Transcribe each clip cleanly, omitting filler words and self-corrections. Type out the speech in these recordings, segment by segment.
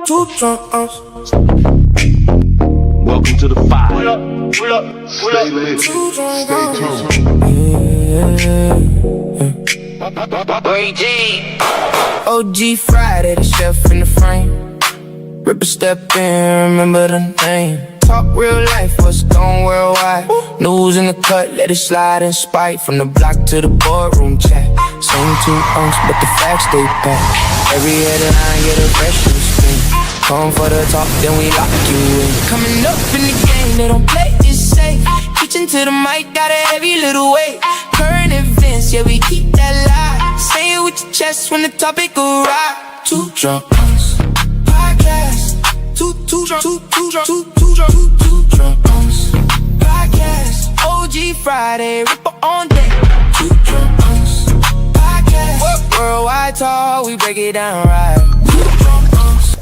Two drunk unks. Welcome to the five. Stay lit. Stay tuned. OG Friday, the chef in the frame. Rip a step in, remember the name. Talk real life, what's going worldwide. News in the cut, let it slide in spite. From the block to the boardroom chat. Same two unks, but the facts they pack. Every headline get a fresh new spin. Come for the talk, then we lock you in. Coming up in the game, they don't play it safe. Reaching to the mic, got a heavy little weight. Current events, yeah, we keep that live. Say it with your chest when the topic arrive. Two drunk unks podcast. Two drunk unks podcast. OG Friday, Ripper on deck. Two drunk unks podcast. Worldwide talk, we break it down right. Two drunk unks.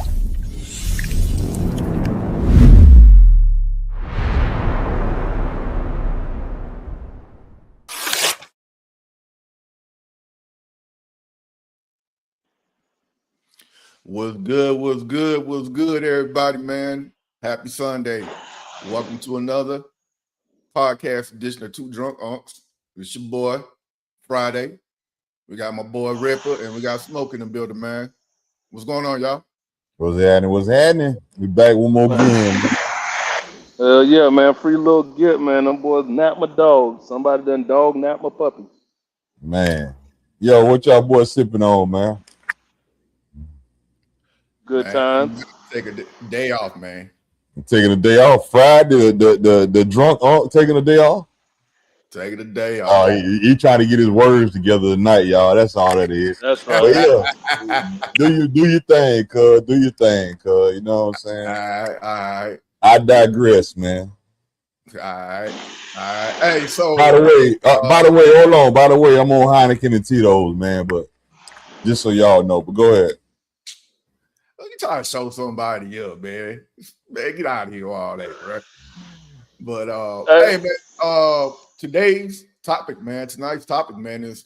What's good, everybody, man? Happy Sunday. Welcome to another podcast edition of Two Drunk Unks. It's your boy, Friday. We got my boy, Ripper, and we got Smoke in the building, man. What's going on, y'all? What's happening? We back one more game. Yeah, man. Free little get, man. Them boys nap my dog. Somebody done dog nap my puppy. Man. Yo, what y'all boys sipping on, man? Good times. Take a day off, man. I'm taking a day off. Friday, the drunk unc taking a day off? Taking a day off. Oh, he trying to get his words together tonight, y'all. That's all that is. That's right. But yeah, do your thing, cuz. Do your thing, cuz. You know what I'm saying? All right. I digress, man. All right. Hey, so By the way, hold on. By the way, I'm on Heineken and Tito's, man. But just so y'all know, but go ahead. You trying to show somebody up, man. Man, get out of here with all that, right? But hey, man, tonight's topic, man, is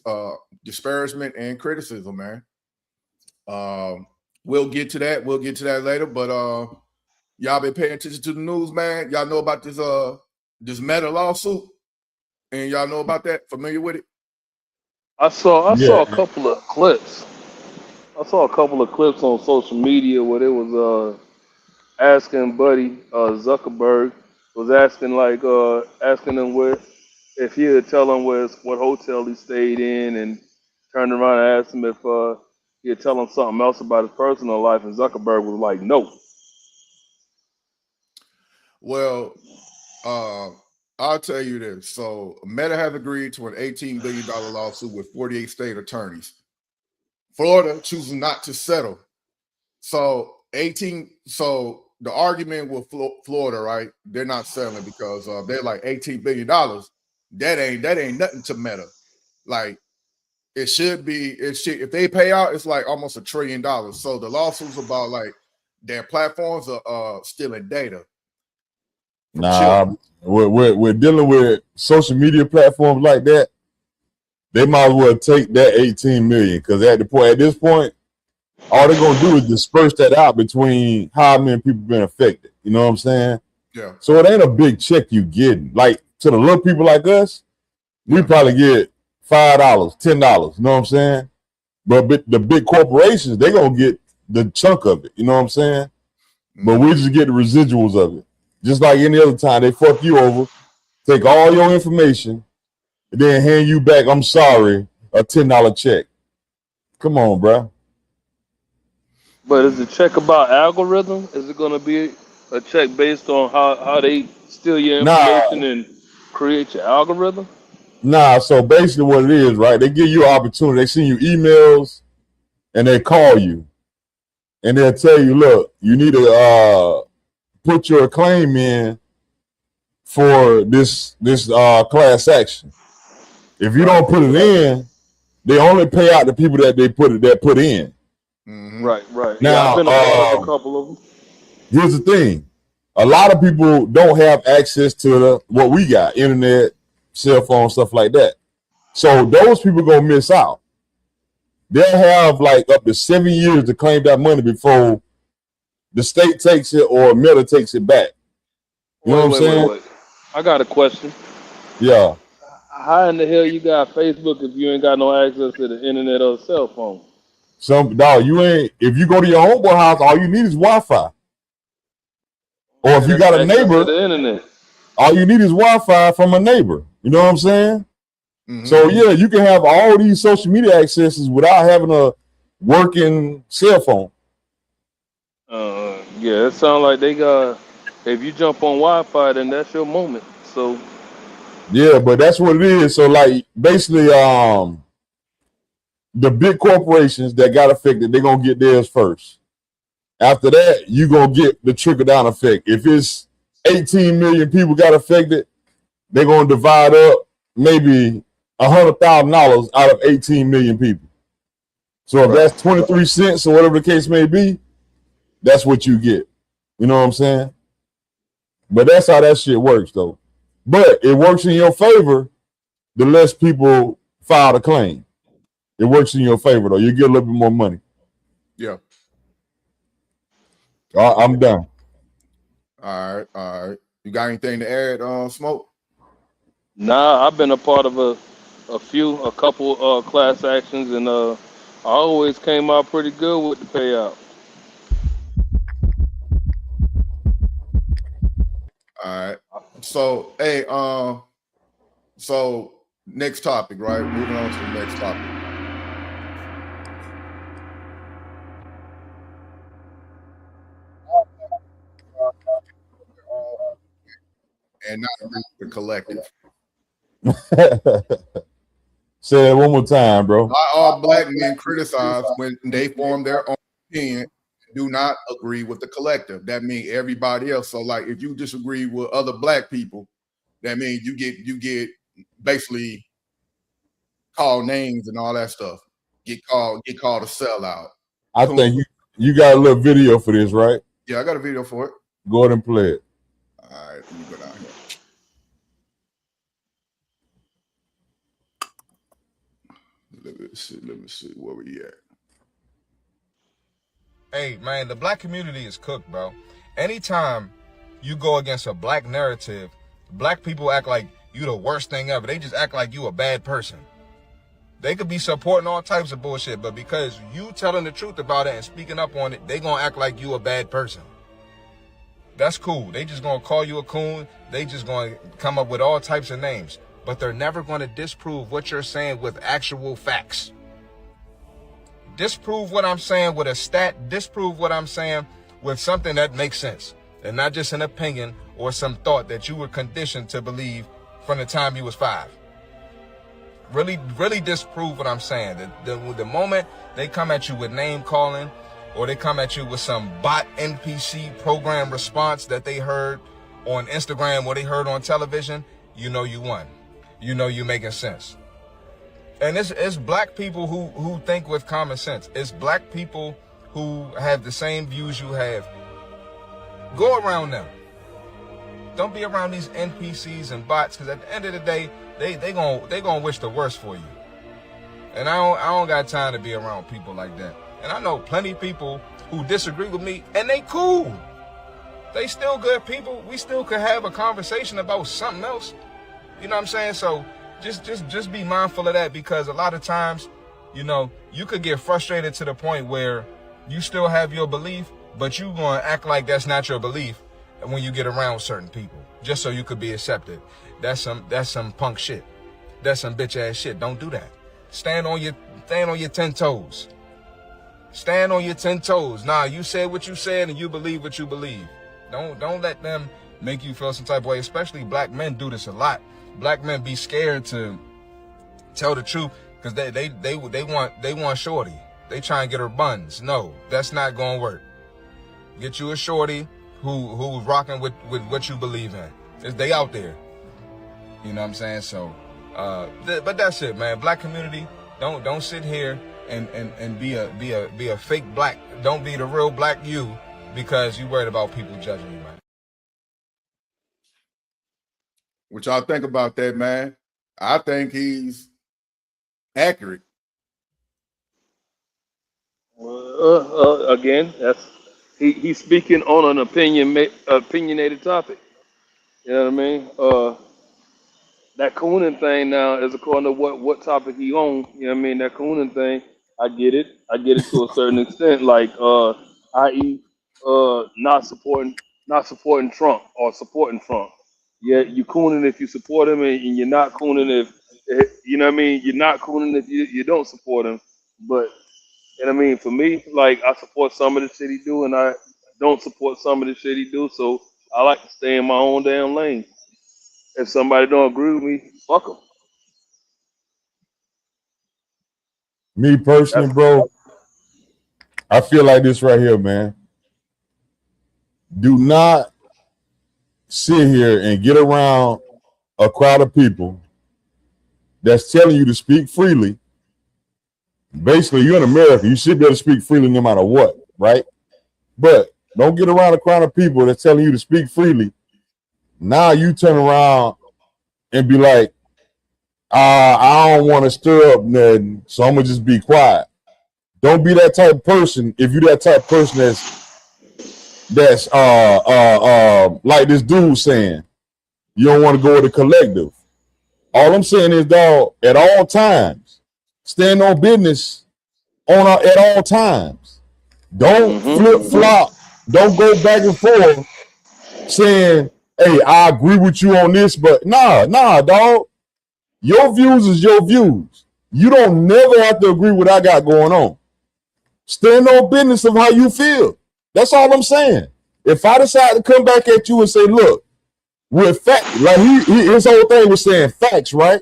disparagement and criticism, man. We'll get to that later, but y'all been paying attention to the news, man. Y'all know about this Meta lawsuit, and y'all know about that? Familiar with it? I saw a couple of clips. I saw a couple of clips on social media where they was asking Buddy Zuckerberg was asking him where if he would tell him what hotel he stayed in, and turned around and asked him if he'd tell him something else about his personal life, and Zuckerberg was like, no. Well, I'll tell you this. So Meta has agreed to an $18 billion lawsuit with 48 state attorneys. Florida choosing not to settle. So the argument with Florida, right? They're not settling because they're like $18 billion. That ain't nothing to Meta. Like it should be. If they pay out, it's like almost $1 trillion. So the lawsuit's about like their platforms are stealing data. Nah, we're dealing with social media platforms like that. They might as well take that 18 million, because at this point, all they're gonna do is disperse that out between how many people been affected. You know what I'm saying? Yeah. So it ain't a big check you getting. Like to the little people like us, we probably get $5, $10. You know what I'm saying? But the big corporations, they gonna get the chunk of it. You know what I'm saying? But we just get the residuals of it. Just like any other time, they fuck you over, take all your information, and then hand you back, I'm sorry, a $10 check. Come on, bro. But is the check about algorithm? Is it going to be a check based on how they steal your information and create your algorithm? Nah, so basically what it is, right? They give you an opportunity. They send you emails and they call you. And they'll tell you, look, you need to put your claim in for this class action. If you don't put it in, they only pay out the people that they put in. Mm-hmm. Right. Now, I've been a couple of them. Here's the thing: a lot of people don't have access to what we got, internet, cell phone, stuff like that. So those people gonna miss out. They'll have like up to 7 years to claim that money before the state takes it or Meta takes it back. You know what I'm saying? Wait. I got a question. Yeah. How in the hell you got Facebook if you ain't got no access to the internet or cell phone? You ain't. If you go to your homeboy house, all you need is Wi-Fi. Or if Yeah, you that's got a access to neighbor, the internet. all you need is Wi-Fi from a neighbor. You know what I'm saying? Mhm. So yeah, you can have all these social media accesses without having a working cell phone. Yeah, it sounds like they got. If you jump on Wi-Fi, then that's your moment. So Yeah, but that's what it is. So like basically, the big corporations that got affected, they're gonna get theirs first. After that, you gonna get the trickle down effect. If it's 18 million people got affected, they're gonna divide up maybe $100,000 out of 18 million people. So if that's 23 cents or whatever the case may be, that's what you get. You know what I'm saying? But that's how that shit works, though. But it works in your favor the less people file a claim. It works in your favor, though. You get a little bit more money. Yeah. I'm done. All right. You got anything to add, Smoke? nah, I've been a part of a couple class actions, and I always came out pretty good with the payout. All right. So, hey, so next topic, right? Moving on to the next topic. And not agree with the collective. Say it one more time, bro. Not all black men criticize when they form their own opinion, do not agree with the collective. That means everybody else. So, like, if you disagree with other black people, that means you get basically called names and all that stuff. Get called a sellout. I think you got a little video for this, right? Yeah, I got a video for it. Go ahead and play it. All right, let me go down here. Let me see where we at. Hey, man, the black community is cooked, bro. Anytime you go against a black narrative, black people act like you the worst thing ever. They just act like you a bad person. They could be supporting all types of bullshit, but because you telling the truth about it and speaking up on it, they gonna act like you a bad person. That's cool. They just gonna call you a coon. They just gonna come up with all types of names. But they're never gonna disprove what you're saying with actual facts. Disprove what I'm saying with a stat. Disprove what I'm saying with something that makes sense. And not just an opinion or some thought that you were conditioned to believe from the time you was 5. Really disprove what I'm saying. The moment they come at you with name calling, or they come at you with some bot NPC program response that they heard on Instagram or they heard on television, you know you won. You know you making sense. And it's black people who think with common sense. It's black people who have the same views you have. Go around them. Don't be around these NPCs and bots, because at the end of the day, they gonna wish the worst for you. And I don't got time to be around people like that. And I know plenty of people who disagree with me, and they cool. They still good people. We still could have a conversation about something else. You know what I'm saying? So just be mindful of that, because a lot of times, you know, you could get frustrated to the point where you still have your belief, but you gonna act like that's not your belief when you get around certain people, just so you could be accepted. That's some punk shit. That's some bitch ass shit. Don't do that. Stand on your 10 toes. Stand on your 10 toes. Nah, you said what you said and you believe what you believe. Don't let them make you feel some type of way. Especially black men do this a lot. Black men be scared to tell the truth because they want shorty. They try and get her buns. No, that's not gonna work. Get you a shorty who's rocking with what you believe in. They out there. You know what I'm saying? So, but that's it, man. Black community, don't sit here and be a fake black. Don't be the real black you because you worried about people judging you, man. What y'all think about that, man? I think he's accurate. Again, he's speaking on an opinionated topic. You know what I mean? That cooning thing now is according to what topic he on. You know what I mean? That cooning thing, I get it. I get it to a certain extent. Like, i.e., not supporting Trump or supporting Trump. Yeah, you cooning if you support him, and you're not cooning if you know what I mean. You're not cooning if you don't support him. But you know what I mean? For me, like I support some of the shit he do, and I don't support some of the shit he do. So I like to stay in my own damn lane. If somebody don't agree with me, fuck them. Me personally, That's bro, I feel like this right here, man. Do not sit here and get around a crowd of people that's telling you to speak freely. Basically, you're in America. You should be able to speak freely no matter what, right? But don't get around a crowd of people that's telling you to speak freely. Now you turn around and be like, I don't want to stir up nothing, so I'm gonna just be quiet. Don't be that type of person. If you're that type of person that's like this dude saying, you don't want to go with the collective. All I'm saying is, dog, at all times, stand on business at all times. Don't flip flop. Don't go back and forth saying, hey, I agree with you on this, but nah, dog. Your views is your views. You don't never have to agree with what I got going on. Stand on business of how you feel. That's all I'm saying. If I decide to come back at you and say, look, with fact, like his whole thing was saying facts, right?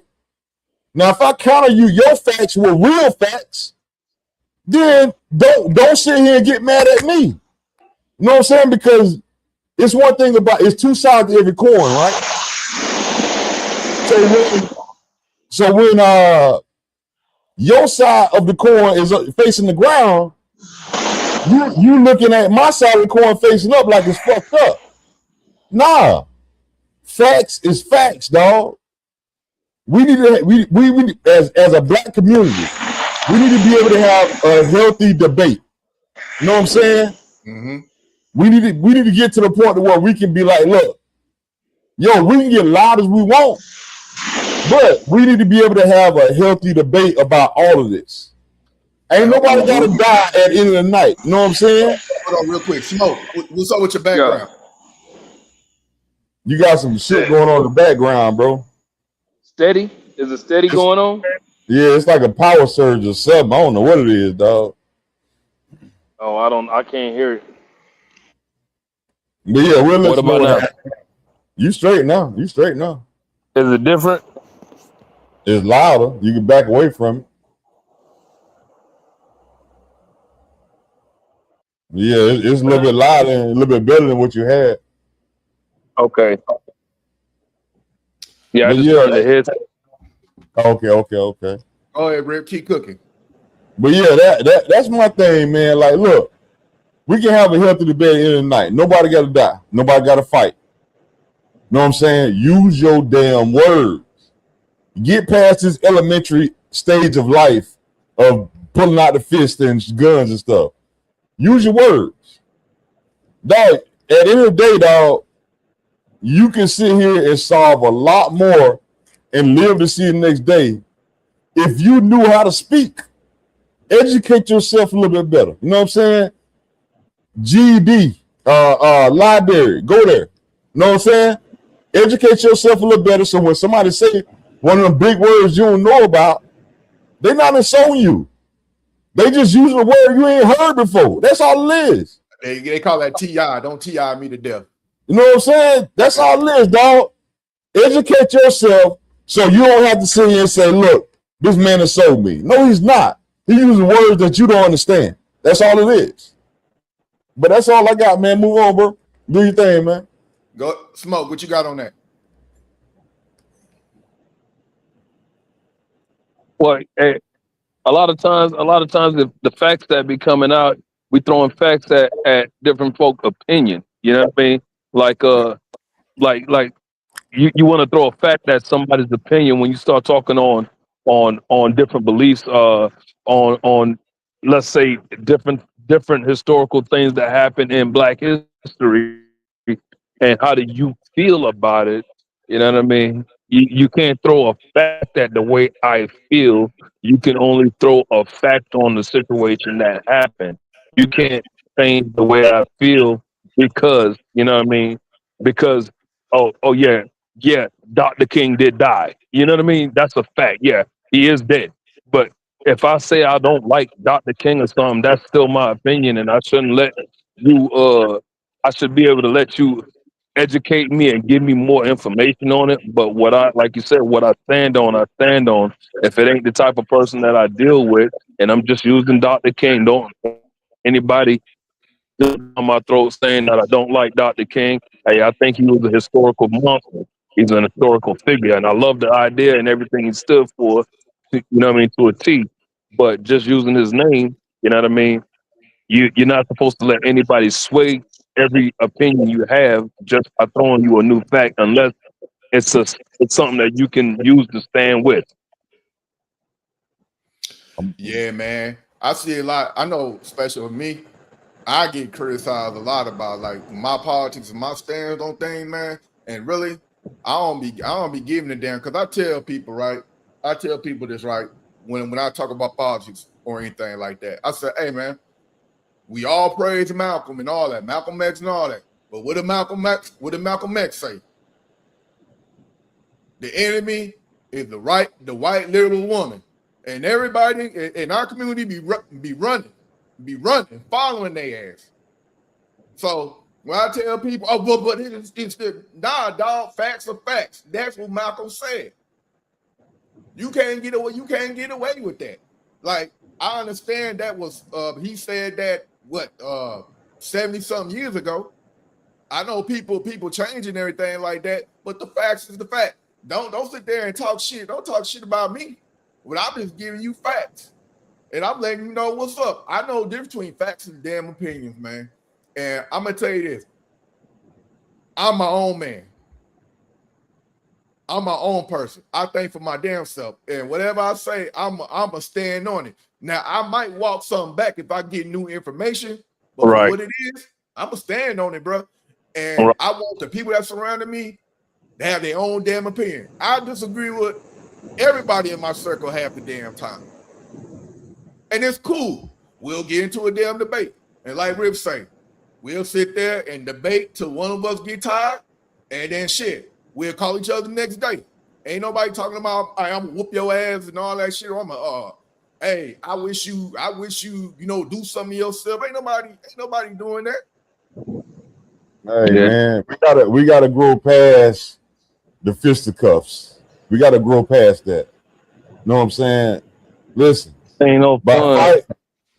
Now, if I counter your facts with real facts, then don't sit here and get mad at me. You know what I'm saying? Because it's one thing about it's two sides to every coin, right? So when your side of the coin is facing the ground, you looking at my side of the coin facing up like it's fucked up. Nah, facts is facts, dog. We need to we as a black community, we need to be able to have a healthy debate. You know what I'm saying? Mm-hmm. We need to get to the point where we can be like, look, yo, we can get loud as we want, but we need to be able to have a healthy debate about all of this. Ain't nobody got to die at the end of the night. You know what I'm saying? Hold on real quick. Smoke, what's up with your background? You got some shit going on in the background, bro. steady. Is it steady going on? Yeah, it's like a power surge or something. I don't know what it is, dog. Oh, I can't hear it. But yeah, we'll let What you know about now? what You straight now. You straight now. Is it different? It's louder. You can back away from it. Yeah, it's a little bit louder and a little bit better than what you had. Okay. Yeah, I But just yeah, turned the head. Okay. Go ahead, Rip. Keep cooking. But yeah, that's my thing, man. Like, look, we can have a healthy debate at the end of the night. Nobody got to die. Nobody got to fight. Know what I'm saying? Use your damn words. Get past this elementary stage of life of pulling out the fist and guns and stuff. Use your words. Dog, at the end of the day, dog, you can sit here and solve a lot more and live to see the next day if you knew how to speak. Educate yourself a little bit better. You know what I'm saying? GED, library, go there. You know what I'm saying? Educate yourself a little better so when somebody say one of them big words you don't know about, they're not insulting you. They just using a word you ain't heard before. That's all it is. They call that TI. Don't TI me to death. You know what I'm saying? That's all it is, dog. Educate yourself so you don't have to sit here and say, look, this man has sold me. No, he's not. He using words that you don't understand. That's all it is. But that's all I got, man. Move on, bro. Do your thing, man. Go Smoke. What you got on that? Well, hey, a lot of times, the facts that be coming out, we throwing facts at different folk opinion. You know what I mean? Like you want to throw a fact at somebody's opinion when you start talking on different beliefs. On let's say different different historical things that happened in Black history, and how do you feel about it? You know what I mean? You can't throw a fact at the way I feel. You can only throw a fact on the situation that happened. You can't change the way I feel because, you know what I mean? Because, oh yeah, yeah, Dr. King did die. You know what I mean? That's a fact. Yeah, he is dead. But if I say I don't like Dr. King or something, that's still my opinion, and I shouldn't let you. I should be able to let you educate me and give me more information on it. But what I, like you said, what I stand on, I stand on. If it ain't the type of person that I deal with, and I'm just using Dr. King, don't anybody on my throat saying that I don't like Dr. King. Hey, I think he was a historical monster. He's an historical figure, and I love the idea and everything he stood for. You know what I mean, to a T. But just using his name, you know what I mean. You're not supposed to let anybody sway every opinion you have just by throwing you a new fact, unless it's something that you can use to stand with. Yeah, man. I see a lot. I know, especially with me, I get criticized a lot about like my politics and my stance on things, man. And really, I don't be giving a damn because I tell people, right? I tell people this, right? When I talk about politics or anything like that, I say, hey, man, we all praise Malcolm and all that, Malcolm X and all that. But what did Malcolm X say? The enemy is the white liberal woman, and everybody in our community be running, following their ass. So when I tell people, oh, but it's the nah, dog, facts are facts. That's what Malcolm said. You can't get away. You can't get away with that. Like I understand that was he said that 70 something years ago. I know people changing everything like that, but the facts is the fact. Don't sit there and talk shit. Don't talk shit about me. But I'm just giving you facts. And I'm letting you know what's up. I know the difference between facts and damn opinions, man. And I'm gonna tell you this. I'm my own man. I'm my own person. I think for my damn self. And whatever I say, I'm a stand on it. Now I might walk something back if I get new information, but for Right. what it is, I'm a stand on it, bro. And Right. I want the people that surrounded me to have their own damn opinion. I disagree with everybody in my circle half the damn time. And it's cool. We'll get into a damn debate. And like Rip say, we'll sit there and debate till one of us get tired, and then shit, we'll call each other the next day. Ain't nobody talking about I'm gonna whoop your ass and all that shit. I'm hey, I wish you, do something yourself. Ain't nobody doing that. Hey Yeah. man, we gotta grow past the fisticuffs. We gotta grow past that. Know what I'm saying? Listen, Ain't no by fun. fight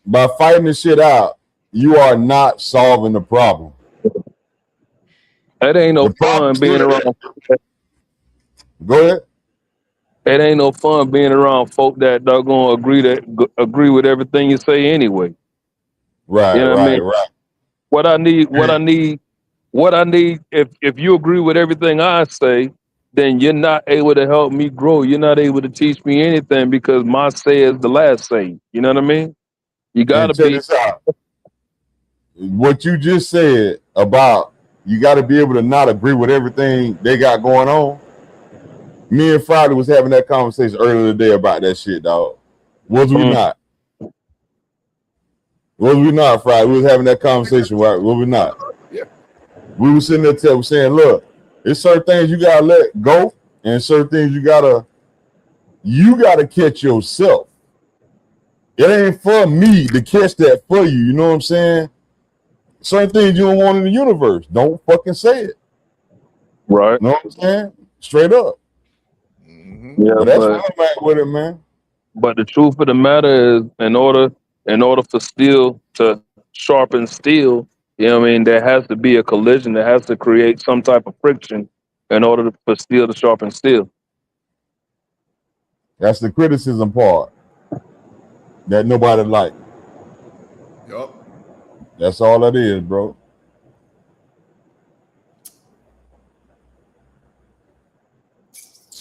by fighting the shit out, you are not solving the problem. It ain't no The problem fun being around. go ahead. It ain't no fun being around folk that gonna agree with everything you say anyway. You Right, know what I right, mean? right. What I need, what I need, what I need. If you agree with everything I say, then you're not able to help me grow. You're not able to teach me anything because my say is the last say. You know what I mean? You And gotta check be this out. What you just said about you got to be able to not agree with everything they got going on. Me and Friday was having that conversation earlier today about that shit, dog. Was we mm, not? Was we not, Friday? We was having that conversation, right? Was we not? Yeah. We were sitting there saying, look, it's certain things you gotta let go, and certain things you gotta catch yourself. It ain't for me to catch that for you. You know what I'm saying? Certain things you don't want in the universe, don't fucking say it. right. You know what I'm saying? Straight up. Mm-hmm. Yeah, But that's where I'm at with it, man. but the truth of the matter is, in order for steel to sharpen steel, you know what I mean, there has to be a collision. There has to create some type of friction in order for steel to sharpen steel. That's the criticism part that nobody like. Yup. That's all that is, bro.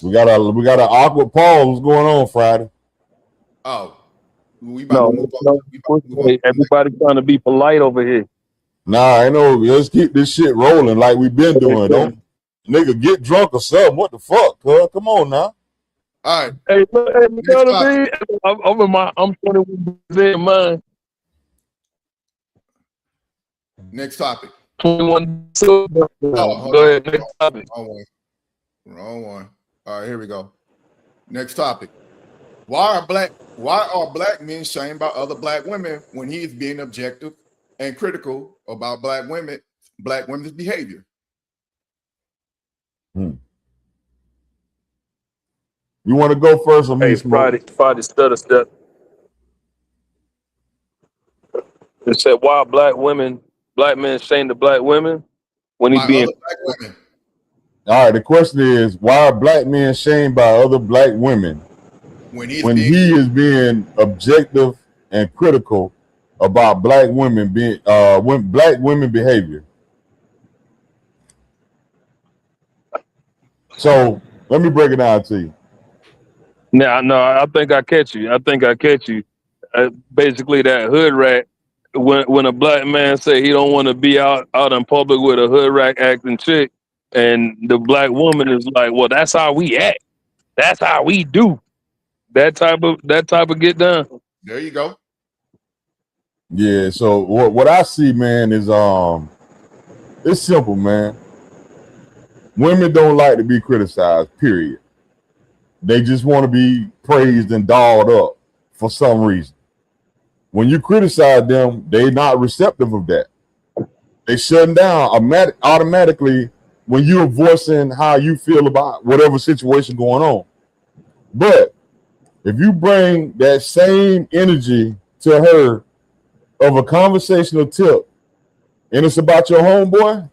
We got an awkward pause. What's going on, Friday? Oh, We about to No, move on. We about to move on to the next. everybody trying to be polite over here. Nah, I know. Let's keep this shit rolling like we've been doing. Don't nigga get drunk or something. What the fuck, cuz? Come on now. All right. Hey, look, you know Next what I topic. mean? I'm 21 in mine. Next topic. 21. So, Oh, hold go on. ahead. Next topic. Wrong one. Wrong one. All right, here we go. Next topic. Why are black men shamed by other black women when he is being objective and critical about black women's behavior? You want to go first or me, Hey, Smoke? Friday stutter step. It said, why black men shame the black women when he By being. other black women. All right, the question is, why are black men shamed by other black women When he is being objective and critical about black women behavior? So let me break it down to you. No, I think I catch you. Basically, that hood rat. When a black man say he don't want to be out in public with a hood rat acting chick, and the black woman is like, well, that's how we act. That's how we do. That type of get done. There you go. Yeah. So what I see, man, is it's simple, man. Women don't like to be criticized. Period. They just want to be praised and dolled up for some reason. When you criticize them, they're not receptive of that. They shutting down automatically when you're voicing how you feel about whatever situation going on. But if you bring that same energy to her of a conversational tip, and it's about your homeboy,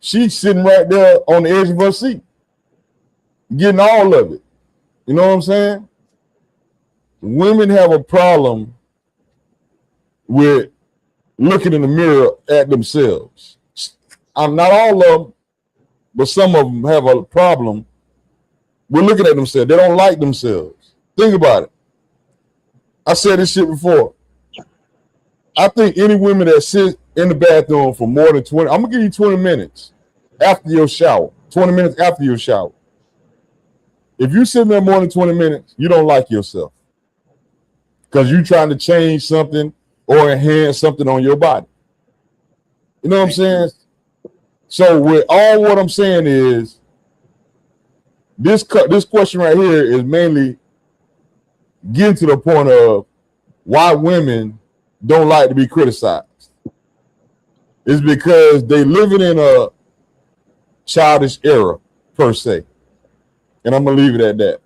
she's sitting right there on the edge of her seat, getting all of it. You know what I'm saying? Women have a problem with looking in the mirror at themselves. I'm not all of them, but some of them have a problem with looking at themselves. They don't like themselves. Think about it. I said this shit before. I think any women that sit in the bathroom for more than 20, I'm gonna give you 20 minutes after your shower. 20 minutes after your shower. If you sit there more than 20 minutes, you don't like yourself. Because you're trying to change something or enhance something on your body. You know what I'm saying? So with all what I'm saying is, this question right here is mainly getting to the point of why women don't like to be criticized. It's because they living in a childish era, per se. And I'm gonna leave it at that.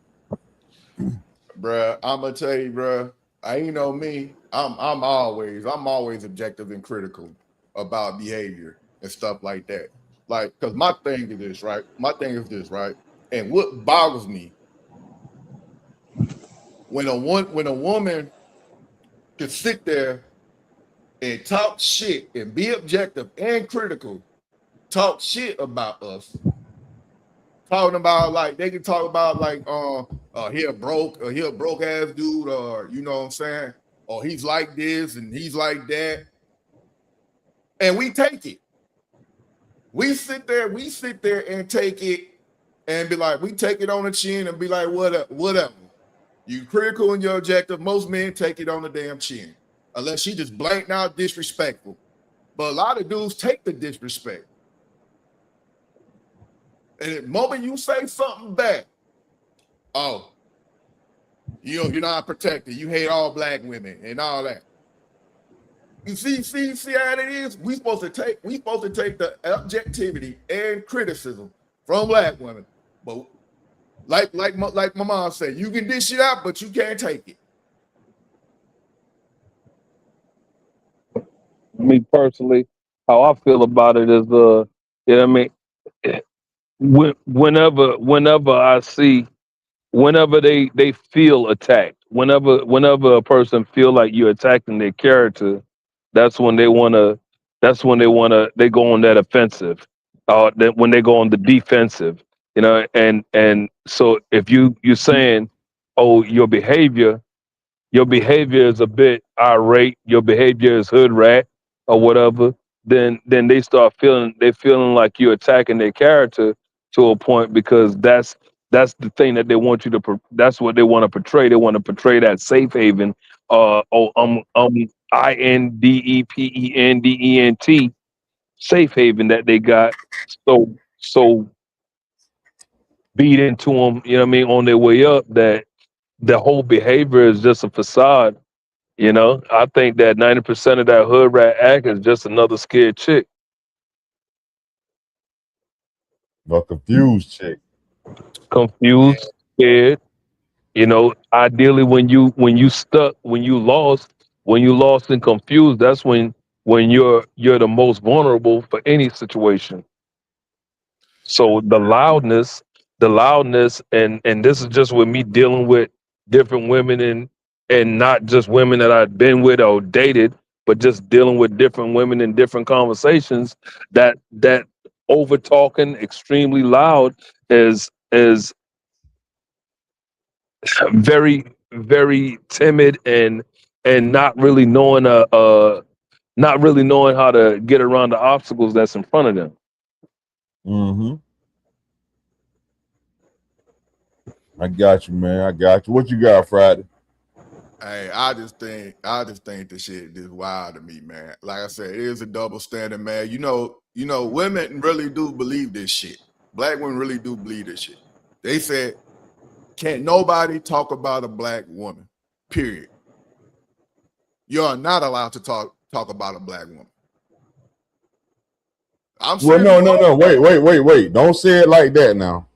Bruh, I'm gonna tell you, bruh. You know me. I'm always objective and critical about behavior and stuff like that. Like, cause my thing is this, right? And what boggles me when a woman can sit there and talk shit and be objective and critical, talk shit about us. Talking about like they can talk about like he a broke ass dude, or you know what I'm saying, or he's like this and he's like that, and we take it. We sit there and take it and be like, we take it on the chin and be like, whatever. You critical and your objective. Most men take it on the damn chin, unless she just blanked out disrespectful. But a lot of dudes take the disrespect. And the moment you say something back, oh, you're not protected. You hate all black women and all that. You see how it is? We supposed to take the objectivity and criticism from black women. But like my mom said, you can dish it out, but you can't take it. Me personally, how I feel about it is, you know what I mean? Whenever I see, whenever they feel attacked, whenever a person feel like you're attacking their character, that's when they they go on that offensive, when they go on the defensive, you know. And so if you're saying, oh, your behavior your behavior is a bit irate, your behavior is hood rat or whatever, then they start feeling like you're attacking their character to a point, because that's the thing that they want you to that's what they want to portray. They want to portray that safe haven, independent safe haven that they got, so beat into them, you know what I mean, on their way up, that the whole behavior is just a facade. I think that 90% of that hood rat act is just another scared chick. A confused chick. Confused, scared. Ideally, when you stuck, when you lost and confused, that's when you're the most vulnerable for any situation. So the loudness, and this is just with me dealing with different women, and not just women that I've been with or dated, but just dealing with different women in different conversations. That over talking, extremely loud, is very, very timid, and not really knowing how to get around the obstacles that's in front of them. Mm-hmm. I got you, man. I got you. What you got, Friday? Hey, I just think this shit is wild to me, man. Like I said, it is a double standard, man. Women really do believe this shit. Black women really do believe this shit. They said, can't nobody talk about a black woman. Period. You are not allowed to talk about a black woman. I'm Well, serious. no. Wait. Don't say it like that now.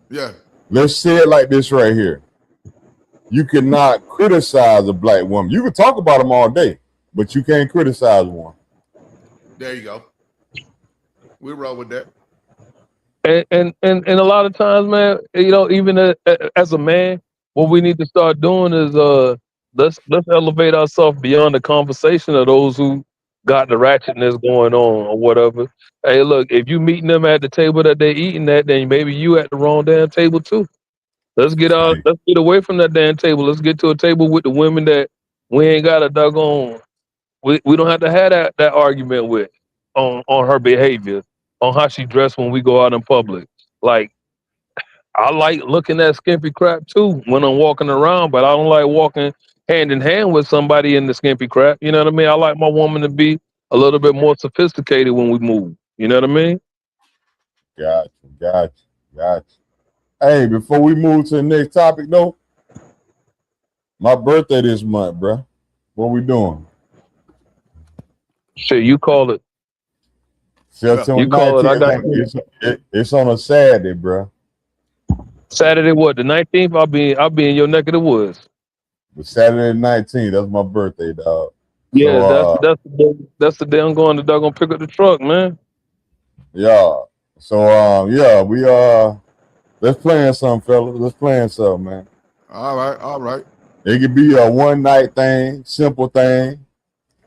Yeah. Let's say it like this right here. You cannot criticize a black woman. You can talk about them all day, but you can't criticize one. There you go. We roll with that. And a lot of times, man, even as a man, what we need to start doing is let's elevate ourselves beyond the conversation of those who got the ratchetness going on or whatever. Hey, look, if you meeting them at the table that they eating at, then maybe you at the wrong damn table too. Hey, Let's get away from that damn table. Let's get to a table with the women that we ain't got a doggone. We don't have to have that argument with on her behavior, on how she dressed when we go out in public. Like, I like looking at skimpy crap too when I'm walking around, but I don't like walking hand in hand with somebody in the skimpy crap. You know what I mean? I like my woman to be a little bit more sophisticated when we move. You know what I mean? got you. Hey, before we move to the next topic, though, my birthday this month, bruh. What we doing? Shit, you call it. September You call it. I got 19th. It's on a Saturday, bruh. Saturday. What, the 19th? I'll be in your neck of the woods. But Saturday the 19th, that's my birthday, dog. Yeah, So that's the day I'm going to dog pick up the truck, man. yeah. So yeah, we let's plan something, fellas. Let's plan something, man. All right. It could be a one night thing, simple thing.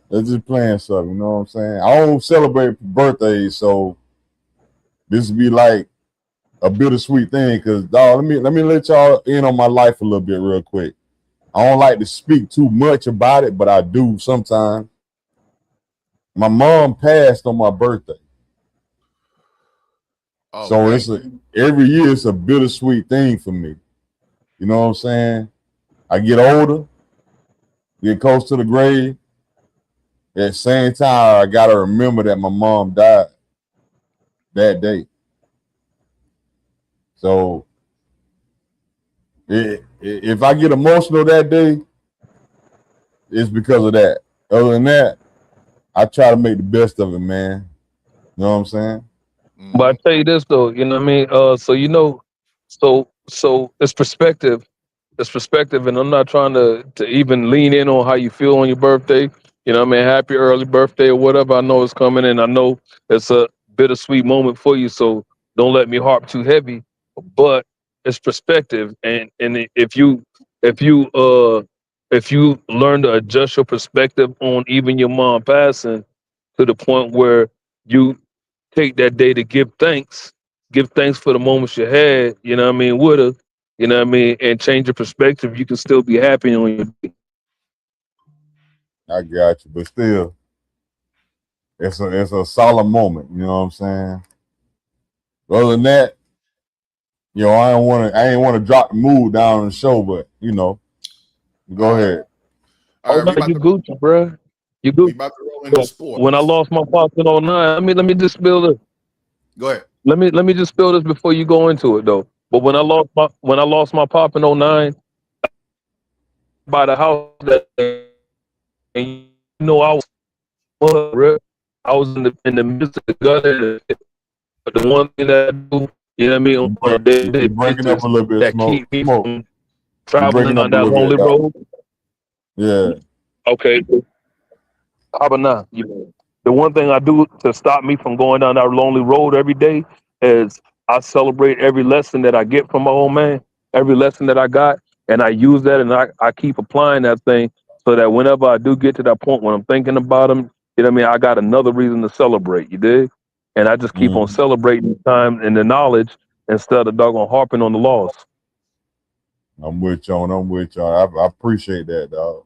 Let's just plan something, you know what I'm saying? I don't celebrate birthdays, so this would be like a bittersweet thing, because dog, let me let y'all in on my life a little bit real quick. I don't like to speak too much about it, but I do sometimes. My mom passed on my birthday. Oh, So man. every year it's a bittersweet thing for me. You know what I'm saying? I get older, get close to the grave. At the same time, I gotta remember that my mom died that day. So if I get emotional that day, it's because of that. Other than that, I try to make the best of it, man. You know what I'm saying? But I tell you this though, you know what I mean? So it's perspective. It's perspective, and I'm not trying to even lean in on how you feel on your birthday. You know what I mean? Happy early birthday or whatever. I know it's coming, and I know it's a bittersweet moment for you. So don't let me harp too heavy. But it's perspective, and if you learn to adjust your perspective on even your mom passing, to the point where you take that day to give thanks for the moments you had, you know what I mean, with her, you know what I mean, and change your perspective, you can still be happy on your day. I got you, but still, it's a solemn moment. You know what I'm saying? Other than that, you know, I ain't want to drop the mood down on the show, but you know, go ahead. All right, No, you Gucci, bro. You we Gucci. about to roll into sports. When I lost my pops in 09, let me just spill this. Go ahead. Let me just spill this before you go into it though. But when I lost my pop in 09, by the house that, and you know I was in the midst of the gutter. But the one thing that I do, you know what I mean, on a day-to-day breaking basis up a little bit, that Smoke. keep me Smoke. from traveling on up a that little lonely bit, dog. road. Yeah. Okay. How about now? The one thing I do to stop me from going down that lonely road every day is I celebrate every lesson that I get from my old man, every lesson that I got, and I use that and I keep applying that thing so that whenever I do get to that point when I'm thinking about him, you know what I mean, I got another reason to celebrate, you dig? And I just keep on celebrating the time and the knowledge instead of doggone harping on the loss. I'm with y'all. I appreciate that, dog.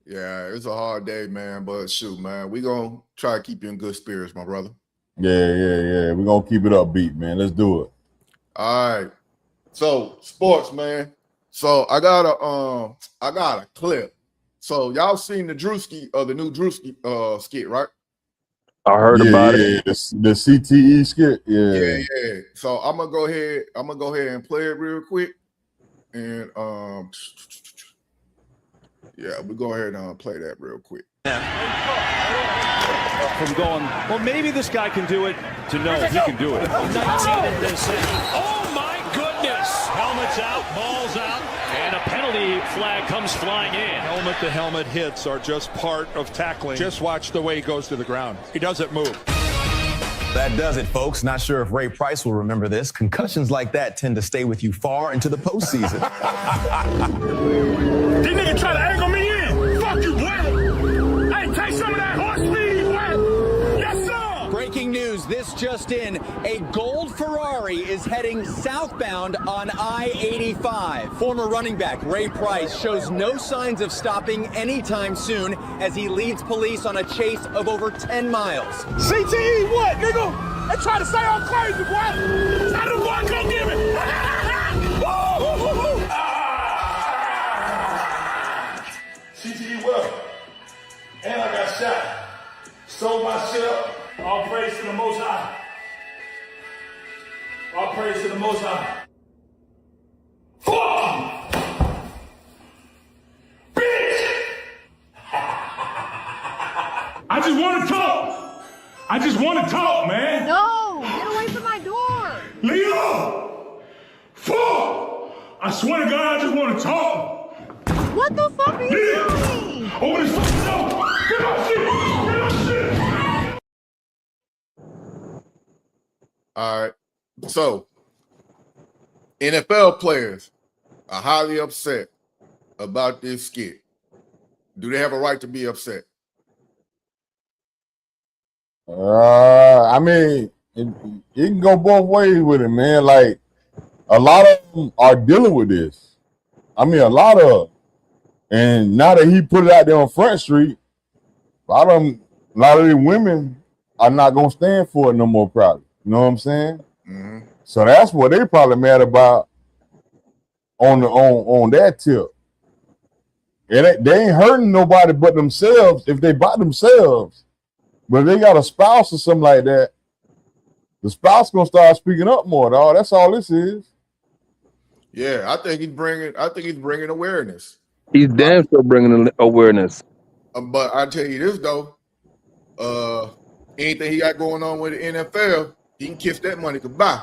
Yeah, it's a hard day, man. But shoot, man, we gonna try to keep you in good spirits, my brother. Yeah. We're gonna keep it upbeat, man. Let's do it. All right. So sports, man. So I got a clip. So y'all seen the new Drewski skit, right? I heard about it. The CTE skit. Yeah. So I'm gonna go ahead and play it real quick. And yeah, we go ahead and play that real quick. From going, well, maybe this guy can do it, to know he can do it. 19 in this. Oh, my goodness. Helmet's out, ball's out, and a penalty flag comes flying in. Helmet-to-helmet hits are just part of tackling. Just watch the way he goes to the ground. He doesn't move. That does it, folks. Not sure if Ray Price will remember this. Concussions like that tend to stay with you far into the postseason. This nigga try to angle me in. Fuck you, boy. Hey, take some of that horse speed, boy. Yes, sir. Breaking news, this just in. A gold Ferrari is heading southbound on I-85. Former running back Ray Price shows no signs of stopping anytime soon as he leads police on a chase of over 10 miles. CTE what, nigga? They try to say I'm crazy, boy. Tell the boy come get me. CTE what? And I got shot. Sold my shit up. All praise to the Most High. All praise to the Most High. Fuck you! Bitch! I just want to talk. I just want to talk, man. No, get away from my door. Leo! Fuck! I swear to God, I just want to talk. What the fuck are you doing? Open this fucking door. Get my shit. Get my shit. All right. So NFL players are highly upset about this skit. Do they have a right to be upset? I mean, it can go both ways with it, man. Like, a lot of them are dealing with this. I mean, a lot of them. And now that he put it out there on Front Street, a lot of the women are not gonna stand for it no more, probably. You know what I'm saying? Mm-hmm. So that's what they probably mad about on that tip. And they ain't hurting nobody but themselves if they by themselves. But if they got a spouse or something like that, the spouse gonna start speaking up more, dog. That's all this is. Yeah, I think he's bringing awareness. He's damn sure bringing awareness. But I tell you this though, anything he got going on with the NFL, he can kiss that money goodbye.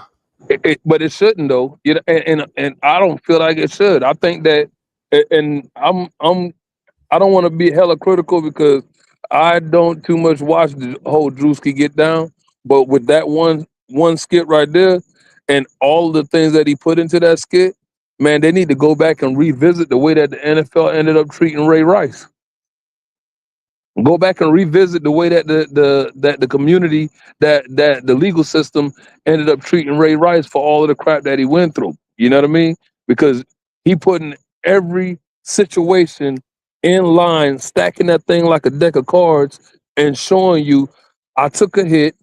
But it shouldn't though. You know, and I don't feel like it should. I think that, and I don't want to be hella critical because I don't too much watch the whole Drewski get down. But with that one skit right there, and all the things that he put into that skit, man, they need to go back and revisit the way that the NFL ended up treating Ray Rice. Go back and revisit the way that the community, that the legal system ended up treating Ray Rice for all of the crap that he went through. You know what I mean? Because he put in every situation in line, stacking that thing like a deck of cards and showing you, I took a hit,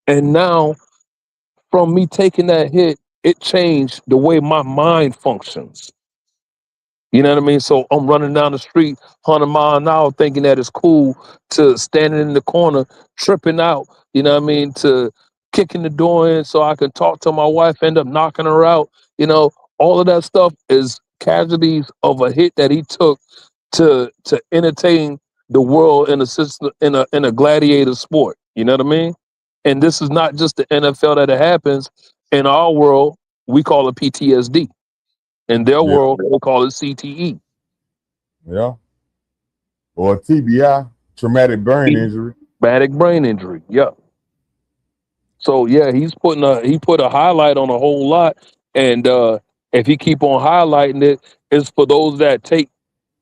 and now from me taking that hit, it changed the way my mind functions. You know what I mean? So I'm running down the street, 100 miles an hour, thinking that it's cool, to standing in the corner, tripping out, you know what I mean, to kicking the door in so I can talk to my wife, end up knocking her out. You know, all of that stuff is casualties of a hit that he took to entertain the world in a system, in a gladiator sport. You know what I mean? And this is not just the NFL that it happens. In our world, we call it PTSD. In their Yeah. world, they'll call it CTE. Yeah. Or TBI, traumatic brain injury. Traumatic brain injury. Yeah. So yeah, he put a highlight on a whole lot, and if he keep on highlighting it, it's for those that take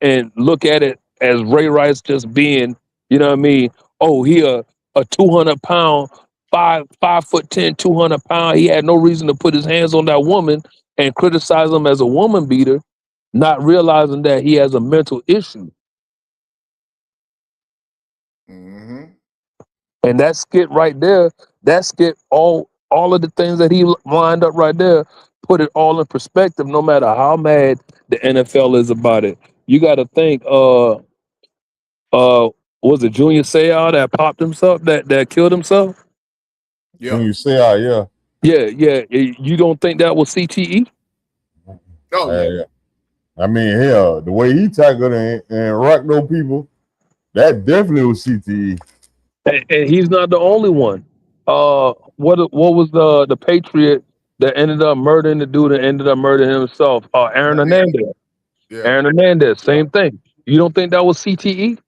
and look at it as Ray Rice just being, you know what I mean? Oh, he a 200-pound, 5'10", 200-pound. He had no reason to put his hands on that woman and criticize him as a woman beater, not realizing that he has a mental issue. Mm-hmm. And that skit right there, all of the things that he lined up right there, put it all in perspective. No matter how mad the NFL is about it, you got to think. Was it Junior Seau that popped himself, that killed himself? Yeah. Junior Seau, yeah. You don't think that was CTE? Oh yeah. I mean, hell, the way he tackled and rocked those people, that definitely was CTE. And he's not the only one. What was the Patriot that ended up murdering the dude and ended up murdering himself? Aaron Hernandez. Yeah. Aaron Hernandez, same thing. You don't think that was CTE?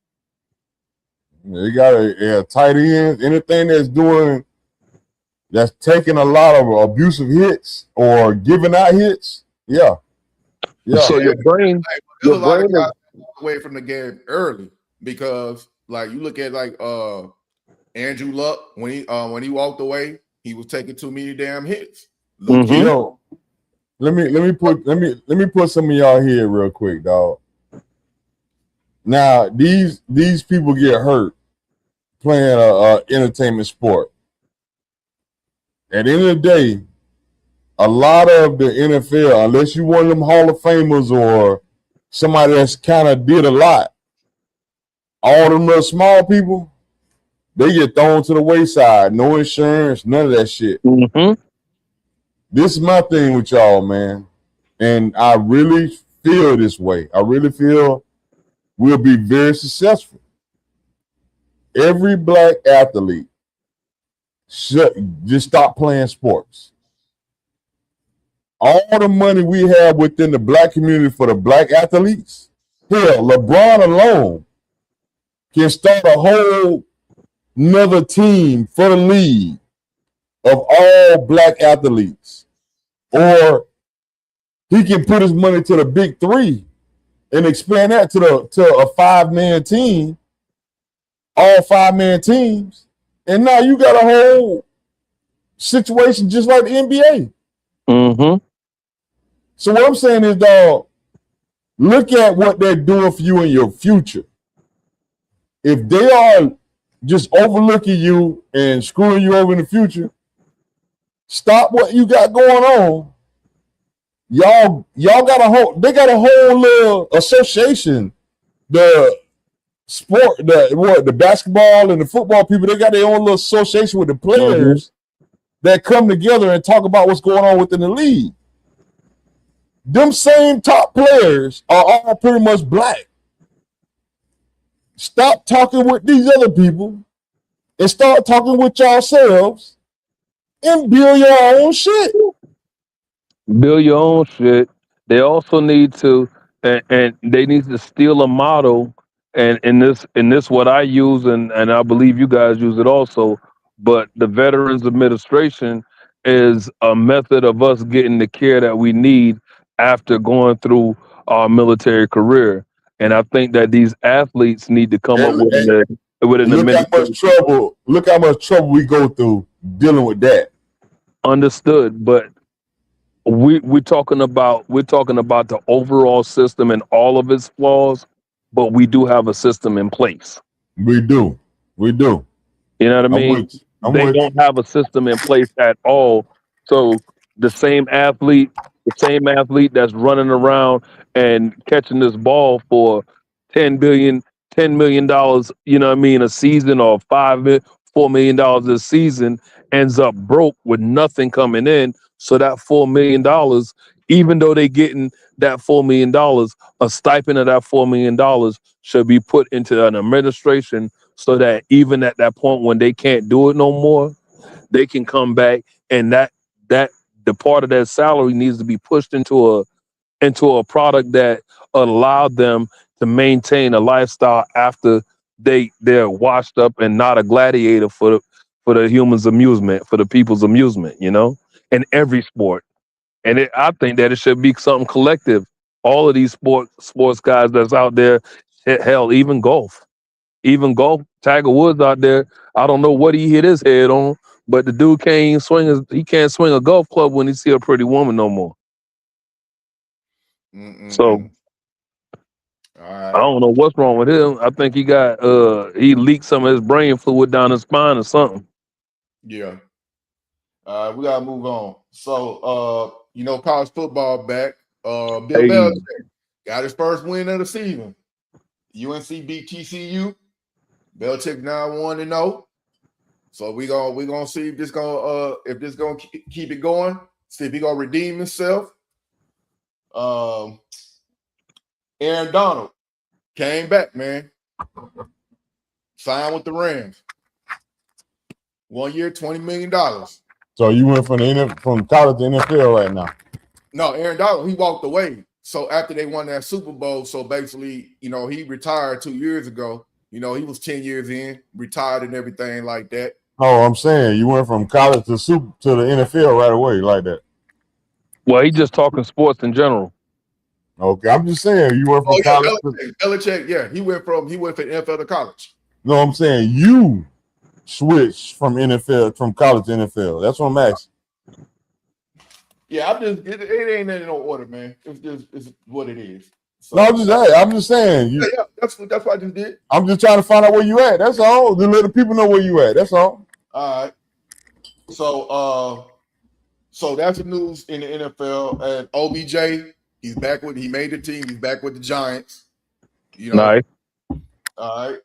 You got a tight end, anything that's taking a lot of abusive hits or giving out hits. Yeah. So your brain, a lot of guys away from the game early because, like, you look at like Andrew Luck when he walked away, he was taking too many damn hits. Yo, let me put some of y'all here real quick, dog. Now these people get hurt playing a entertainment sport. At the end of the day, a lot of the NFL, unless you one of them Hall of Famers or somebody that's kind of did a lot, all them little small people, they get thrown to the wayside. No insurance, none of that shit. Mm-hmm. This is my thing with y'all, man. And I really feel this way. I really feel we'll be very successful. Every black athlete should just stop playing sports. All the money we have within the black community for the black athletes, hell, LeBron alone can start a whole another team for the league of all black athletes. Or he can put his money to the big three and expand that to a 5-man team, all 5-man teams. And now you got a whole situation just like the NBA. Mm-hmm. So what I'm saying is, dog, look at what they're doing for you in your future. If they are just overlooking you and screwing you over in the future, stop what you got going on. Y'all got a whole little association. The sport, the basketball and the football people, they got their own little association with the players that come together and talk about what's going on within the league. Them same top players are all pretty much black. Stop talking with these other people and start talking with yourselves and build your own shit. Build your own shit. They also need to, and they need to steal a model. And in this, what I use, and I believe you guys use it also. But the Veterans Administration is a method of us getting the care that we need after going through our military career. And I think that these athletes need to come up with an administration. Look how much trouble we go through dealing with that. Understood, but we're talking about the overall system and all of its flaws. but we do have a system in place. We do. You know what I mean? They don't have a system in place at all. So the same athlete that's running around and catching this ball for $10 million, you know what I mean, a season, or $4 million a season, ends up broke with nothing coming in. So that $4 million, even though they're getting that $4 million, a stipend of that $4 million should be put into an administration, so that even at that point when they can't do it no more, they can come back, and that the part of their salary needs to be pushed into a product that allowed them to maintain a lifestyle after they're washed up and not a gladiator for the humans' amusement, for the people's amusement, you know, in every sport. And I think that it should be something collective. All of these sports guys that's out there, hell, even golf. Tiger Woods out there, I don't know what he hit his head on, but the dude can't swing a golf club when he see a pretty woman no more. So I don't know what's wrong with him. I think he leaked some of his brain fluid down his spine or something. Yeah. We gotta move on. So college football back. Bill Belichick got his first win of the season. UNC beat TCU. Belichick now 1-0. So we gonna see if this gonna keep it going. See if he gonna redeem himself. Aaron Donald came back, man. Signed with the Rams. 1 year, $20 million. So you went from college to NFL right now? No, Aaron Donald, he walked away. So after they won that Super Bowl, so basically, he retired 2 years ago. He was 10 years in, retired and everything like that. Oh, I'm saying you went from college to the NFL right away like that. Well, he just talking sports in general. Okay, I'm just saying you went from college. Belichick, yeah, he went from NFL to college. No, I'm saying you switched from college to NFL. That's what I'm asking. Yeah, it ain't in no order, man. It's what it is. So, no, I'm just saying. Yeah, that's what I just did. I'm just trying to find out where you at. That's all. To let the people know where you at. That's all. All right. So that's the news in the NFL. And OBJ, he made the team. He's back with the Giants. Nice. All right.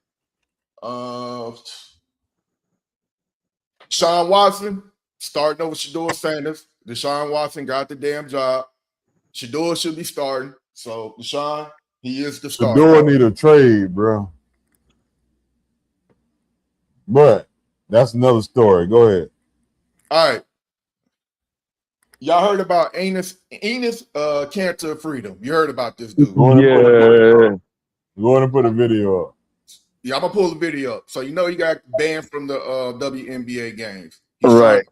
Deshaun Watson starting over Shedeur Sanders. Deshaun Watson got the damn job. Shedeur should be starting. So Deshaun, he is the starter. Shedeur need a trade, bro. But that's another story. Go ahead. All right. Y'all heard about Enes Kanter Freedom. You heard about this dude. Go ahead and put a video up. Yeah, I'm gonna pull the video up. So he got banned from the WNBA games. Right.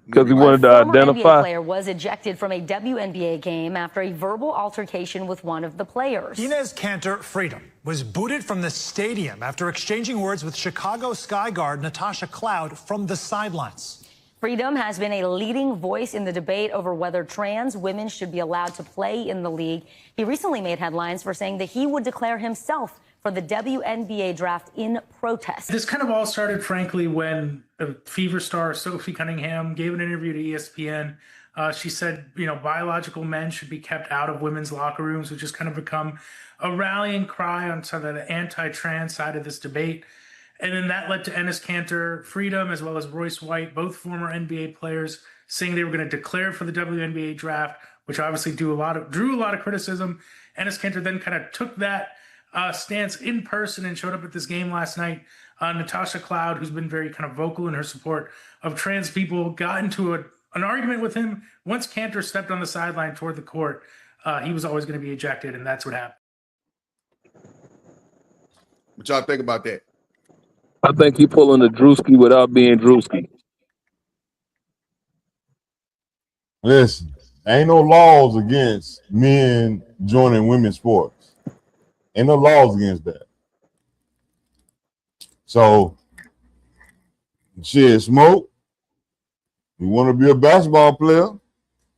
Because he wanted to identify. NBA player was ejected from a WNBA game after a verbal altercation with one of the players. Enes Kanter Freedom was booted from the stadium after exchanging words with Chicago Sky guard Natasha Cloud from the sidelines. Freedom has been a leading voice in the debate over whether trans women should be allowed to play in the league. He recently made headlines for saying that he would declare himself for the WNBA draft in protest. This kind of all started, frankly, when the Fever star Sophie Cunningham gave an interview to ESPN. She said, biological men should be kept out of women's locker rooms, which has kind of become a rallying cry on sort of the anti-trans side of this debate. And then that led to Enes Kanter Freedom, as well as Royce White, both former NBA players, saying they were going to declare for the WNBA draft, which obviously drew a lot of criticism. Enes Kanter then kind of took that stance in person and showed up at this game last night. Natasha Cloud, who's been very kind of vocal in her support of trans people, got into an argument with him. Once Kanter stepped on the sideline toward the court, he was always going to be ejected, and that's what happened. What y'all think about that? I think he pulling a Drewski without being Drewski. Listen, ain't no laws against men joining women's sports. Ain't no laws against that. So, shit, Smoke, you want to be a basketball player?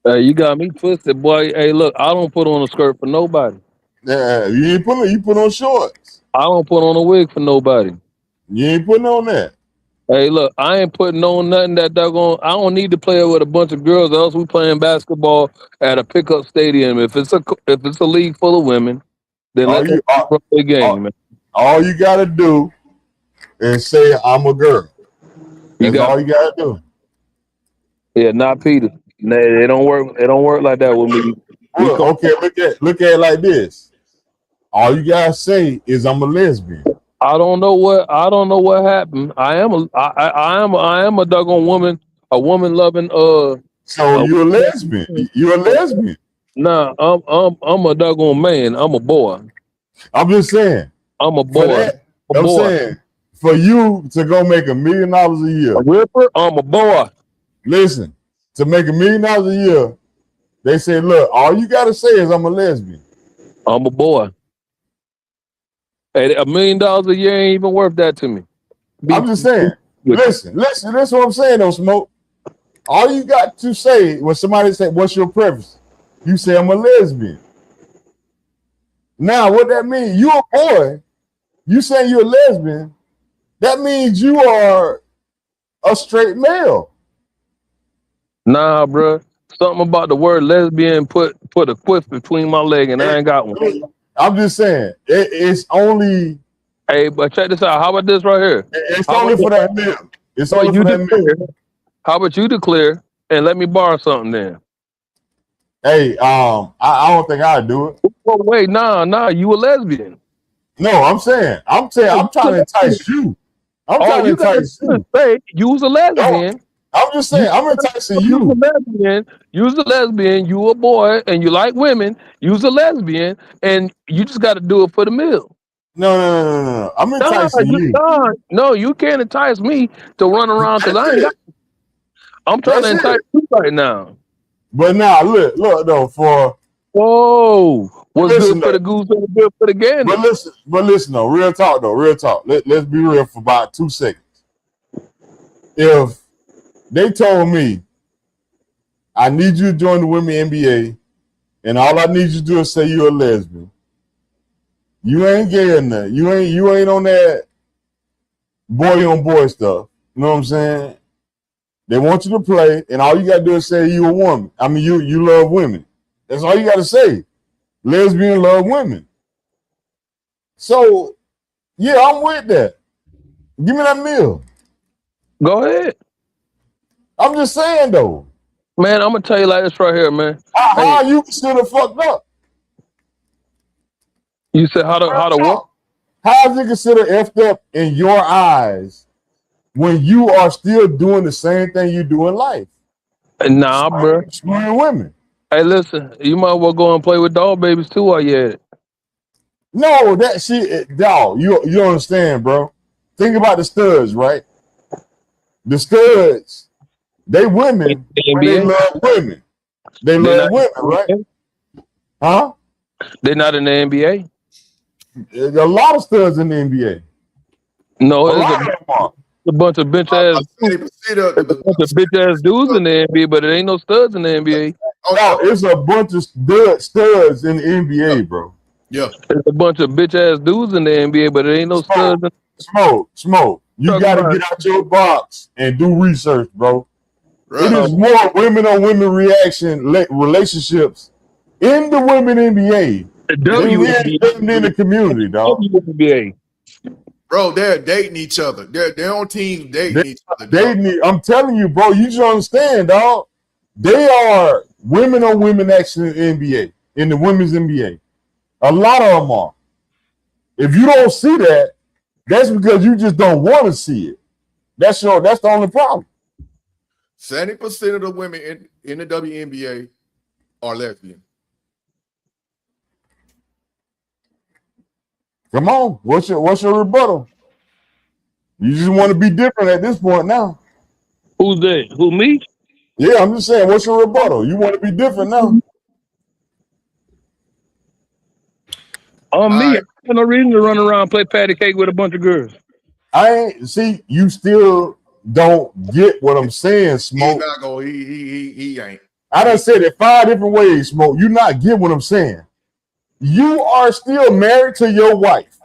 You got me twisted, boy. Hey, look, I don't put on a skirt for nobody. Yeah, you put on shorts. I don't put on a wig for nobody. You ain't putting on that. Hey, look, I ain't putting on nothing that doggone. I don't need to play with a bunch of girls. Else we playing basketball at a pickup stadium. If it's a league full of women, then let them run the game, man. All you gotta do is say I'm a girl. That's all you gotta do. Yeah, not Peter. They don't work. They don't work like that with me. Well, okay, look at it like this. All you gotta say is I'm a lesbian. I don't know what happened. I am a doggone woman, a woman loving So you're a lesbian. You're a lesbian. Nah, I'm a doggone man. I'm a boy. I'm just saying. I'm a boy. I'm saying for you to go make $1 million a year. A ripper, I'm a boy. Listen, to make $1 million a year, they say, look, all you gotta say is I'm a lesbian. I'm a boy. Hey, $1 million a year ain't even worth that to me. I'm just saying. Listen, that's what I'm saying though, Smoke. All you got to say when somebody say, what's your preference? You say I'm a lesbian. Now, what that means, you a boy, you saying you're a lesbian, that means you are a straight male. Nah, bro. Something about the word lesbian put a quiff between my leg, and I ain't got one. I'm just saying, it's only. Hey, but check this out. How about this right here? It's only for that male. It's only for that male. How about you declare and let me borrow something then? Hey, I don't think I'd do it. Well, wait, nah, you a lesbian. No, I'm trying to entice you. I'm trying to entice you. Say you was a lesbian. No, I'm just saying, I'm enticing you. You was a lesbian, you a boy, and you like women. You was a lesbian, and you just got to do it for the meal. No. I'm enticing you. No, you can't entice me to run around because I ain't got. I'm trying to entice you right now. But now, look though, for what's good for the goose and good for the gander. But listen though, real talk. Let's be real for about 2 seconds. If they told me, I need you to join the Women NBA, and all I need you to do is say you're a lesbian, you ain't gay enough. You ain't on that boy on boy stuff. You know what I'm saying? They want you to play, and all you gotta do is say you a woman. I mean, you love women. That's all you gotta say. Lesbian love women. So, yeah, I'm with that. Give me that meal. Go ahead. I'm just saying though. Man, I'm gonna tell you like this right here, man. How you consider fucked up? You said how to what? How is it considered effed up in your eyes when you are still doing the same thing you do in life? Nah, bro. Screwing women. Hey, listen, you might well go and play with dog babies too while you're at it. No, that shit, dog. You understand, bro? Think about the studs, right? The studs, they women, they love women. They love women, right? Huh? They're not in the NBA. A lot of studs in the NBA. No, a bunch of bitch ass dudes in the NBA, but it ain't no studs in the NBA. No, it's a bunch of studs in the NBA, bro. Yeah, there's a bunch of bitch ass dudes in the NBA, but it ain't no studs. Smoke. You got to get out your box and do research, bro. Right. It is more women on women relationships in the women NBA than in the community, dog. WNBA. Bro, they're dating each other. They're on teams dating each other. I'm telling you, bro. You just understand, dog. They are women on women action in the NBA, in the women's NBA. A lot of them are. If you don't see that, that's because you just don't want to see it. That's the only problem. 70% of the women in the WNBA are lesbian. Come on, what's your rebuttal? You just want to be different at this point now. Who's that? Who, me? Yeah, I'm just saying, what's your rebuttal? You want to be different now. On me, I have no reason to run around and play patty cake with a bunch of girls. You still don't get what I'm saying, Smoke. He ain't. I done said it 5 different ways, Smoke. You not get what I'm saying. You are still married to your wife,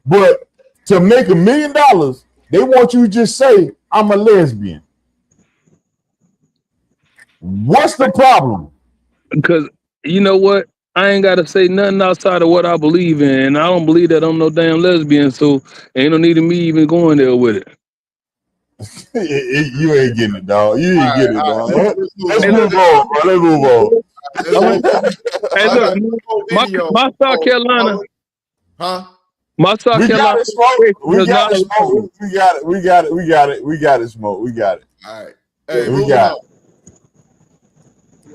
but to make $1 million, they want you to just say, I'm a lesbian. What's the problem? Because you know what? I ain't got to say nothing outside of what I believe in. And I don't believe that I'm no damn lesbian, so ain't no need of me even going there with it. You ain't getting it, dog. You ain't getting it, dog. Let's move on, bro. Let's move on. Hey, look, my South Carolina. Huh? My South We Carolina. got it, smoke. We got it, smoke. We got it. We got it. We got it. We got it, smoke. We got it. All right. Hey, we moving got on.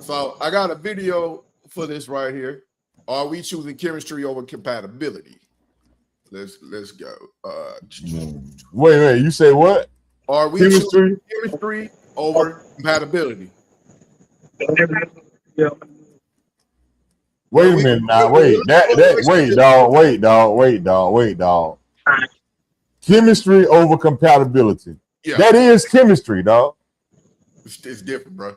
So I got a video for this right here. Are we choosing chemistry over compatibility? Let's go. Wait. You say what? Are we choosing chemistry over compatibility? Yeah. Wait a minute now. Wait, wait, dog. Chemistry over compatibility. Yeah. That is chemistry, dog. It's different, bro.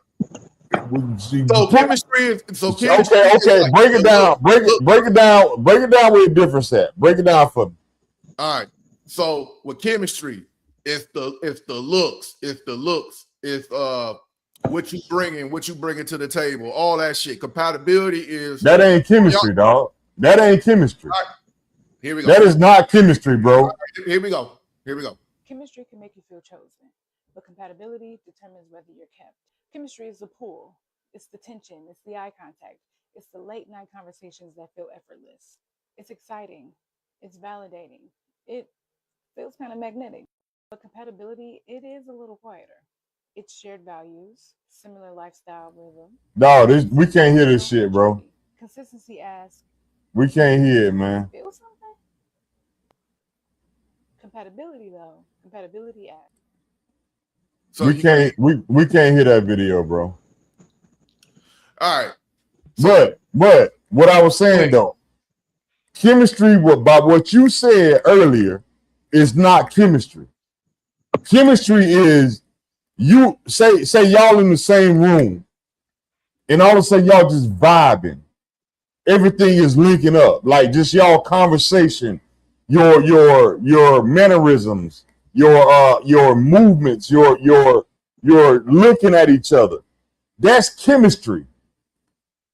So chemistry is chemistry. Okay. Break it down. Break it down where the difference at. Break it down for me. All right. So with chemistry, it's the looks. It's what you bringing to the table. All that shit. Compatibility is that ain't chemistry, dog. That ain't chemistry. Right. Here we go. That is not chemistry, bro. Right. Here we go. Chemistry can make you feel chosen, but compatibility determines whether you're kept. Chemistry is the pull. It's the tension. It's the eye contact. It's the late night conversations that feel effortless. It's exciting. It's validating. It feels kind of magnetic. But compatibility, it is a little quieter. It's shared values, similar lifestyle rhythm. No, we can't hear this shit, bro. Consistency asks. We can't hear it, man. Feel something? Compatibility, though. Compatibility asks. So we can't hear that video, bro. All right. So, but what I was saying though, chemistry, by what you said earlier, is not chemistry. Chemistry is you say y'all in the same room, and all of a sudden y'all just vibing. Everything is linking up, like just y'all conversation, your mannerisms, your movements, you're looking at each other. That's chemistry.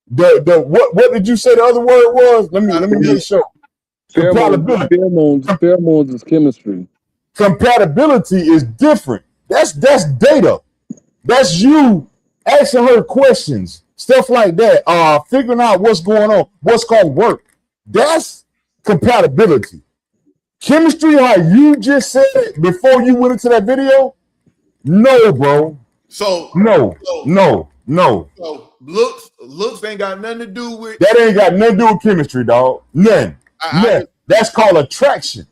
What did you say the other word was? Let me make sure. Pheromones is chemistry. Compatibility is different. That's data. That's you asking her questions, stuff like that. Figuring out what's going on, what's gonna work. That's compatibility. Chemistry, how you just said it before you went into that video? No, bro. So no. So looks ain't got nothing to do with that. Ain't got nothing to do with chemistry, dog. None. That's called attraction.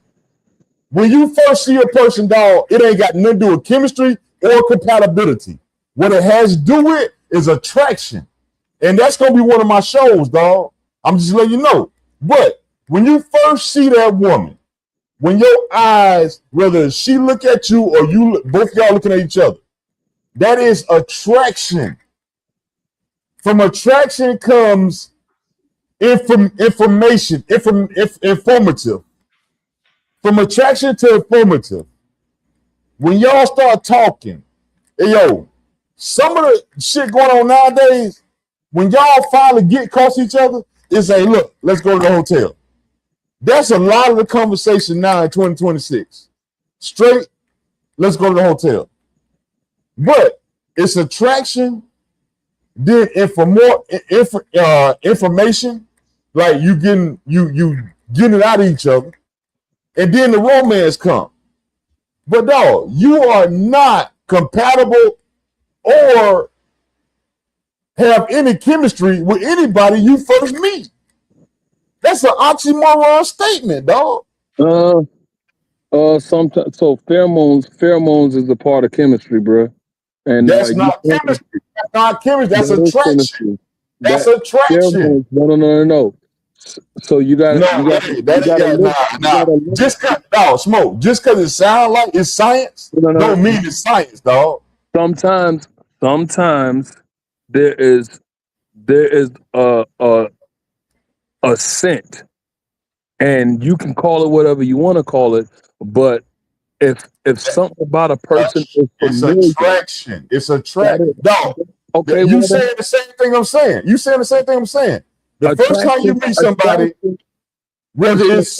When you first see a person, dog, it ain't got nothing to do with chemistry or compatibility. What it has to do with is attraction. And that's gonna be one of my shows, dog. I'm just letting you know. But when you first see that woman, when your eyes, whether she look at you or you, both y'all looking at each other, that is attraction. From attraction comes information, informative. From attraction to informative. When y'all start talking, hey, yo, some of the shit going on nowadays, when y'all finally get close to each other, it's say, look, let's go to the hotel. That's a lot of the conversation now in 2026. Straight, let's go to the hotel. But it's attraction, then information, like you getting it out of each other, and then the romance come. But dog, you are not compatible or have any chemistry with anybody you first meet. That's an oxymoron statement, dog. Sometimes. So pheromones is a part of chemistry, bro. And that's not chemistry. That's not chemistry. That's attraction. That's attraction. No. So you got just cause smoke. Just because it sounds like it's science, don't mean it's science, dog. Sometimes there is a a scent, and you can call it whatever you want to call it, but if something about a person is It's familiar, attraction. It's that attraction. is, Dog, okay, you well, saying the same thing I'm saying. You saying the same thing I'm saying. The first time you meet somebody, whether it's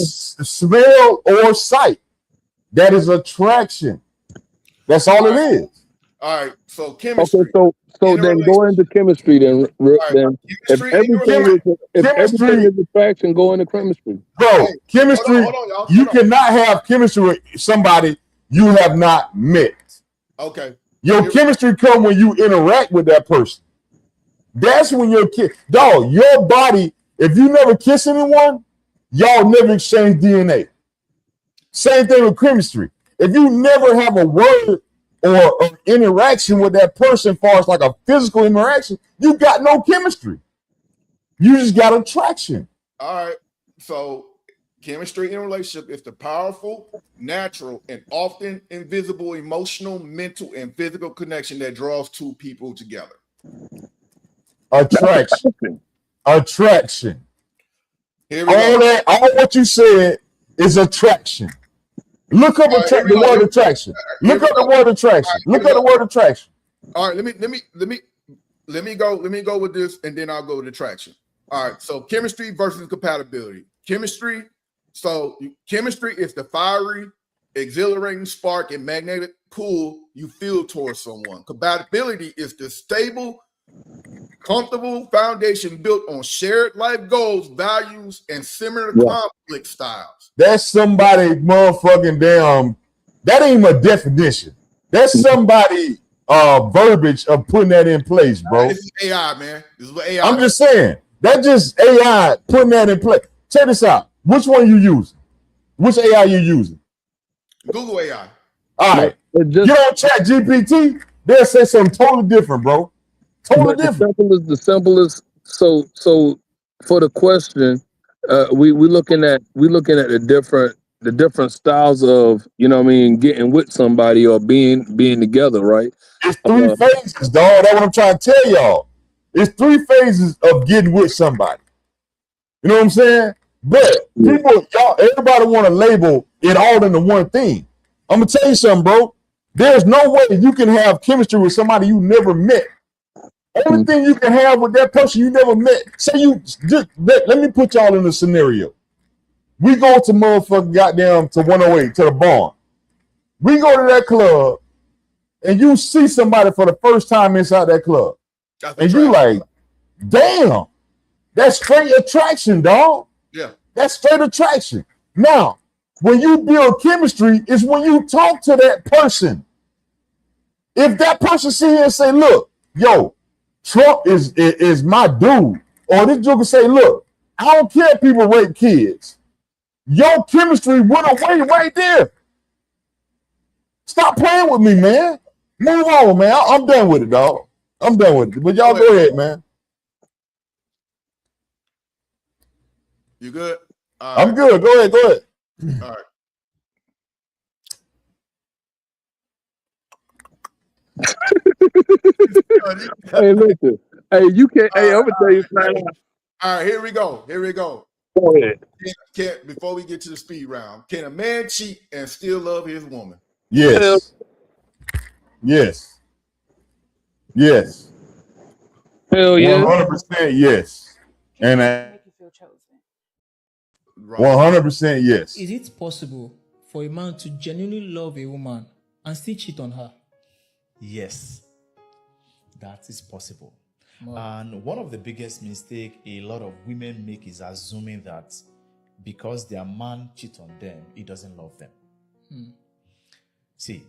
smell or sight, that is attraction. That's all it is. All right, so chemistry. Okay, so then go into chemistry then. Then if everything is attraction, go into chemistry. Bro, chemistry, you cannot have chemistry with somebody you have not met. Okay. Your chemistry come when you interact with that person. That's when your dog, your body, if you never kiss anyone, y'all never exchange DNA. Same thing with chemistry. If you never have a word or an interaction with that person, as far as like a physical interaction, you got no chemistry. You just got attraction. All right. So chemistry in a relationship is the powerful, natural, and often invisible emotional, mental, and physical connection that draws two people together. Attraction. Attraction. Here we go. All what you said is attraction. Look up the word attraction. Look up the word attraction. Look up the word attraction. All right, let me go with this, and then I'll go with attraction. All right, so chemistry versus compatibility. Chemistry is the fiery, exhilarating spark and magnetic pull you feel towards someone. Compatibility is the stable, comfortable foundation built on shared life goals, values, and similar conflict styles. That's somebody motherfucking damn. That ain't my definition. That's somebody verbiage of putting that in place, bro. This is AI, man. This is what AI. I'm just saying. That's just AI putting that in place. Check this out. Which one you using? Which AI you using? Google AI. All right. You don't chat GPT, they'll say something totally different, bro. Totally different. The simplest. So for the question, we looking at the different styles of, you know what I mean, getting with somebody or being together, right? It's three phases, dog. That's what I'm trying to tell y'all. It's three phases of getting with somebody. You know what I'm saying? But everybody want to label it all into one thing. I'm gonna tell you something, bro. There's no way you can have chemistry with somebody you never met. Only thing you can have with that person you never met. Say you just let me put y'all in a scenario. We go to motherfucking goddamn to 108 to the barn. We go to that club, and you see somebody for the first time inside that club, and you like, damn, that's straight attraction, dog. Yeah, that's straight attraction. Now, when you build chemistry, is when you talk to that person. If that person sit here and say, "Look, yo, Trump is my dude," or this dude can say, "Look, I don't care if people rape kids." Your chemistry went away right there. Stop playing with me, man. Move on, man. I'm done with it, dog. I'm done with it. But y'all go ahead, man. You good? I'm good. Go ahead. Go ahead. All right. Hey, listen. Hey, you can't. Hey, I'm gonna tell you flat out. All right, here we go. Go ahead. Before we get to the speed round, can a man cheat and still love his woman? Yes. Yes. Yes. Hell yeah. 100% yes. And 100% yes. Is it possible for a man to genuinely love a woman and still cheat on her? Yes, that is possible. And one of the biggest mistakes a lot of women make is assuming that because their man cheats on them, he doesn't love them. See,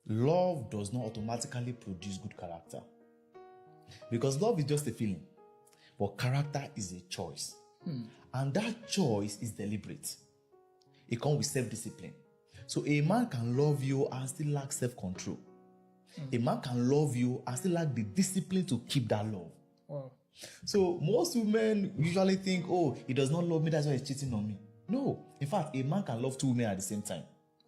love does not automatically produce good character. Because love is just a feeling, but character is a choice. And that choice is deliberate. It comes with self-discipline. So a man can love you and still lack self-control. A man can love you and still lack the discipline to keep that love. Wow. So most women usually think, oh, he does not love me, that's why he's cheating on me. No. In fact, a man can love two women at the same time.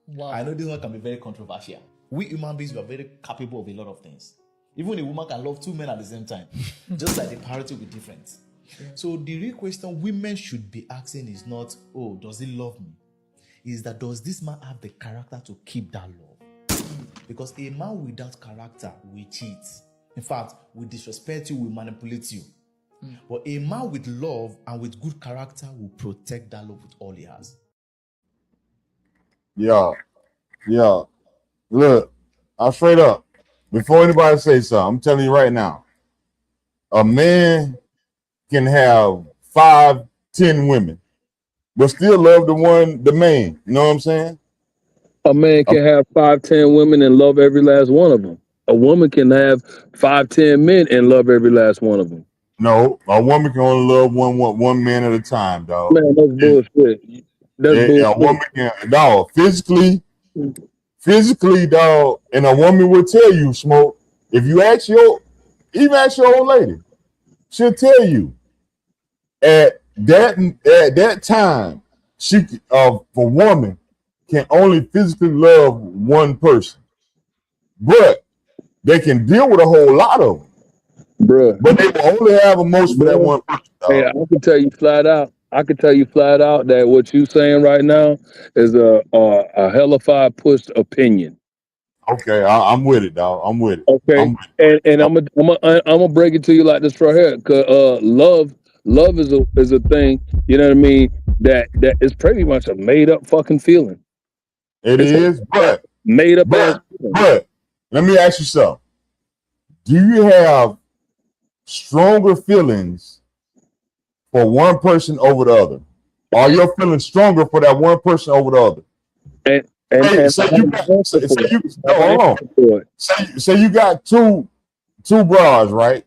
Wow. I know this one can be very controversial. We human beings, we are very capable of a lot of things. Even a woman can love two men at the same time. Just like the parity will be different. So the real question women should be asking is not, oh, does he love me? Is that does this man have the character to keep that love? Because a man without character will cheat. In fact, will disrespect you, will manipulate you. But a man with love and with good character will protect that love with all he has. Yeah. Look, I'm straight up. Before anybody says something, I'm telling you right now, a man can have 5, 10 women, but still love the man. You know what I'm saying? A man can have 5, 10 women and love every last one of them. A woman can have 5, 10 men and love every last one of them. No, a woman can only love one man at a time, dog. Man, that's bullshit. That's bullshit. A woman can, dog, physically, dog, and a woman will tell you, Smoke, if you ask your old lady, she'll tell you at that time, she for woman can only physically love one person, but they can deal with a whole lot of them. Bruh. But they will only have emotion for that one person. Hey, I can tell you flat out that what you saying right now is a hellified pushed opinion. Okay, I'm with it, dog. I'm with it. Okay, and I'm gonna break it to you like this right here. Cause love is a thing. You know what I mean? That is pretty much a made up fucking feeling. It's but made up ass. But let me ask you something. Do you have stronger feelings for one person over the other? Are your feelings stronger for that one person over the other? Say you got two bras, right?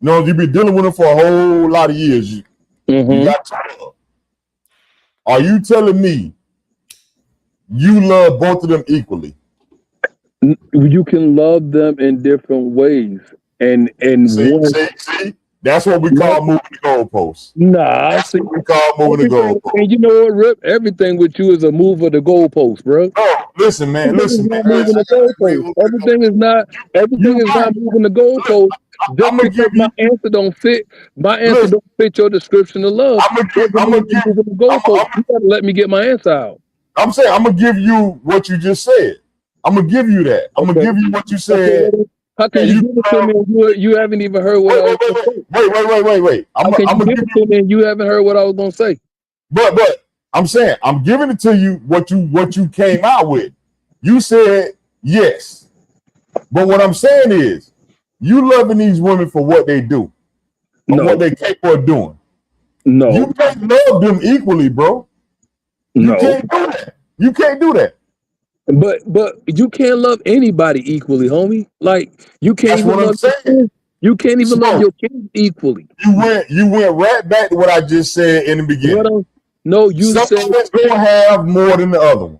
No, you've been dealing with them for a whole lot of years. You got two. Are you telling me you love both of them equally? You can love them in different ways, and see, that's what we call moving the goalposts. Nah, that's what we call moving the goalposts. And you know what, Rip? Everything with you is a move of the goalpost, bro. Oh, listen, man. Everything is not moving the goalpost. Just because my answer don't fit your description of love. I'm gonna give you the goalpost. You gotta let me get my answer out. I'm saying I'm gonna give you what you just said. I'm gonna give you that. I'm gonna give you what you said. How can you give it to me and you haven't even heard what I was gonna say? Wait. I'm gonna give it to me and you haven't heard what I was gonna say. But I'm saying I'm giving it to you what you came out with. You said yes. But what I'm saying is you loving these women for what they do. Or what they capable of doing. No. You can't love them equally, bro. No. You can't do that. You can't do that. But you can't love anybody equally, homie. Like you can't even love your kids. You can't even love your kids equally. You went right back to what I just said in the beginning. You said someone's gonna have more than the other one.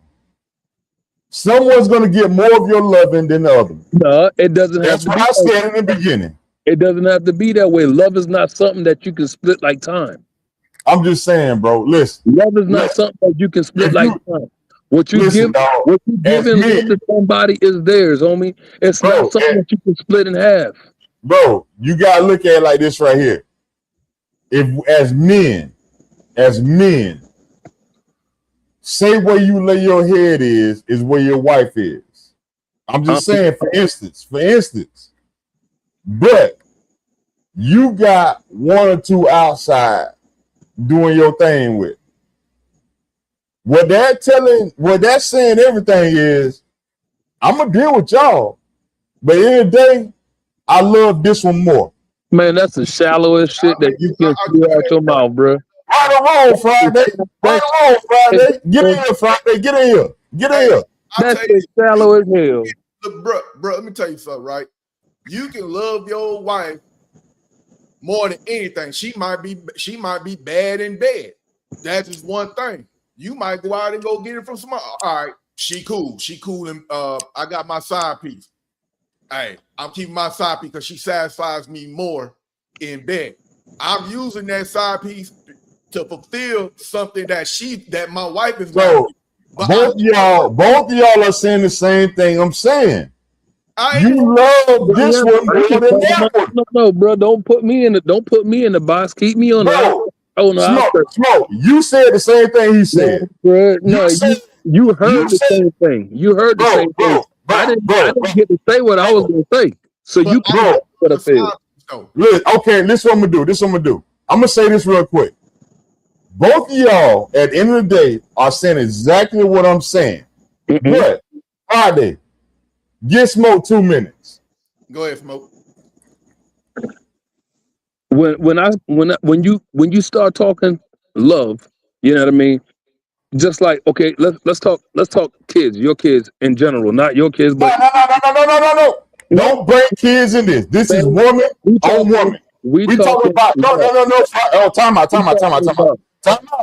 Someone's gonna get more of your loving than the other one. No, it doesn't have That's to what be I said in the beginning. It doesn't have to be that way. Love is not something that you can split like time. I'm just saying, bro. Listen. Love is not something that you can split like time. What you give to somebody is theirs, homie. It's not something that you can split in half. Bro, you gotta look at it like this right here. If as men, say where you lay your head is where your wife is. I'm just saying, for instance. But you got one or two outside doing your thing with. What that's saying everything is, I'm gonna deal with y'all, but at the end of the day, I love this one more. Man, that's the shallowest shit that you can spew out your mouth, bro. Right or wrong, Friday. Get in here, Friday. Get in here. That's the shallow as hell. Look, bro, let me tell you something, right? You can love your wife more than anything. She might be bad in bed. That's just one thing. You might go out and go get it from somebody. All right, she cool, and I got my side piece. Hey, I'm keeping my side piece because she satisfies me more in bed. I'm using that side piece to fulfill something that my wife is. So both of y'all are saying the same thing I'm saying. You love this one more than that one. No, bro. Don't put me in the box. Keep me on the Smoke. You said the same thing he said. Bro, no, you heard the same thing. You heard the same thing. I didn't get to say what I was gonna say. So you can what I said. Okay, this is what I'm gonna do. I'm gonna say this real quick. Both of y'all, at the end of the day, are saying exactly what I'm saying. But Friday, get Smoke 2 minutes. Go ahead, Smoke. When you start talking love, you know what I mean? Just like, okay, let's talk kids, your kids in general, not your kids, but No. Don't bring kids in this. This is woman on woman. We talking about no. Oh, time out. Time out,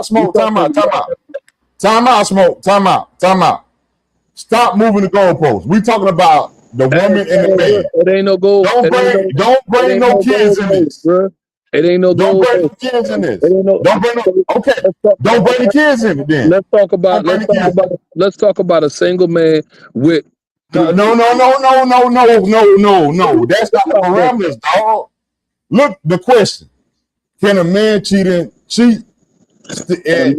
Smoke. Time out, Smoke. Time out. Stop moving the goalposts. We talking about the woman and the man. It ain't no goal. Don't bring no kids in this. Bro. It ain't no goal. Don't bring no kids in this. Don't bring the kids in it then. Let's talk about a single man with No. That's not the parameters, dog. Look, the question: can a man cheat and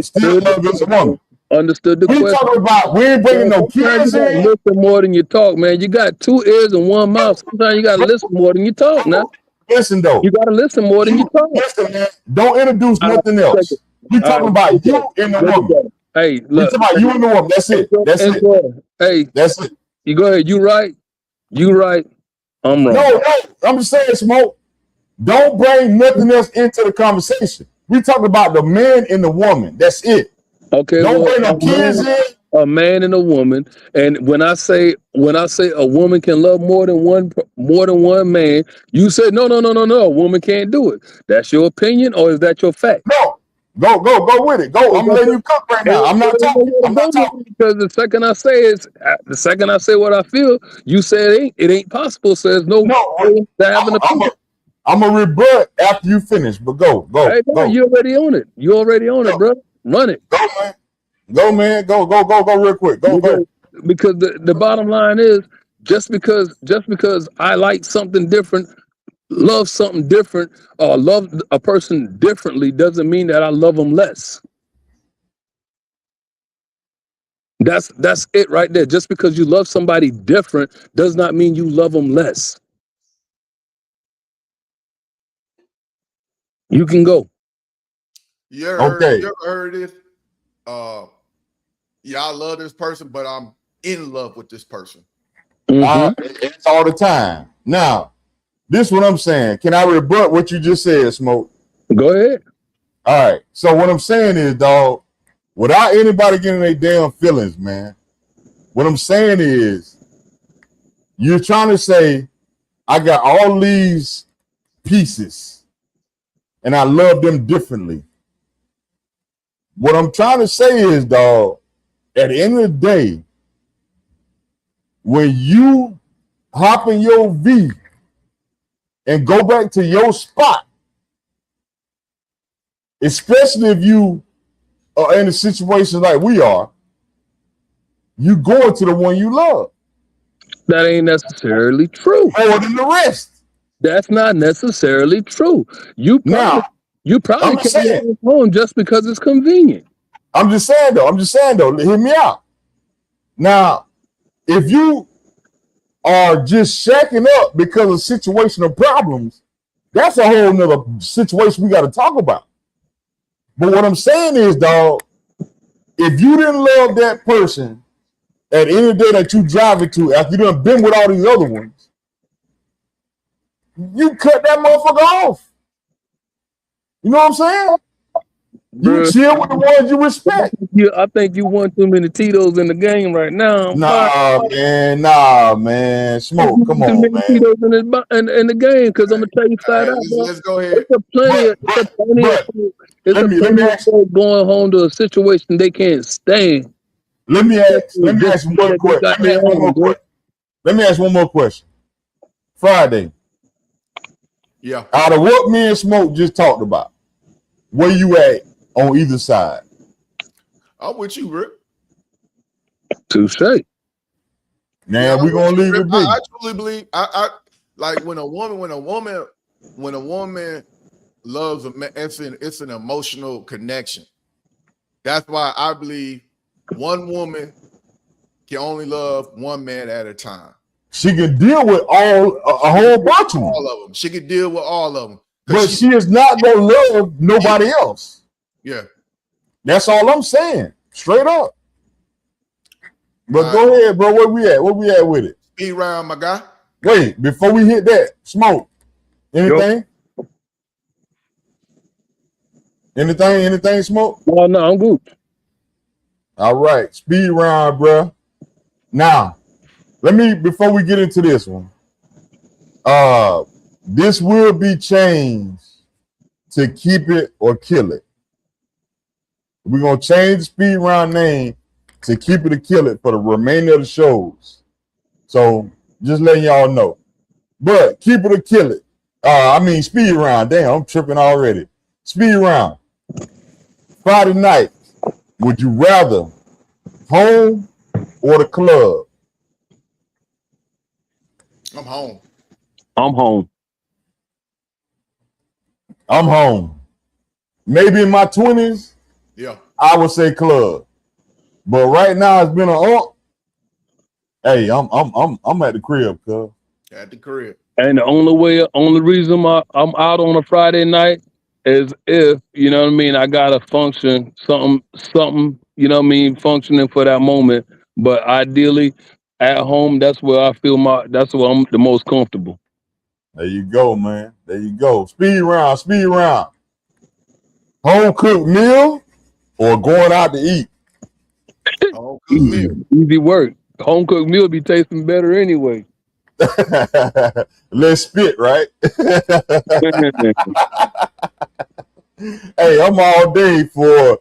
still love his woman? Understood the question. We talking about we ain't bringing no kids in. Listen more than you talk, man. You got 2 ears and 1 mouth. Sometimes you gotta listen more than you talk. Now, listen though. You gotta listen more than you talk. Listen, man. Don't introduce nothing else. We talking about you and the woman. Hey, look. We talking about you and the woman. That's it. Hey, that's it. You go ahead. You right. I'm wrong. No. I'm just saying, Smoke. Don't bring nothing else into the conversation. We talking about the man and the woman. That's it. Okay. Don't bring no kids in. A man and a woman, and when I say a woman can love more than one man, you said no. A woman can't do it. That's your opinion, or is that your fact? No. Go with it. Go. I'm letting you cook right now. I'm not talking. Because the second I say what I feel, you said it ain't possible. Says no. I'm gonna rebut after you finish, but go. Hey, go. You already own it. It, bro. Run it. Go, man. Go real quick. Go. Because the bottom line is just because I like something different, love something different, or love a person differently doesn't mean that I love them less. That's it right there. Just because you love somebody different does not mean you love them less. You can go. You ever heard this? Yeah, I love this person, but I'm in love with this person. It's all the time. Now, this is what I'm saying. Can I rebut what you just said, Smoke? Go ahead. All right. So what I'm saying is, dog, without anybody getting their damn feelings, man, what I'm saying is you're trying to say, I got all these pieces and I love them differently. What I'm trying to say is, dog, at the end of the day, when you hop in your V and go back to your spot, especially if you are in a situation like we are, you going to the one you love. That ain't necessarily true. More than the rest. That's not necessarily true. You probably can't get home just because it's convenient. I'm just saying though. Hear me out. Now, if you are just shacking up because of situational problems, that's a whole nother situation we got to talk about. But what I'm saying is, dog, if you didn't love that person at any day that you drive it to, after you done been with all these other ones, you cut that motherfucker off. You know what I'm saying? You chill with the ones you respect. I think you won too many Tito's in the game right now. Nah, man. Smoke, come on, man. Tito's in the game, because I'm gonna tell you flat out. Let's go ahead. It's a plenty of going home to a situation they can't stand. Let me ask one more question. Friday. Yeah. Out of what me and Smoke just talked about, where you at on either side? I'm with you, Rick. Touche. Now we're gonna leave it be. I truly believe I like when a woman loves a man, it's an emotional connection. That's why I believe one woman can only love one man at a time. She can deal with a whole bunch of them. All of them. She can deal with all of them. But she is not gonna love nobody else. Yeah. That's all I'm saying. Straight up. But go ahead, bro. Where we at? Where we at with it? Speed round, my guy. Wait, before we hit that, Smoke. Anything? Anything, Smoke? No, I'm good. All right, speed round, bro. Now, before we get into this one, this will be changed to keep it or kill it. We're gonna change the speed round name to keep it or kill it for the remainder of the shows. So just letting y'all know. But keep it or kill it. Speed round. Damn, I'm tripping already. Speed round. Friday night. Would you rather home or the club? I'm home. I'm home. I'm home. Maybe in my 20s, yeah, I would say club. But right now it's been hey, I'm at the crib, cuz. At the crib. And the only reason I'm out on a Friday night is if, you know what I mean, I gotta function something, you know what I mean, functioning for that moment. But ideally at home, that's where I'm the most comfortable. There you go, man. There you go. Speed round. Home cooked meal or going out to eat? Home cooked meal. Easy work. Home cooked meal be tasting better anyway. Let's spit, right? Hey, I'm all day for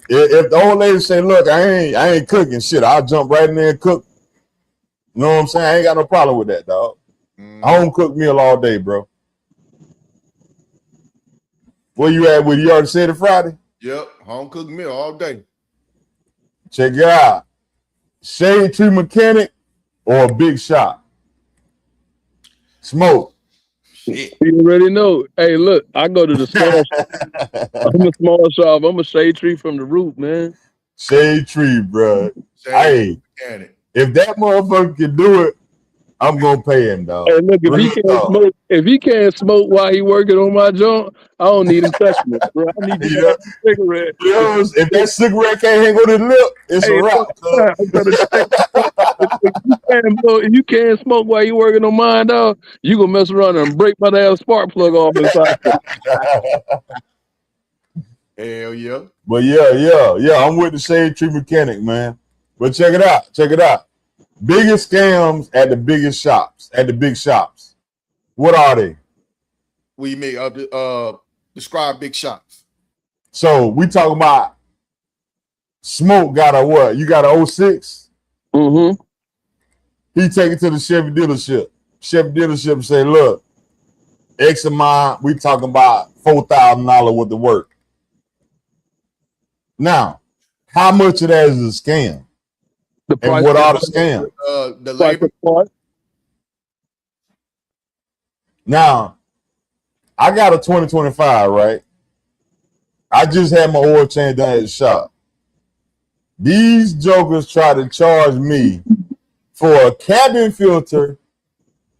if the old lady say, look, I ain't cooking shit, I'll jump right in there and cook. You know what I'm saying? I ain't got no problem with that, dog. Home cooked meal all day, bro. Where you at with you already said it Friday? Yep, home cooked meal all day. Check it out. Shade tree mechanic or a big shop? Smoke. Shit. You already know. Hey, look, I go to the small shop. I'm a small shop. I'm a shade tree from the root, man. Shade tree, bro. Hey, if that motherfucker can do it, I'm gonna pay him, dog. Hey, look, if he can't smoke while he working on my joint, I don't need him touching it, bro. I need you to have a cigarette. If that cigarette can't hang on his lip, it's a wrap. If you can't smoke while you working on mine, dog, you gonna mess around and break my damn spark plug off inside. Hell yeah. But yeah, I'm with the shade tree mechanic, man. But check it out. Biggest scams at the biggest shops, at the big shops. What are they? We may describe big shops. So we talking about Smoke got a what? You got a 06? Mm-hmm. He take it to the Chevy dealership. Chevy dealership say, look, X amount, we talking about $4,000 worth of work. Now, how much of that is a scam? And what are the scams? The labor. Now, I got a 2025, right? I just had my oil change done at the shop. These jokers try to charge me for a cabin filter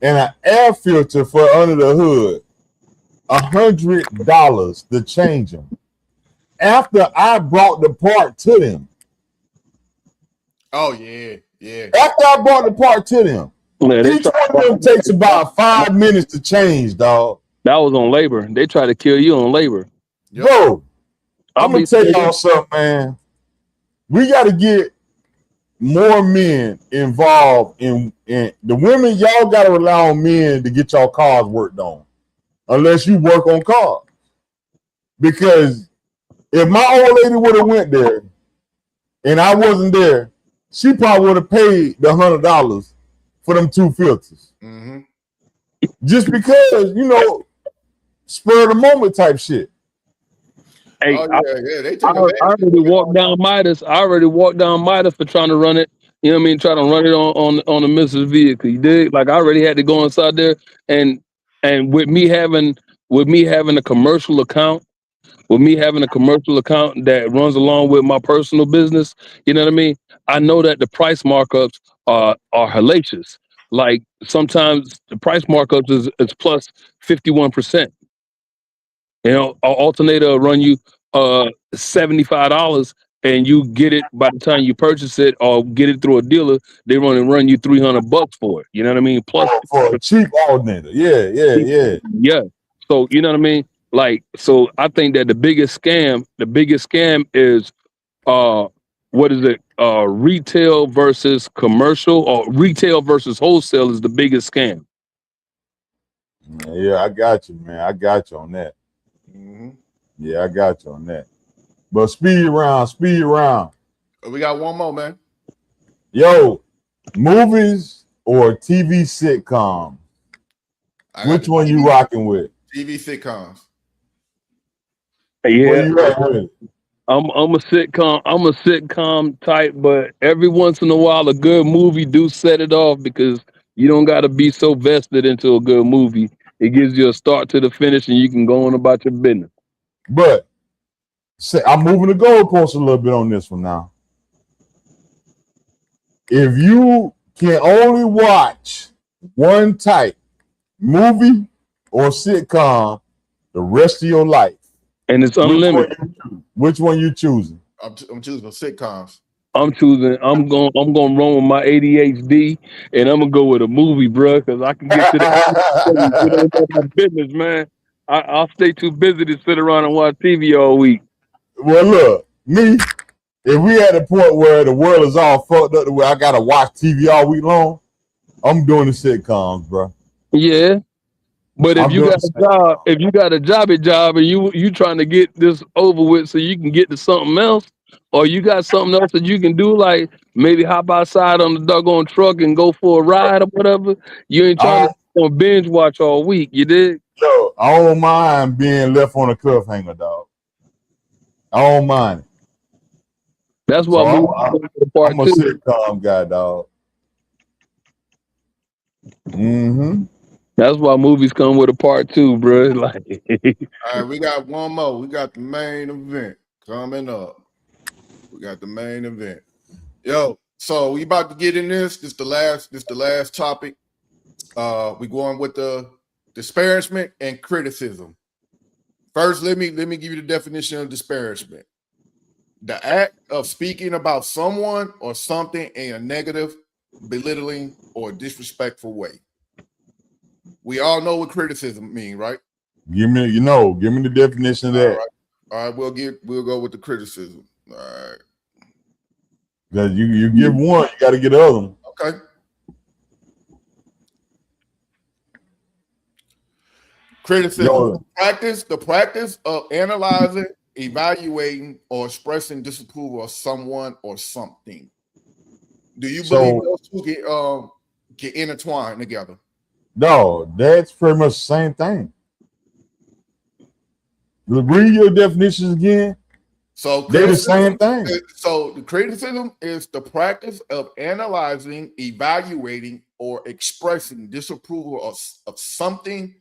and an air filter for under the hood, $100 to change them. After I brought the part to them. Oh, yeah. After I brought the part to them, each one of them takes about 5 minutes to change, dog. That was on labor. They try to kill you on labor. Yep. Bro, I'm going to tell y'all something, man. We got to get more men involved in the women. Y'all got to rely on men to get y'all cars worked on, unless you work on cars. Because if my old lady would have went there and I wasn't there, she probably would have paid the $100 for them 2 filters. Mm-hmm. Just because, spur of the moment type shit. Hey, they take I already walked down Midas. For trying to run it You know what I mean? Try to run it on the Mrs. vehicle. You dig? Like I already had to go inside there and with me having a commercial account, that runs along with my personal business, you know what I mean? I know that the price markups are hellacious. Like sometimes the price markups is plus 51%. You know, an alternator will run you $75 and you get it by the time you purchase it or get it through a dealer, they run you $300 for it. You know what I mean? Plus for a cheap alternator. Yeah. yeah. So you know what I mean? Like, so I think that the biggest scam is what is it? Retail versus commercial, or retail versus wholesale is the biggest scam. Yeah, I got you, man. I got you on that. Yeah, I got you on that. But speed round. We got one more, man. Yo, movies or TV sitcom? Which one you rocking with? TV sitcoms. Yeah, where you at with it? I'm a sitcom type, but every once in a while a good movie do set it off because you don't got to be so vested into a good movie. It gives you a start to the finish and you can go on about your business. But I'm moving the goalpost a little bit on this one now. If you can only watch one type, movie or sitcom, the rest of your life, and it's unlimited, which one you choosing? I'm choosing sitcoms. I'm going run with my ADHD and I'm gonna go with a movie, bro, because I can get to the business, man. I'll stay too busy to sit around and watch TV all week. Well, look, me, if we at a point where the world is all fucked up, where I gotta watch TV all week long, I'm doing the sitcoms, bro. Yeah, but if you got a job and you trying to get this over with so you can get to something else, or you got something else that you can do, like maybe hop outside on the doggone truck and go for a ride or whatever, you ain't trying to binge watch all week. You did? Yo, I don't mind being left on a cliffhanger, dog. I don't mind it. That's why I'm a sitcom guy, dog. That's why movies come with a part 2, bro. Like, all right, we got one more. We got the main event coming up. We got the main event. Yo, so we about to get in this. This the last topic. We going with the disparagement and criticism. First, let me give you the definition of disparagement. The act of speaking about someone or something in a negative, belittling, or disrespectful way. We all know what criticism means, right? Give me the definition of that. All right, we'll go with the criticism. All right. Because you give one, you got to get the other one. Okay. Criticism. The practice of analyzing, evaluating, or expressing disapproval of someone or something. Do you believe those two get intertwined together? No, that's pretty much the same thing. Read your definitions again. So they're the same thing. So the criticism is the practice of analyzing, evaluating, or expressing disapproval of something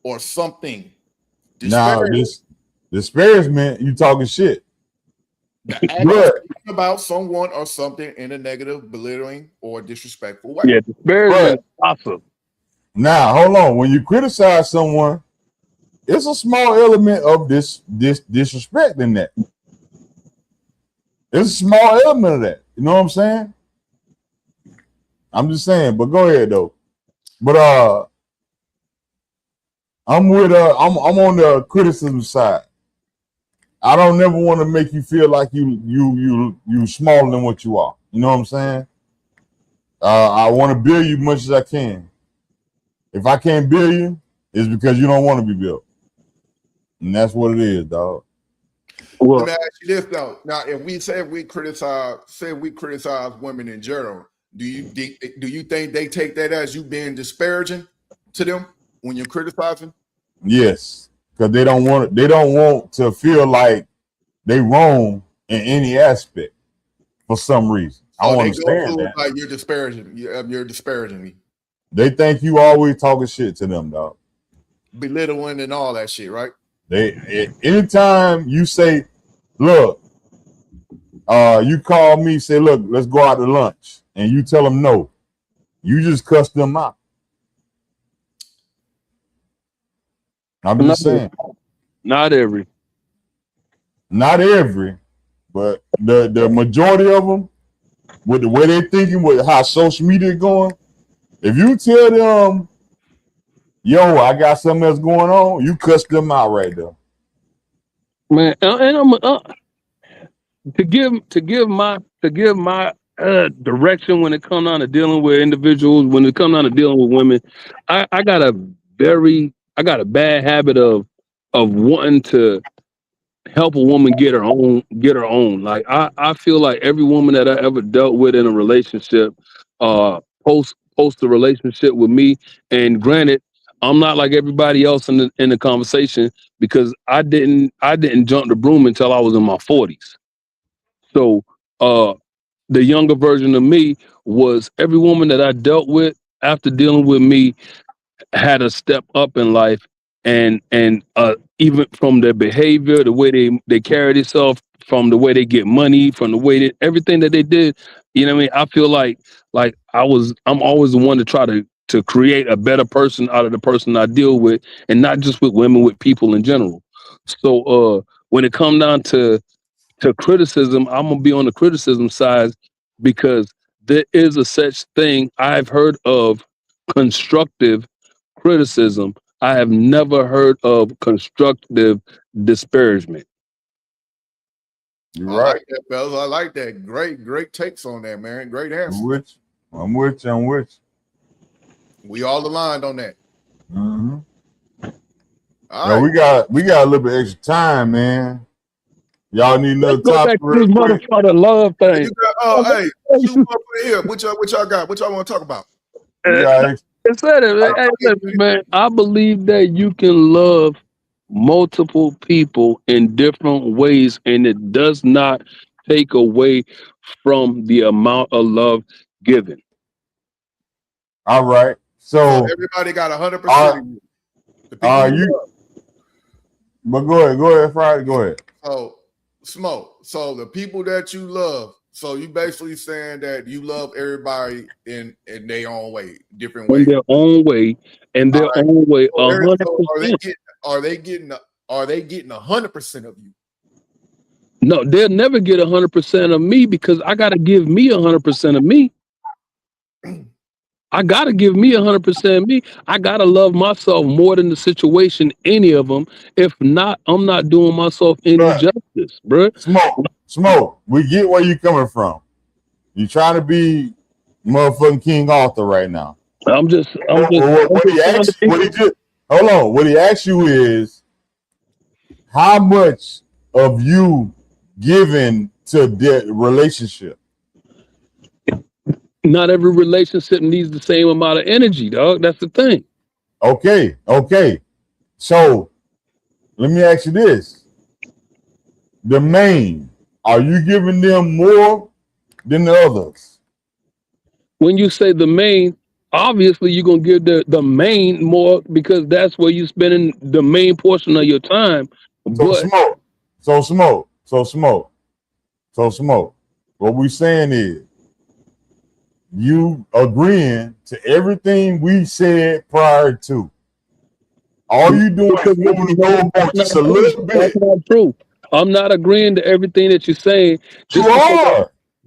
or something. Now, this disparagement, you talking shit. The act of speaking about someone or something in a negative, belittling, or disrespectful way. Yeah, disparagement is awesome. Now, hold on. When you criticize someone, it's a small element of this disrespect in that. It's a small element of that. You know what I'm saying? I'm just saying, but go ahead though. But I'm on the criticism side. I don't never want to make you feel like you smaller than what you are. You know what I'm saying? I want to build you as much as I can. If I can't build you, it's because you don't want to be built. And that's what it is, dog. Well, let me ask you this though. Now, if we criticize women in general, do you think they take that as you being disparaging to them when you're criticizing? Yes, because they don't want to feel like they wrong in any aspect for some reason. I don't they go understand to that. like you're disparaging me, They think you always talking shit to them, dog. belittling and all that shit, right? Anytime you say, look, you call me, say, look, let's go out to lunch, and you tell them no, you just cuss them out. I'm just saying. Not every, but the majority of them, with the way they're thinking, with how social media is going, if you tell them, yo, I got something that's going on, you cuss them out right there. man. And I'm to give my direction when it comes down to dealing with individuals, when it comes down to dealing with women. I got a bad habit of wanting to help a woman get her own. Like I feel like every woman that I ever dealt with in a relationship, post the relationship with me. And granted, I'm not like everybody else in the conversation, because I didn't jump the broom until I was in my 40s. So the younger version of me was every woman that I dealt with after dealing with me had a step up in life, and even from their behavior, the way they carry themselves, from the way they get money, from the way that everything that they did, you know what I mean? I feel like I'm always the one to try to create a better person out of the person I deal with, and not just with women, with people in general. So when it comes down to criticism, I'm gonna be on the criticism side, because there is a such thing I've heard of, constructive criticism. I have never heard of constructive disparagement. You're I right. like that, fellas. I like that. Great takes on that, man. Great answer. I'm with you. We all aligned on that. Mm-hmm. All right. we got a little bit extra time, man. Y'all need another topic? This motherfucker love thing. You got, hey, shoot up here. What y'all got? What y'all want to talk about? Man, I believe that you can love multiple people in different ways, and it does not take away from the amount of love given. All right. So everybody got 100%. Are you? But go ahead, Friday. Go ahead. So, Smoke. So the people that you love. So you basically saying that you love everybody in their own way, different ways. In their own way, and their own way. 100%. Are they getting 100% of you? No, they'll never get 100% of me, because I got to give me 100% of me. I got to give me 100% of me. I got to love myself more than the situation, any of them. If not, I'm not doing myself any justice, bro. Smoke. We get where you coming from. You trying to be motherfucking King Arthur right now. What he asked you is, how much of you given to the relationship? Not every relationship needs the same amount of energy, dog. That's the thing. Okay. So let me ask you this. The main, are you giving them more than the others? When you say the main, obviously you're going to give the main more, because that's where you're spending the main portion of your time. So smoke. What we saying is, you agreeing to everything we said prior to. All you doing is moving the goalpost just a little bit. That's not true. I'm not agreeing to everything that you're saying.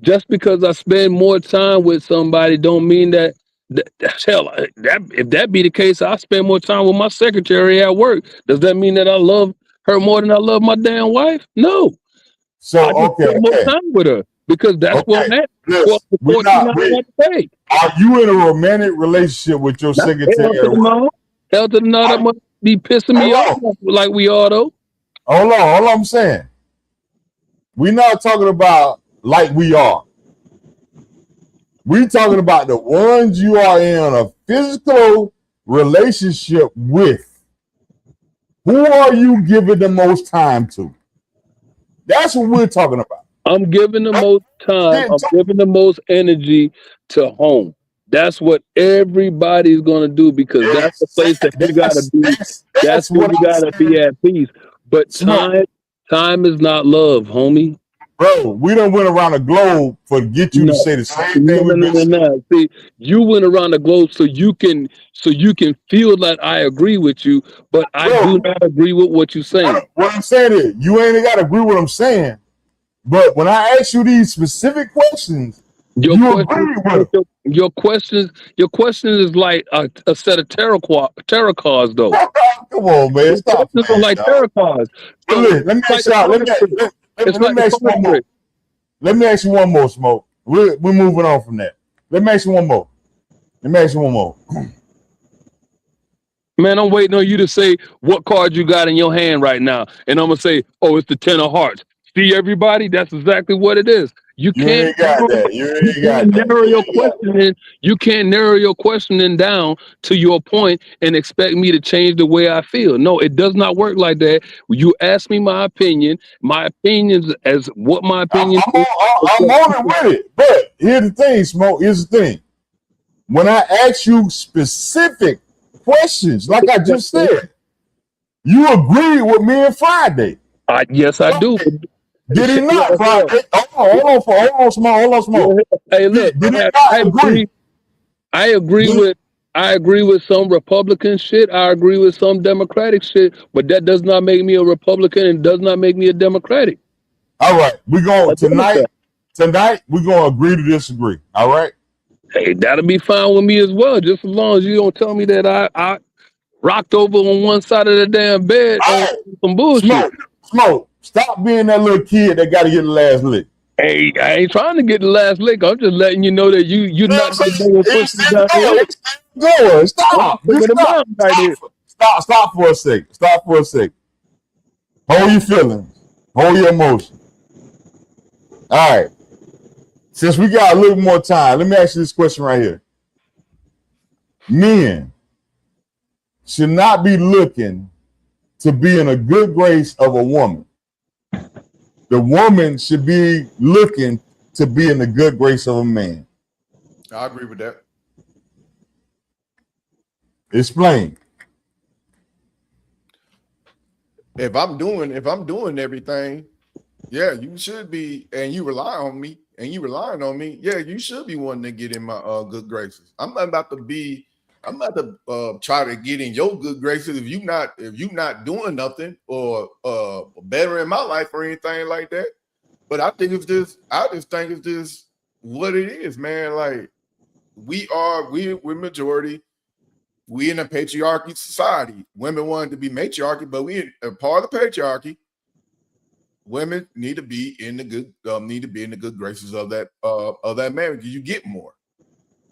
Just because I spend more time with somebody don't mean that if that be the case, I spend more time with my secretary at work. Does that mean that I love her more than I love my damn wife? No. So I just spend more time with her, because that's what I'm at. Are you in a romantic relationship with your secretary at work? Hell to the no, that must be pissing me off like we are, though. Hold on, I'm saying. We're not talking about like we are. We're talking about the ones you are in a physical relationship with. Who are you giving the most time to? That's what we're talking about. I'm giving the most time. I'm giving the most energy to home. That's what everybody's gonna do because that's the place that you gotta be. That's That's where what you I'm gotta be saying. at peace. But Smoke, time is not love, homie. bro. We done went around the globe for get you to No. say the same No, thing no, we've no, been no, saying. no. See, you went around the globe so you can feel that I agree with you, but I Bro, do not agree with what you're saying. what I'm saying is, you ain't got to agree with what I'm saying. But when I ask you these specific questions, Your you question, agree with them. your question is like a set of tarot cards, though. Come on, man. Your Stop questions are playing, like dog. tarot cards. But So listen, let me it's like ask the y'all. card trick. It's Let like me the ask you card one more. trick. Let me ask you one more, Smoke. We're moving on from that. Let me ask you one more. Let me ask you one more. Man, I'm waiting on you to say what card you got in your hand right now, and I'm gonna say, "Oh, it's the Ten of Hearts." See, everybody, that's exactly what it is. You You can't ain't got that. You you ain't got can't that. narrow You your ain't got that. questioning. You can't narrow your questioning down to your point and expect me to change the way I feel. No, it does not work like that. You ask me my opinion. My opinions as what my opinion is. I'm on it with it. But here's the thing, Smoke. Here's the thing. When I ask you specific questions, like I just said, you agreed with me on Friday. Yes, I do. Did he Yeah, not, yeah. Friday? Hold on, Smoke. Hey, look, Did he I not agree? agree. I agree with I agree with some Republican shit. I agree with some Democratic shit, but that does not make me a Republican and does not make me a Democratic. All right, we're going A Democrat. tonight we're gonna agree to disagree. All right. Hey, that'll be fine with me as well, just as long as you don't tell me that I rocked over on one side of the damn bed All on right. some bullshit. Smoke. Stop being that little kid that gotta get the last lick. Hey, I ain't trying to get the last lick. I'm just letting you know that you're You know not what I'm gonna push saying? me down the road. It's still going. I'm Stop. taking Just the stop. mountain right here. Stop for a second. Stop for a second. Hold your feelings. Hold your emotions. All right. Since we got a little more time, let me ask you this question right here. Men should not be looking to be in a good grace of a woman. The woman should be looking to be in the good grace of a man. I agree with that. Explain. If I'm doing everything, yeah, you should be, and you rely on me, and you relying on me, yeah, you should be wanting to get in my good graces. I'm not about to try to get in your good graces if you not doing nothing or better in my life or anything like that. But I just think it's just what it is, man. Like we're majority. We in a patriarchy society. Women wanted to be matriarchy, but we are part of the patriarchy. Women need to be in the good graces of that man because you get more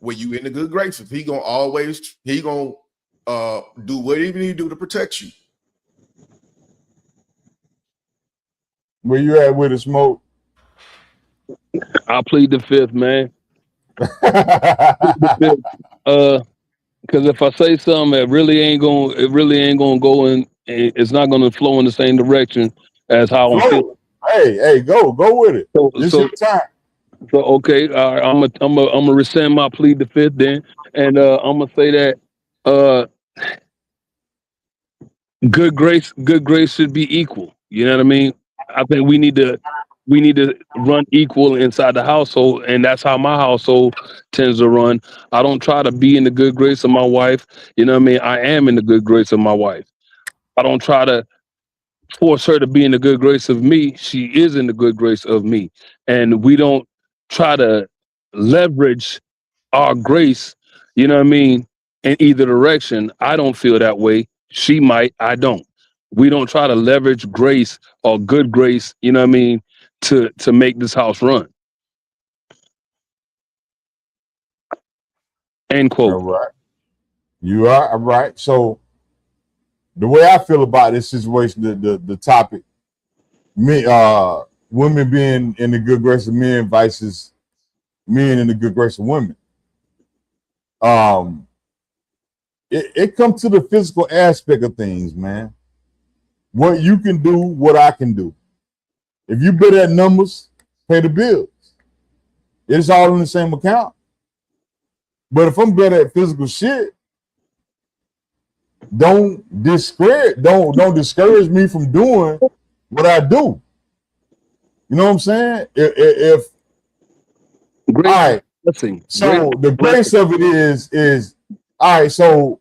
when you in the good graces. He gonna do whatever he do to protect you. Where you at with it, Smoke? I plead the fifth, man. Because if I say something, it really ain't gonna go in. It's not gonna flow in the same direction as how I'm feeling. Flow. Hey, go with it. So, It's so, your time. so okay. I'm gonna rescind my plead the fifth then, and I'm gonna say that good grace should be equal. You know what I mean? I think we need to run equal inside the household, and that's how my household tends to run. I don't try to be in the good grace of my wife. You know what I mean? I am in the good grace of my wife. I don't try to force her to be in the good grace of me. She is in the good grace of me. And we don't try to leverage our grace, you know what I mean, in either direction. I don't feel that way. She might, I don't. We don't try to leverage grace or good grace, you know what I mean, to make this house run. End All quote. right. You are all right. So the way I feel about this situation, the topic, me women being in the good grace of men versus men in the good grace of women. It comes to the physical aspect of things, man. What you can do, what I can do. If you better at numbers, pay the bills. It's all in the same account. But if I'm better at physical shit, don't discourage me from doing what I do. You know what I'm saying? If all right, so the grace of it is all right. So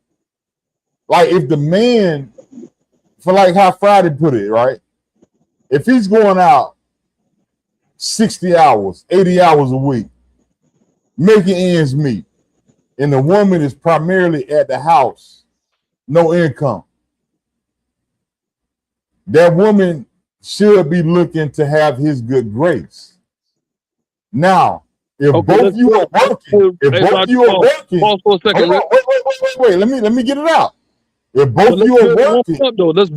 like if the man, for like how Friday put it, right? If he's going out 60 hours, 80 hours a week, making ends meet, and the woman is primarily at the house, no income, that woman should be looking to have his good grace. Now, if both you are working, pause for a second. Wait, let me get it out. If both you are working, up, though, let's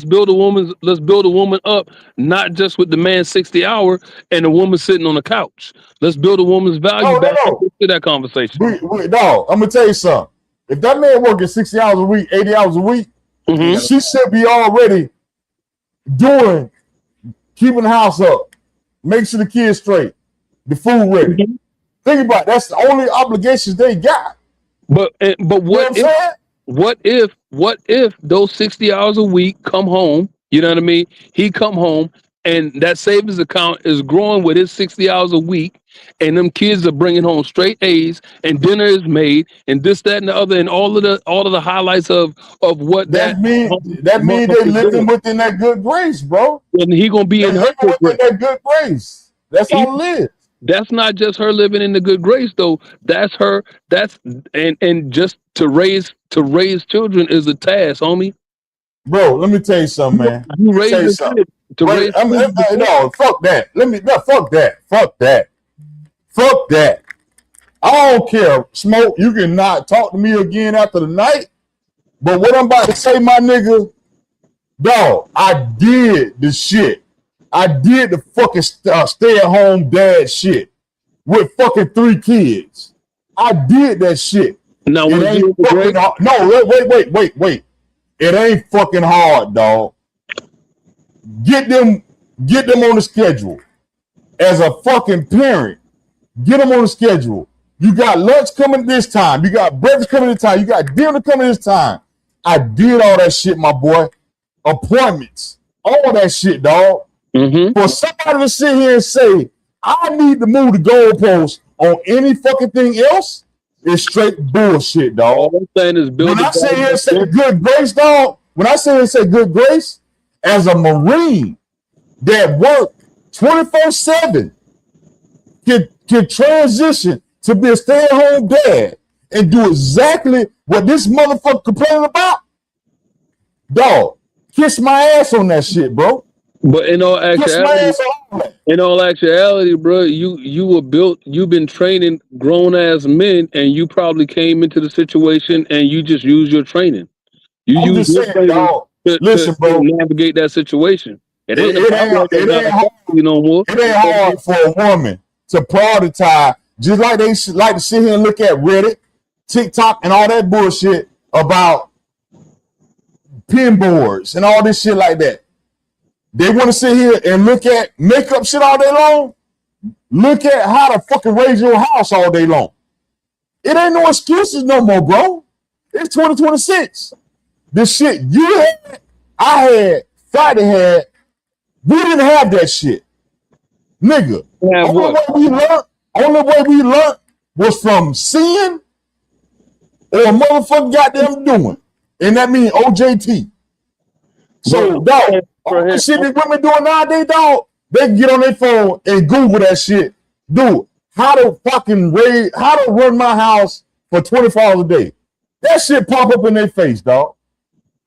build a woman up, not just with the man 60 hours and the woman sitting on the couch. Let's build a woman's value back into that conversation. No, I'm gonna tell you something. If that man working 60 hours a week, 80 hours a week, she should be already keeping the house up, make sure the kids straight, the food ready. Think about it, that's the only obligations they got. But what if those 60 hours a week come home, you know what I mean? He come home and that savings account is growing with his 60 hours a week, and them kids are bringing home straight A's, and dinner is made, and this, that, and the other, and all of the highlights of what that means they living within that good grace, bro. And he gonna be in her that good grace. That's all it is. That's not just her living in the good grace, though. That's her. And just to raise children is a task, homie. Bro, let me tell you something, man. You raise something. no, fuck that. Fuck that. I don't care, Smoke. You can not talk to me again after the night. But what I'm about to say, my nigga, dog, I did the shit. I did the fucking stay-at-home dad shit with fucking 3 kids. I did that shit. Now, it ain't fucking hard. No, wait. It ain't fucking hard, dog. Get them on the schedule. As a fucking parent, get them on the schedule. You got lunch coming this time. You got breakfast coming this time. You got dinner coming this time. I did all that shit, my boy. Appointments. All that shit, dog. For somebody to sit here and say, I need to move the goalpost on any fucking thing else, it's straight bullshit, dog. All I'm saying is when I say here and say good grace, dog, good grace, as a Marine that worked 24/7 can transition to be a stay-at-home dad and do exactly what this motherfucker complaining about, dog, kiss my ass on that shit, bro. But in all actuality, bro, you've been training grown ass men, and you probably came into the situation and you just use your training. You use your training to navigate that situation. It ain't hard, you know more. It ain't hard for a woman to prioritize, just like they like to sit here and look at Reddit, TikTok, and all that bullshit about pin boards and all this shit like that. They want to sit here and look at makeup shit all day long. Look at how to fucking raise your house all day long. It ain't no excuses no more, bro. It's 2026. The shit you had, I had, Friday had, we didn't have that shit. Nigga. Only way we learned was from seeing or a motherfucker goddamn doing. And that means OJT. So, dog, all the shit that women doing nowadays, dog, they can get on their phone and Google that shit. Dude, how to run my house for 24 hours a day. That shit pop up in their face, dog.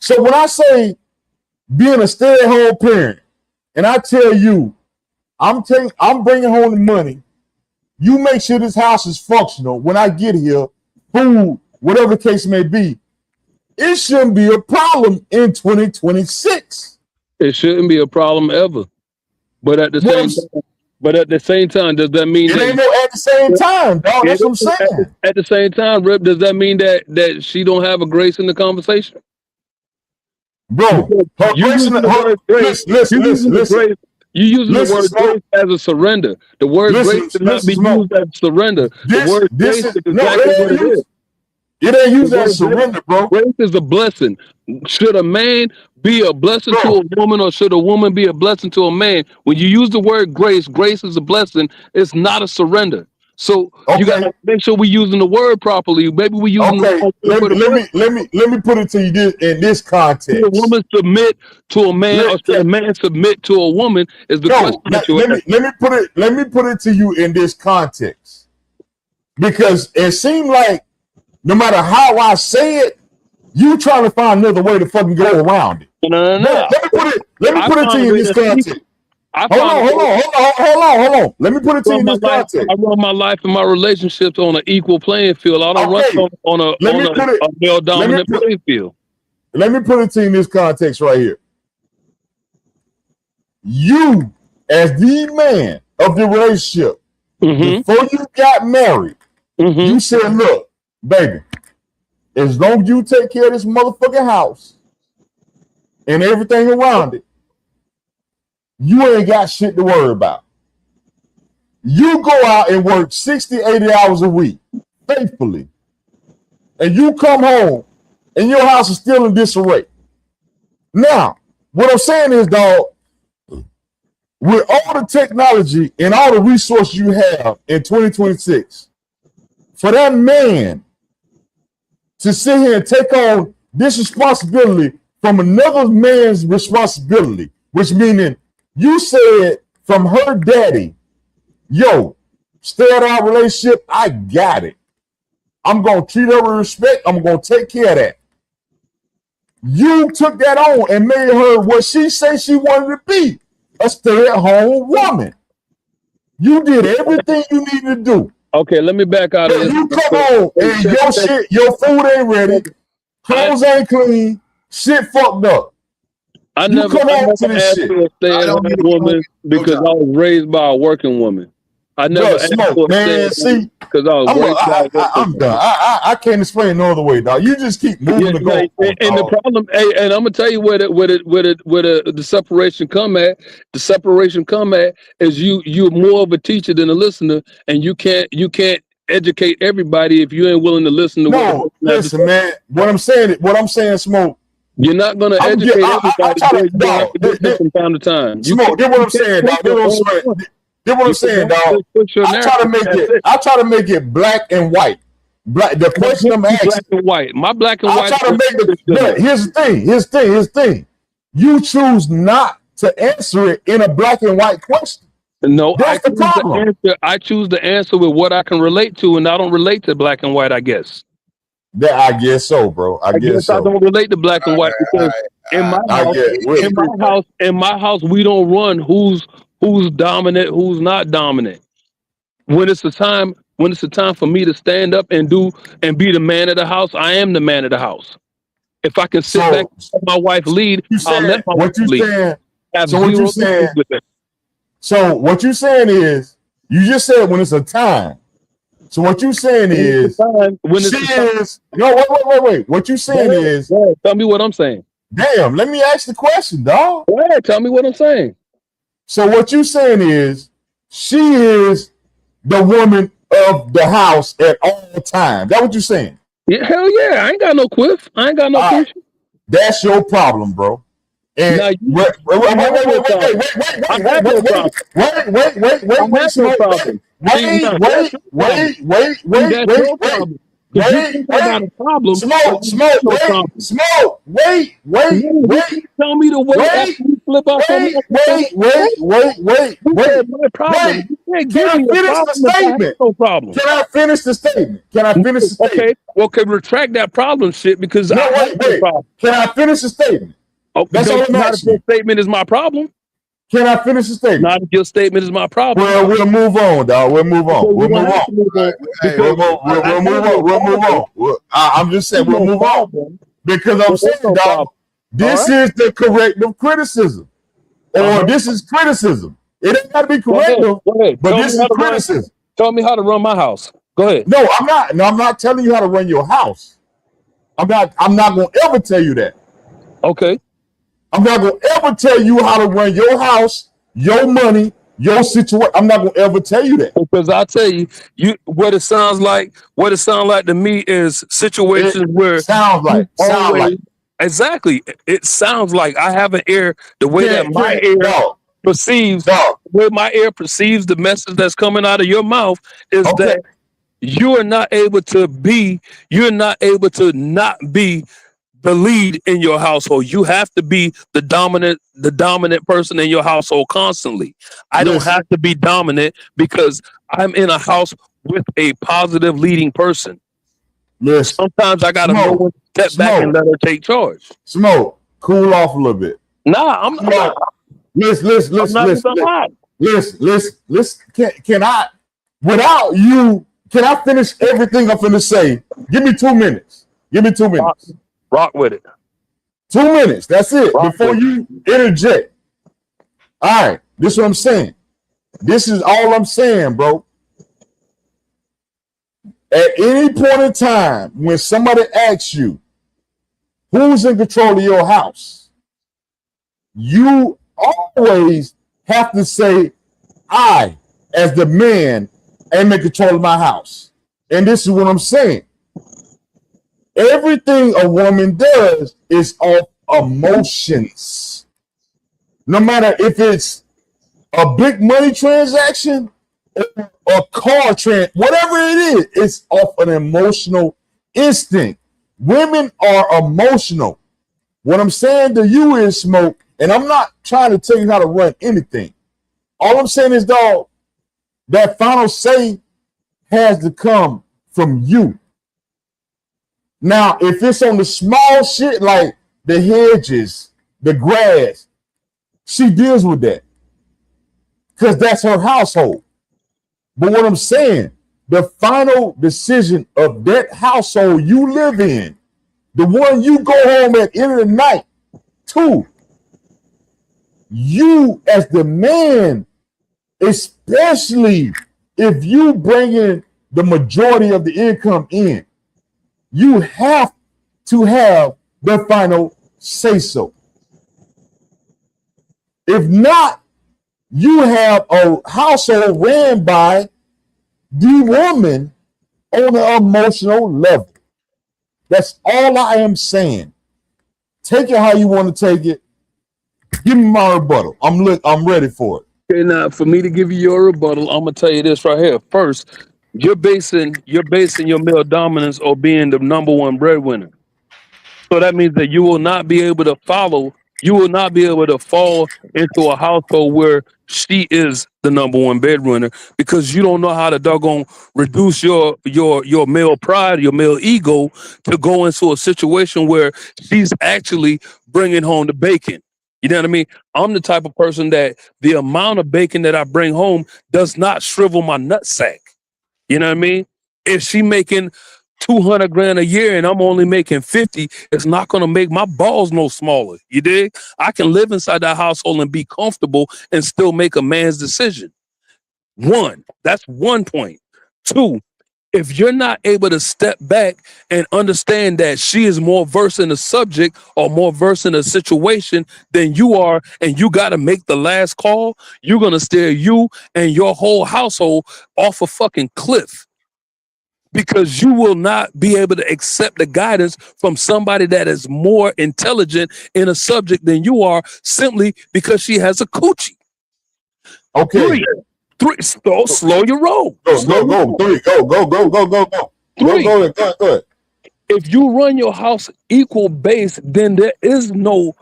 So when I say being a stay-at-home parent, and I tell you, I'm bringing home the money, you make sure this house is functional when I get here, food, whatever the case may be, it shouldn't be a problem in 2026. It shouldn't be a problem ever. But at the same time, does that mean it ain't no at the same time, dog? That's what I'm saying. At the same time, Rip, does that mean that she don't have a grace in the conversation? Bro, listen. You're using the word grace as a surrender. The word grace should not be used as surrender. The word grace is exactly what it is. It ain't used as surrender, bro. Grace is a blessing. Should a man be a blessing to a woman, or should a woman be a blessing to a man? When you use the word grace, grace is a blessing. It's not a surrender. So you gotta make sure we're using the word properly. Maybe we're using let me put it to you in this context. Should a woman submit to a man, or should a man submit to a woman? Is the question that you ask. Let me put it to you in this context, because it seemed like no matter how I say it, you trying to find another way to fucking go around it. No. Let me put it to you in this context. Hold on. Let me put it to you in this context. I run my life and my relationships on an equal playing field. I don't run on a male dominant playing field. Let me put it to you in this context right here. You, as the man of the relationship, before you got married, you said, look, baby, as long as you take care of this motherfucking house and everything around it, you ain't got shit to worry about. You go out and work 60, 80 hours a week, faithfully, and you come home and your house is still in disarray. Now, what I'm saying is, dog, with all the technology and all the resources you have in 2026, for that man to sit here and take on this responsibility from another man's responsibility, which meaning you said from her daddy, yo, stay at our relationship, I got it. I'm going to treat her with respect. I'm going to take care of that. You took that on and made her what she said she wanted to be, a stay-at-home woman. You did everything you needed to do. Okay, let me back out of this. You come on and your shit, your food ain't ready, clothes ain't clean, shit fucked up. I never asked for a stay-at-home woman because I was raised by a working woman. I never asked for a stay-at-home because I was raised by a working woman. I'm done. I can't explain no other way, dog. You just keep moving the goalpost. And the problem, and I'm gonna tell you where the separation come at. The separation come at is you're more of a teacher than a listener, and you can't educate everybody if you ain't willing to listen to. No, listen, man. What I'm saying, Smoke. You're not going to educate everybody. From time to time. Smoke. That's what I'm saying, dog. That's what I'm saying, dog. I try to make it black and white. The question I'm asking, black and white. My black and white. I try to make here's the thing. You choose not to answer it in a black and white question. No, I choose the answer with what I can relate to, and I don't relate to black and white, I guess. That I guess so, bro. I guess so. I don't relate to black and white because in my house, we don't run who's dominant, who's not dominant. When it's a time for me to stand up and be the man of the house, I am the man of the house. If I can sit back and let my wife lead, I'll let my wife lead. So what you're saying is, you just said when it's a time. So what you saying is, wait. What you saying is, tell me what I'm saying. Damn, let me ask the question, dog. Go ahead, tell me what I'm saying. So what you saying is, she is the woman of the house at all times. That what you saying? Yeah, hell yeah. I ain't got no quiff. I ain't got no quiff. That's your problem, bro. And wait, Tell me the way after you flip off. Can I finish the statement? Okay, well, retract that problem shit because Can I finish the statement? Oh, that's all I'm asking. Your statement is my problem. Can I finish the statement? Not if your statement is my problem. Well, we'll move on, dog. We'll move on. We'll move on. I'm just saying we'll move on because I'm saying, dog, this is the corrective criticism, or this is criticism. It ain't got to be corrective, but this is criticism. Tell me how to run my house. Go ahead. No, I'm not. No, I'm not telling you how to run your house. I'm not going to ever tell you that. Okay. I'm not going to ever tell you how to run your house your money, your situation. I'm not gonna ever tell you that. Because I tell you, what it sounds like to me is situations where sounds you like. exactly. It sounds like I have an ear the way that my Can't, ear dog. perceives the way my ear perceives the message that's coming out of your mouth is that you're not able to not be the lead in your household. You have to be the dominant person in your household constantly. I don't have to be dominant because I'm in a house with a positive leading person. Listen, sometimes I gotta know when to step back and let her take charge. Smoke, cool off a little bit. Nah, I'm not. Listen. Can I, without you, can I finish everything I'm finna say? Give me 2 minutes. Rock with it. 2 minutes. That's it. Before you interject. All right. This is what I'm saying. This is all I'm saying, bro. At any point in time, when somebody asks you who's in control of your house, you always have to say, I, as the man, am in control of my house. And this is what I'm saying. Everything a woman does is off emotions. No matter if it's a big money transaction or a car whatever it is, it's off an emotional instinct. Women are emotional. What I'm saying to you is, Smoke, and I'm not trying to tell you how to run anything. All I'm saying is, dog, that final say has to come from you. Now, if it's on the small shit like the hedges, the grass, she deals with that because that's her household. But what I'm saying, the final decision of that household you live in, the one you go home at the end of the night to, you as the man, especially if you bring in the majority of the income in, you have to have the final say so. If not, you have a household ran by the woman on an emotional level. That's all I am saying. Take it how you want to take it. Give me my rebuttal. I'm ready for it. Okay, now for me to give you your rebuttal, I'm gonna tell you this right here. First, you're basing your male dominance on being the number one breadwinner. So that means that you will not be able to fall into a household where she is the number one breadwinner because you don't know how to doggone reduce your male pride, your male ego to go into a situation where she's actually bringing home the bacon. You know what I mean? I'm the type of person that the amount of bacon that I bring home does not shrivel my nutsack. You know what I mean? If she making 200 grand a year and I'm only making 50, it's not going to make my balls no smaller. You dig? I can live inside that household and be comfortable and still make a man's decision. That's 1 point. 2, if you're not able to step back and understand that she is more versed in the subject or more versed in a situation than you are, and you got to make the last call, you're going to steer you and your whole household off a fucking cliff. Because you will not be able to accept the guidance from somebody that is more intelligent in a subject than you are, simply because she has a coochie. Okay. 3, slow your roll. Go. 3, go. 3. Go ahead. If you run your house equal base, then there is no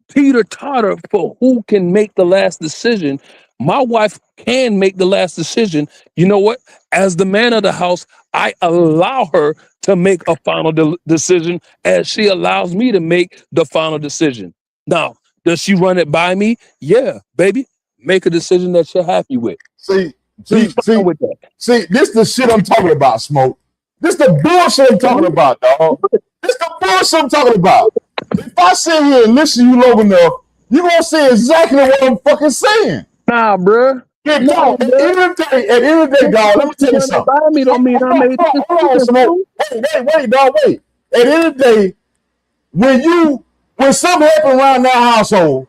teeter-totter for who can make the last decision. My wife can make the last decision. You know what? As the man of the house, I allow her to make a final decision as she allows me to make the final decision. Now, does she run it by me? Yeah, baby. Make a decision that you're happy with. See, this the shit I'm talking about, Smoke. This the bullshit I'm talking about, dog. This the bullshit I'm talking about. If I sit here and listen to you long enough, you're going to say exactly what I'm fucking saying. Nah, bruh. Yeah, dog, at the end of the day, dog, let me tell you something. Hold on, Smoke. Wait, dog, wait. At the end of the day, when something happens around that household,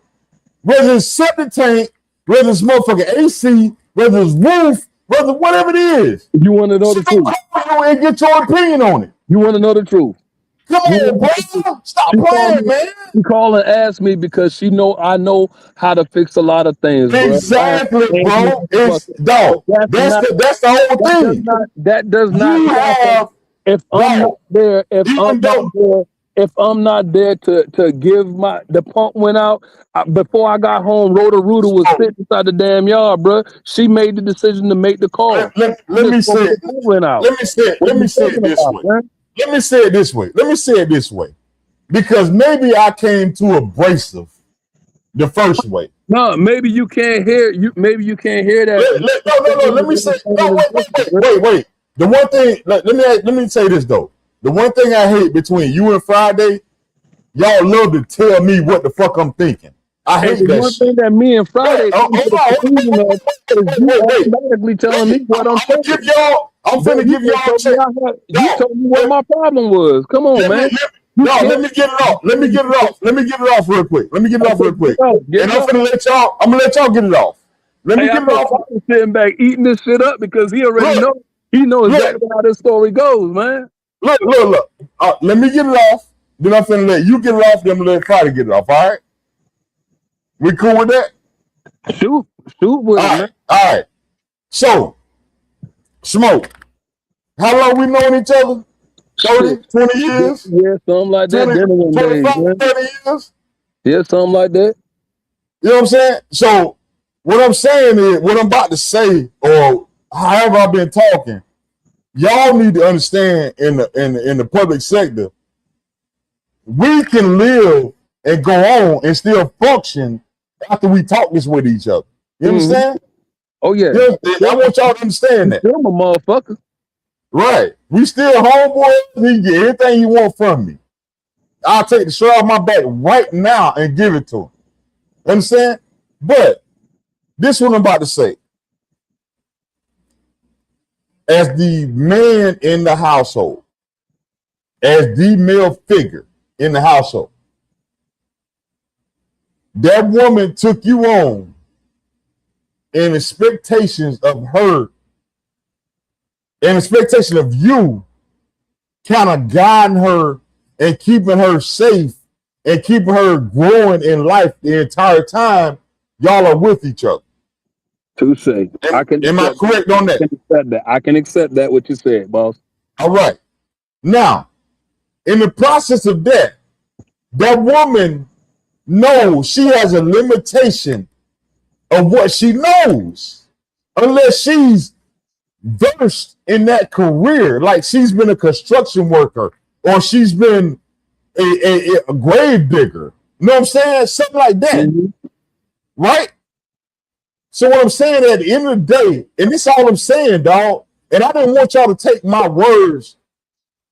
whether it's septic tank, whether it's motherfucking AC, whether it's roof, whether whatever it is. You want to know the truth? Call you and get your opinion on it. You want to know the truth? Come on, bro. Stop playing, man. She called and asked me because she know I know how to fix a lot of things, bro. Exactly, bro. It's dog. That's the whole thing. That does not. You have, if I'm not there, if I'm not there to give the pump went out before I got home. Roto-Rooter was sitting inside the damn yard, bro. She made the decision to make the call. Let me say it. Let me say it this way. Let me say it this way. Let me say it this way. Because maybe I came too abrasive the first way. No, maybe you can't hear Maybe you can't hear that. No. Let me say. No, wait. The one thing. Let me say this though. The one thing I hate between you and Friday, y'all love to tell me what the fuck I'm thinking. I hate that one shit. thing that me and Friday automatically telling me what I'm thinking. I'm finna give y'all a check. You told me what my problem was. Come on, man. Let me get it off. Let me get it off real quick. And I'm gonna let y'all get it off. Let me get it off. I'm sitting back eating this shit up because he already knows. He knows exactly how this story goes, man. Look. Let me get it off. Then I'm finna let you get it off. Then I'm gonna let Friday get it off. All right? We cool with that? Shoot with it, man. All right. So, Smoke, how long we known each other? 30, 20 years? Yeah, something like that. 25, 30 years? Yeah, something like that. You know what I'm saying? So, what I'm saying is, what I'm about to say, or however I've been talking, y'all need to understand in the public sector, we can live and go on and still function after we talk this with each other. You understand? Oh yeah. I want y'all to understand that. I'm a motherfucker. Right. We still homeboys. You can get anything you want from me. I'll take the shirt off my back right now and give it to him. Understand? But this is what I'm about to say. As the man in the household, as the male figure in the household, that woman took you on in expectations of her, in expectation of you kind of guiding her and keeping her safe and keeping her growing in life the entire time y'all are with each other. Touche. Am I correct on that? I can accept that what you said, boss. All right. Now, in the process of that woman knows she has a limitation of what she knows, unless she's versed in that career, like she's been a construction worker or she's been a grave digger. You know what I'm saying? Something like that. Right? So what I'm saying at the end of the day, and this is all I'm saying, dog, and I didn't want y'all to take my words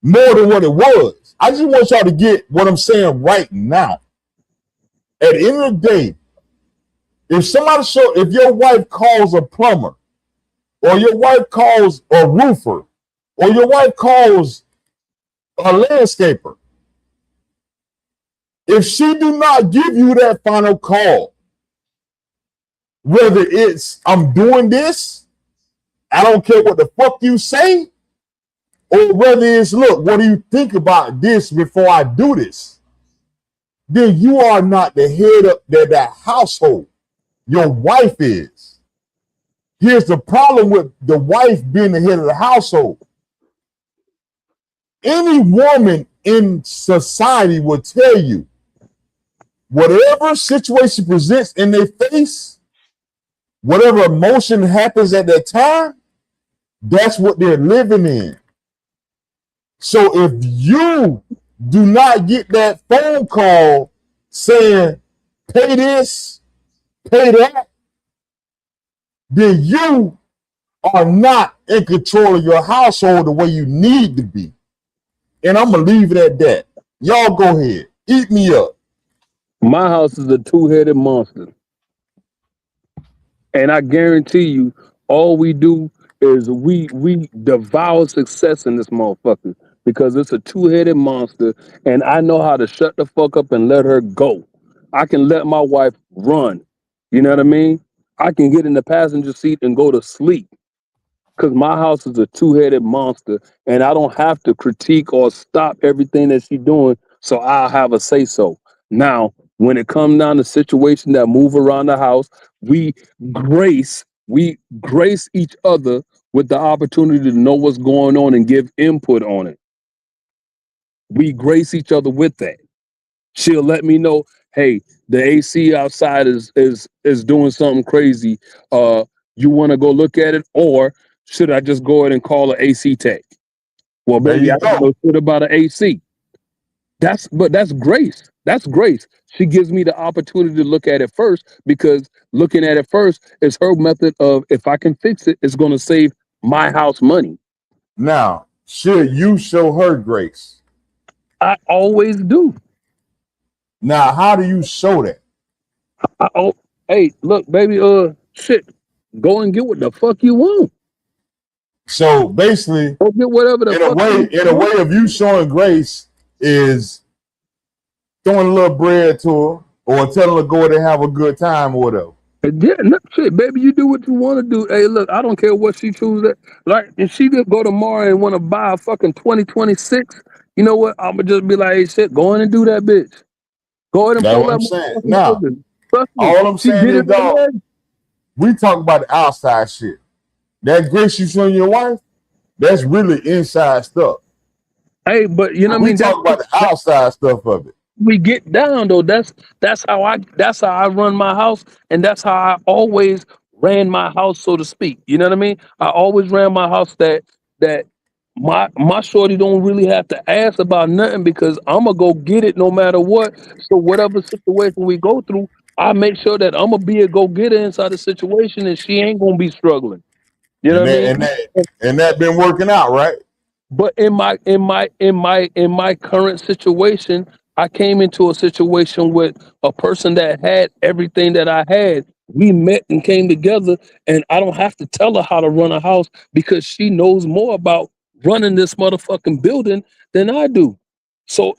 more than what it was. I just want y'all to get what I'm saying right now. At the end of the day, if your wife calls a plumber, or your wife calls a roofer, or your wife calls a landscaper, if she do not give you that final call, whether it's I'm doing this, I don't care what the fuck you say, or whether it's look, what do you think about this before I do this? Then you are not the head of that household. Your wife is. Here's the problem with the wife being the head of the household. Any woman in society will tell you, whatever situation presents in their face, whatever emotion happens at that time, that's what they're living in. So if you do not get that phone call saying, pay this, pay that, then you are not in control of your household the way you need to be. And I'm going to leave it at that. Y'all go ahead. Eat me up. My house is a two-headed monster. And I guarantee you, all we do is we devour success in this motherfucker because it's a two-headed monster, and I know how to shut the fuck up and let her go. I can let my wife run. You know what I mean? I can get in the passenger seat and go to sleep because my house is a two-headed monster, and I don't have to critique or stop everything that she's doing, so I'll have a say-so. Now, when it comes down to situations that move around the house, we grace each other with the opportunity to know what's going on and give input on it. We grace each other with that. She'll let me know, hey, the AC outside is doing something crazy. You want to go look at it, or should I just go ahead and call an AC tech? Well, There baby, you I don't go. know shit about an AC. That's grace. That's grace. She gives me the opportunity to look at it first, because looking at it first is her method of, if I can fix it, it's going to save my house money. Now, should you show her grace? I always do. Now, how do you show that? Hey, look, baby, shit, go and get what the fuck you want. So basically, Go get whatever the in fuck a way of you showing grace is throwing a little bread to her or telling her to go there and have a good time or whatever. Yeah, no, shit, baby, you do what you want to do. Hey, look, I don't care what she chooses. Like, if she just go tomorrow and want to buy a fucking 2026, you know what? I'm gonna just be like, hey, shit, go in and do that, bitch. Go ahead and That's pull what I'm that saying. motherfucking Now, trigger. Trust me, all I'm she saying did is, it with dog, the leg. we talk about the outside shit. That grace you showing your wife, that's really inside stuff. Hey, but you know what I We mean? talk about the outside stuff of it. We get down though. That's how I run my house, and that's how I always ran my house, so to speak. You know what I mean? I always ran my house that my shorty don't really have to ask about nothing, because I'm gonna go get it no matter what. So whatever situation we go through, I make sure that I'm gonna be a go getter inside the situation, and she ain't gonna be struggling. You know And what I that mean? that been working out, right? But in my current situation, I came into a situation with a person that had everything that I had. We met and came together, and I don't have to tell her how to run a house, because she knows more about running this motherfucking building than I do. So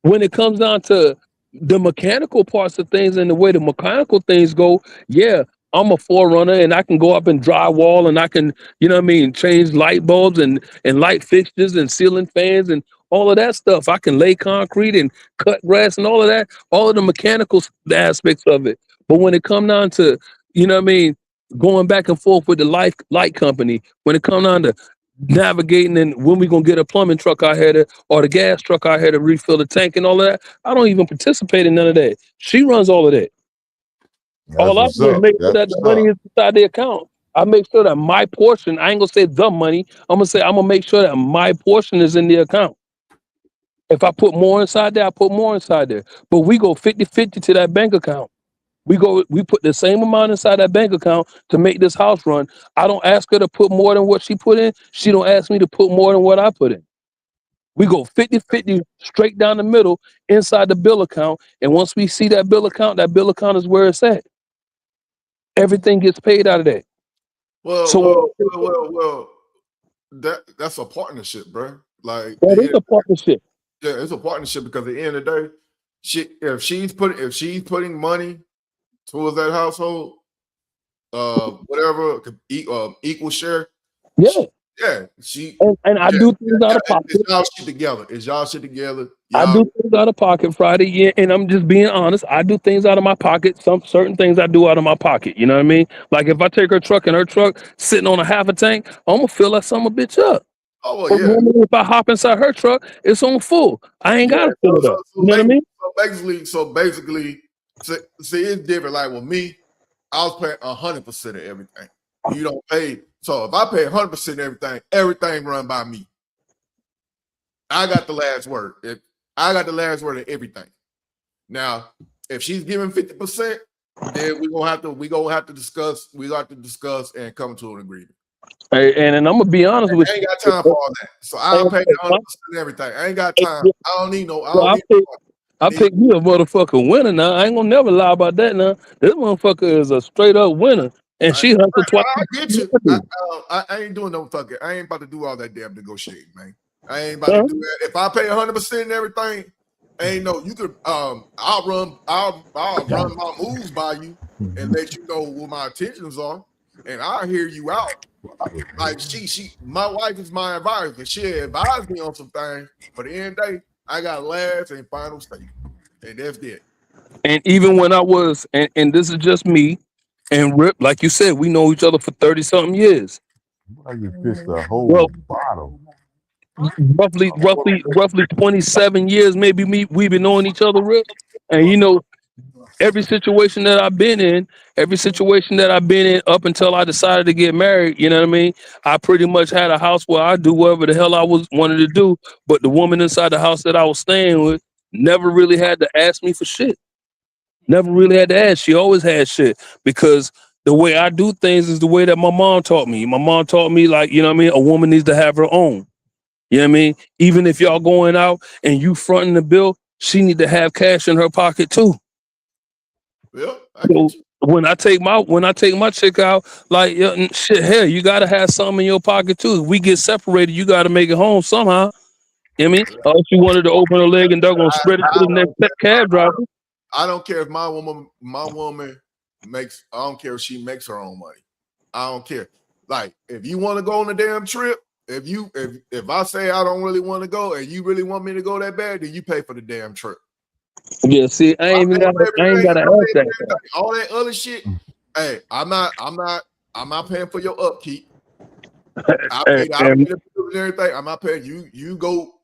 when it comes down to the mechanical parts of things and the way the mechanical things go, yeah, I'm a forerunner, and I can go up and drywall, and I can, you know what I mean, change light bulbs and light fixtures and ceiling fans and all of that stuff. I can lay concrete and cut grass and all of that, all of the mechanical aspects of it. But when it come down to, you know what I mean, going back and forth with the light company, when it come down to navigating and when we gonna get a plumbing truck out here or the gas truck out here to refill the tank and all of that, I don't even participate in none of that. She runs all of that. All I what's do is up. make sure That's that the what's money up. is inside the account. I make sure that my portion, I ain't gonna say the money, I'm gonna make sure that my portion is in the account. If I put more inside there, I put more inside there. But we go 50-50 to that bank account. We put the same amount inside that bank account to make this house run. I don't ask her to put more than what she put in. She don't ask me to put more than what I put in. We go 50-50 straight down the middle inside the bill account. And once we see that bill account is where it's at. Everything gets paid out of that. Well, that's a partnership, bro. Like, that is a partnership. Yeah, it's a partnership, because at the end of the day, if she's putting money towards that household, whatever, equal share. Yeah. And I do things out of pocket. It's y'all shit together. I do things out of pocket, Friday. Yeah, and I'm just being honest. I do things out of my pocket. Some certain things I do out of my pocket. You know what I mean? Like if I take her truck and her truck sitting on a half a tank, I'm gonna fill that son of a bitch up. Oh well, But yeah. if I hop inside her truck, it's on full. I ain't gotta fill it up. You know what I mean? So basically, see, it's different. Like with me, I was paying 100% of everything. You don't pay. So if I pay 100% of everything run by me. I got the last word. I got the last word of everything. Now, if she's giving 50%, then we gonna have to discuss. We got to discuss and come to an agreement. Hey, and I'm gonna be honest with you. I ain't got time for all that. So I'll pay 100% of everything. I ain't got time. I don't need no. I picked me a motherfucking winner now. I ain't gonna never lie about that now. This motherfucker is a straight up winner. And she hustled twice. I get you. I ain't doing no fucking. I ain't about to do all that damn negotiating, man. I ain't about to do that. If I pay 100% and everything, ain't no. You could. I'll run my moves by you. and let you know what my intentions are, and I hear you out. Like my wife is my advisor. She advised me on some things, but at the end of the day, I got last and final say, and that's it. And even when I was, and this is just me and Rip, like you said, we know each other for 30 something years. I just pissed the whole Well, bottle. roughly 27 years, maybe we've been knowing each other, Rip. And you know, every situation that I've been in up until I decided to get married, you know what I mean? I pretty much had a house where I do whatever the hell I wanted to do, but the woman inside the house that I was staying with never really had to ask me for shit. Never really had to ask. She always had shit because the way I do things is the way that my mom taught me. My mom taught me, like, you know what I mean? A woman needs to have her own. You know what I mean? Even if y'all going out and you fronting the bill, she need to have cash in her pocket too. Yeah, so when I take my chick out, like, shit, hell, you gotta have something in your pocket too. If we get separated, you gotta make it home somehow. You know what I mean? Or if you wanted to open her leg and they're gonna spread it to the next cab driver. I don't care if my woman makes. I don't care if she makes her own money. I don't care. Like, if you want to go on a damn trip, if I say I don't really want to go and you really want me to go that bad, then you pay for the damn trip. Yeah, see, I ain't gotta ask that. All that other shit. Hey, I'm not paying for your upkeep. I pay everything. I'm not paying you. You go.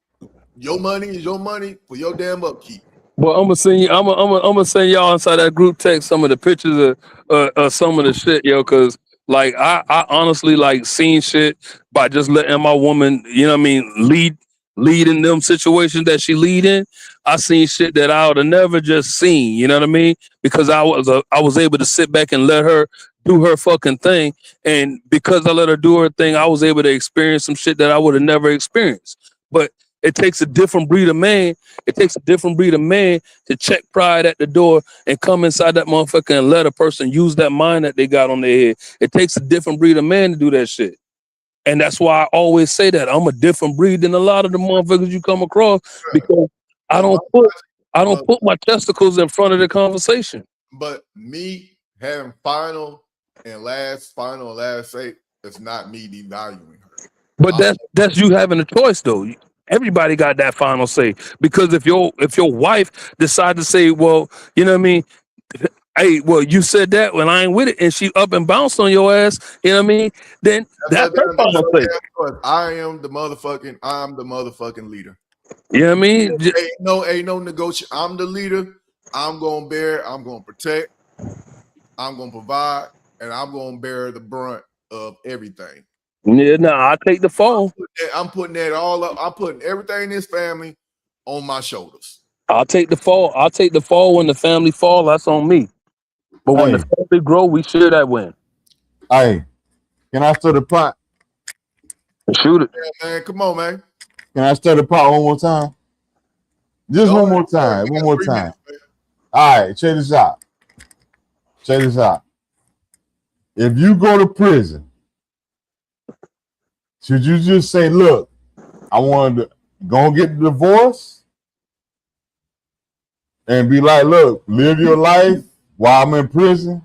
Your money is your money for your damn upkeep. Well, I'm gonna send you. I'm gonna send y'all inside that group text some of the pictures of some of the shit, yo. Cause like I honestly like seen shit by just letting my woman, you know what I mean, lead in them situations that she lead in. I seen shit that I would have never just seen, you know what I mean? Because I was able to sit back and let her do her fucking thing, and because I let her do her thing, I was able to experience some shit that I would have never experienced. But it takes a different breed of man. It takes a different breed of man to check pride at the door and come inside that motherfucker and let a person use that mind that they got on their head. It takes a different breed of man to do that shit. And that's why I always say that I'm a different breed than a lot of the motherfuckers you come across, because I don't put my testicles in front of the conversation. But me having final and last say, it's not me devaluing her. But that's you having a choice though. Everybody got that final say, because if your wife decide to say, well, you know what I mean, hey, well, you said that when I ain't with it, and she up and bounced on your ass, you know what I mean, then that's her final say. I'm the motherfucking leader. You know what I mean? Ain't no negotiation. I'm the leader. I'm gonna bear, I'm gonna protect, I'm gonna provide, and I'm gonna bear the brunt of everything. Yeah, no, I take the fall. I'm putting that all up. I'm putting everything in this family on my shoulders. I'll take the fall. I'll take the fall when the family fall. That's on me. But when the family grow, we share that win. Hey, can I stir the pot? Shoot it. Yeah, man, come on, man. Can I stir the pot one more time? Just one more time. One more time. All right, check this out. Check this out. If you go to prison, should you just say, look, I wanted to go and get the divorce and be like, look, live your life while I'm in prison?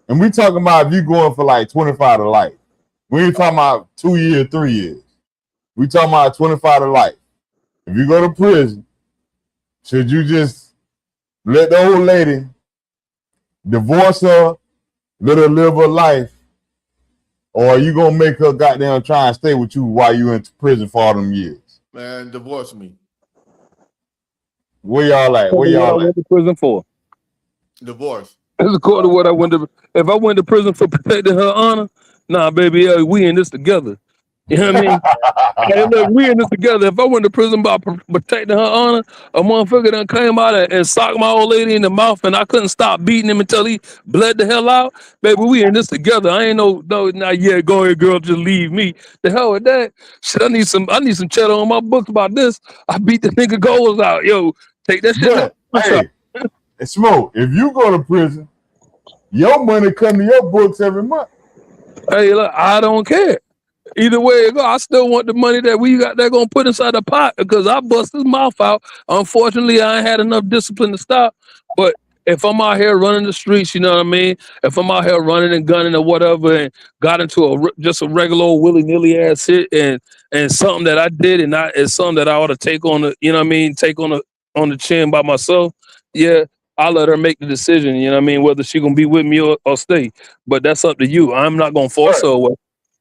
And we talking about if you going for like 25 to life. We ain't talking about 2 years, 3 years. We talking about 25 to life. If you go to prison, should you just let the old lady divorce her, let her live her life, or are you gonna make her goddamn try and stay with you while you in prison for all them years? Man, divorce me. Where y'all at? Where y'all at? Went to prison for? Divorce. That's according to what I went to. If I went to prison for protecting her honor, nah, baby, we in this together. You know what I mean? Hey, look, we in this together. If I went to prison by protecting her honor, a motherfucker done came out and socked my old lady in the mouth, and I couldn't stop beating him until he bled the hell out. Baby, we in this together. I ain't no, not yet. Go ahead, girl, just leave me. The hell with that. Shit, I need some cheddar on my books about this. I beat the nigga goals out. Yo, take that shit. Hey, Smoke, if you go to prison, your money come to your books every month. Hey, look, I don't care. Either way it go, I still want the money that we got. They're gonna put inside the pot because I bust his mouth out. Unfortunately, I ain't had enough discipline to stop. But if I'm out here running the streets, you know what I mean? If I'm out here running and gunning or whatever, and got into just a regular old willy nilly ass hit, and something that I did, and it's something that I ought to take on the, you know what I mean, take on the chin by myself. Yeah, I'll let her make the decision. You know what I mean, whether she gonna be with me or stay. But that's up to you. I'm not gonna force her away.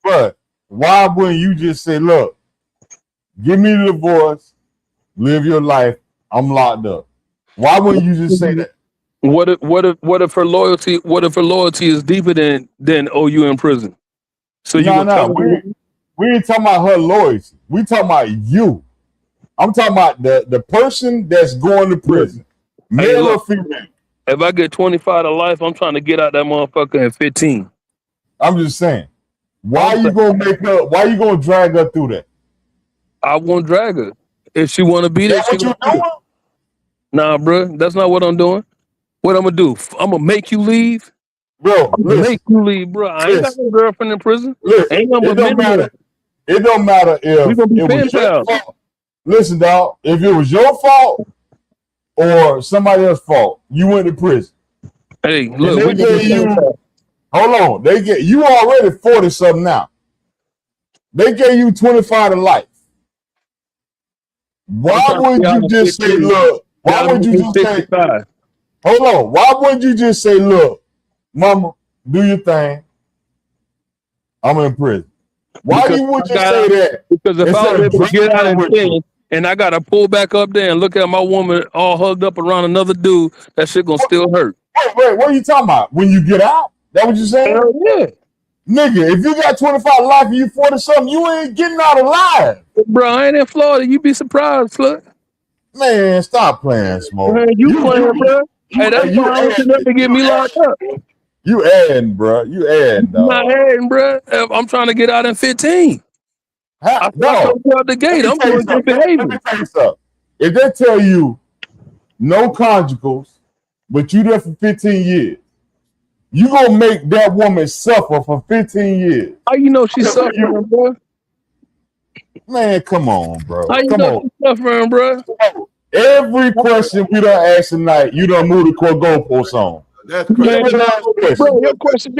But why wouldn't you just say, look, give me the divorce, live your life, I'm locked up? Why wouldn't you just say that? What if her loyalty is deeper than OU in prison? So you gonna tell her? We ain't talking about her loyalty. We talking about you. I'm talking about the person that's going to prison, male or female. If I get 25 to life, I'm trying to get out that motherfucker at 15. I'm just saying. Why you gonna drag her through that? I won't drag her. If she want to be there, That's what you doing? Nah, bro, that's not what I'm doing. What I'm gonna do? I'm gonna make you leave, bro. Make you leave, bro. I ain't got no girlfriend in prison. It don't matter. It don't matter if we gonna be it was pen your pals. fault. Listen, dog. If it was your fault or somebody else's fault, you went to prison. Hey, And look, they gave you. Hold on. You already 40 something now. They gave you 25 to life. Why would you just say, look? Why would you just say? Hold on. Why wouldn't you just say, look, mama, do your thing. I'm in prison. Why you would just say that? Because if I was able to get out in 10 and I gotta pull back up there and look at my woman all hugged up around another dude, that shit gonna still hurt. Wait, what are you talking about? When you get out? That what you saying? Hell yeah. Nigga, if you got 25 life and you 40 something, you ain't getting out alive. Bro, I ain't in Florida. You be surprised, look. Man, stop playing, Smoke. Man, you playing, bro. Hey, that's why I'm to get me locked up. You adding, bro. You adding, dog. I'm not adding, bro. I'm trying to get out in 15. I told you out the gate. I'm doing good behavior. Let me tell you something. If they tell you no conjugals, but you there for 15 years, you gonna make that woman suffer for 15 years. How you know she's suffering, bro? Man, come on, bro. How you Come know on. she's suffering, bro? Every question we done asked tonight, you done moved the core goalpost on. That's Man, crazy. bro, your question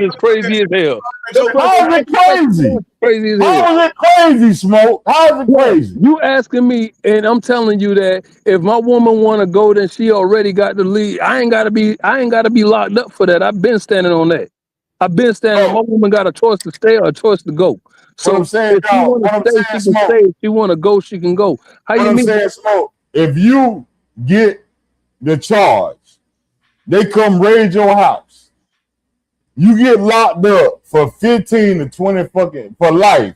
is crazy as hell. How is it crazy? Crazy as hell. How is it crazy, Smoke? How is it crazy? You asking me, and I'm telling you that if my woman want to go, then she already got the lead. I ain't gotta be locked up for that. I've been standing on that. I've been standing. My woman got a choice to stay or a choice to go. So I'm saying, if she want to stay, she can stay. If she want to go, she can go. How you mean? Saying, Smoke, if you get the charge, they come raid your house. You get locked up for 15 to 20 for life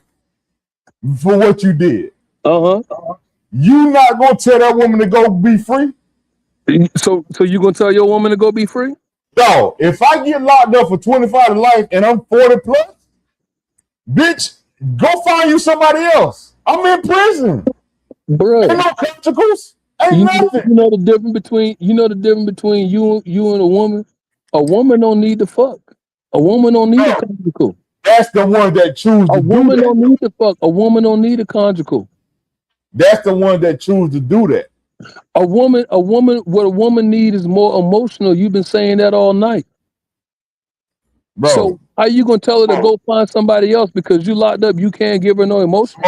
for what you did. You not gonna tell that woman to go be free? So you gonna tell your woman to go be free? No. If I get locked up for 25 to life and I'm 40 plus, bitch, go find you somebody else. I'm in prison. Bro. Ain't no consequences. Ain't nothing. You know the difference between you and a woman? A woman don't need to fuck. A woman don't need a conjugal. That's the one that choose to do that. A woman don't need to fuck. A woman don't need a conjugal. That's the one that choose to do that. What a woman need is more emotional. You've been saying that all night. Bro. So how you gonna tell her to go find somebody else because you locked up? You can't give her no emotion.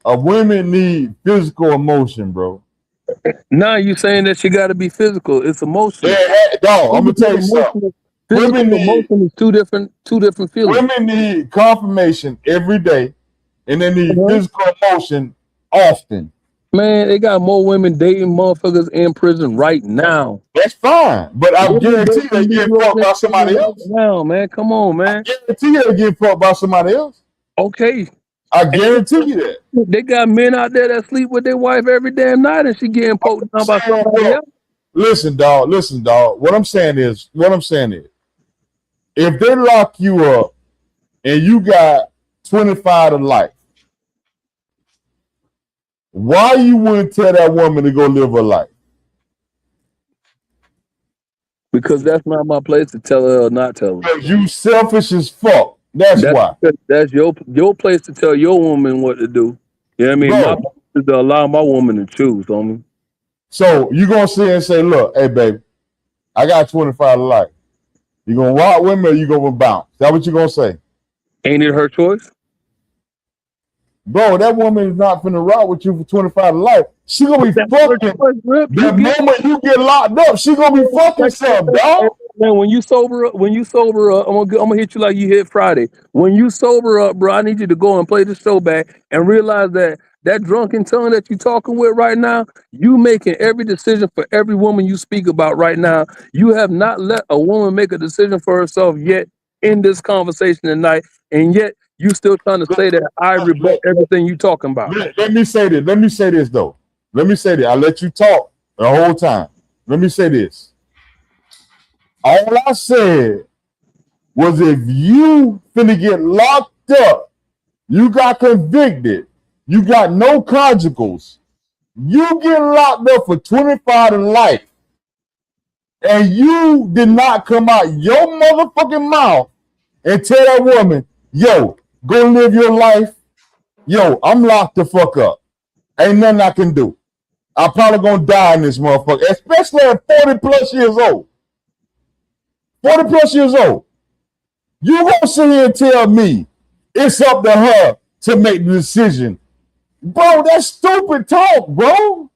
A woman need physical emotion, bro. Now you saying that she got to be physical. It's emotional. No, I'm gonna tell you something. Physical and emotion is two different feelings. Women need confirmation every day, and they need physical emotion often. Man, they got more women dating motherfuckers in prison right now. That's fine, but I guarantee they get fucked by somebody else. Now, man, come on, man. I guarantee they get fucked by somebody else. Okay. I guarantee you that. They got men out there that sleep with their wife every damn night and she getting poked down by somebody else. Listen, dog. What I'm saying is, if they lock you up and you got 25 to life, why you wouldn't tell that woman to go live her life? Because that's not my place to tell her or not tell her. You selfish as fuck. That's why. That's your place to tell your woman what to do. You know what I mean? Bro. My place is to allow my woman to choose, homie. So you gonna sit and say, look, hey baby, I got 25 to life. You gonna rock with me or you gonna bounce? Is that what you gonna say? Ain't it her choice? Bro, that woman is not finna rock with you for 25 to life. She gonna be fucking. The moment you get locked up, she gonna be fucking something, dog. Man, when you sober up, I'm gonna hit you like you hit Friday. When you sober up, bro, I need you to go and play the show back and realize that that drunken tongue that you talking with right now, you making every decision for every woman you speak about right now. You have not let a woman make a decision for herself yet in this conversation tonight, and yet you still trying to say that I rebut everything you talking about. Let me say this. Let me say this though. Let me say this. I let you talk the whole time. Let me say this. All I said was if you finna get locked up, you got convicted, you got no conjugals, you get locked up for 25 to life, and you did not come out your motherfucking mouth and tell that woman, yo, go live your life. Yo, I'm locked the fuck up. Ain't nothing I can do. I'm probably gonna die in this motherfucker, especially at 40 plus years old. 40 plus years old. You gonna sit here and tell me it's up to her to make the decision. Bro, that's stupid talk, bro.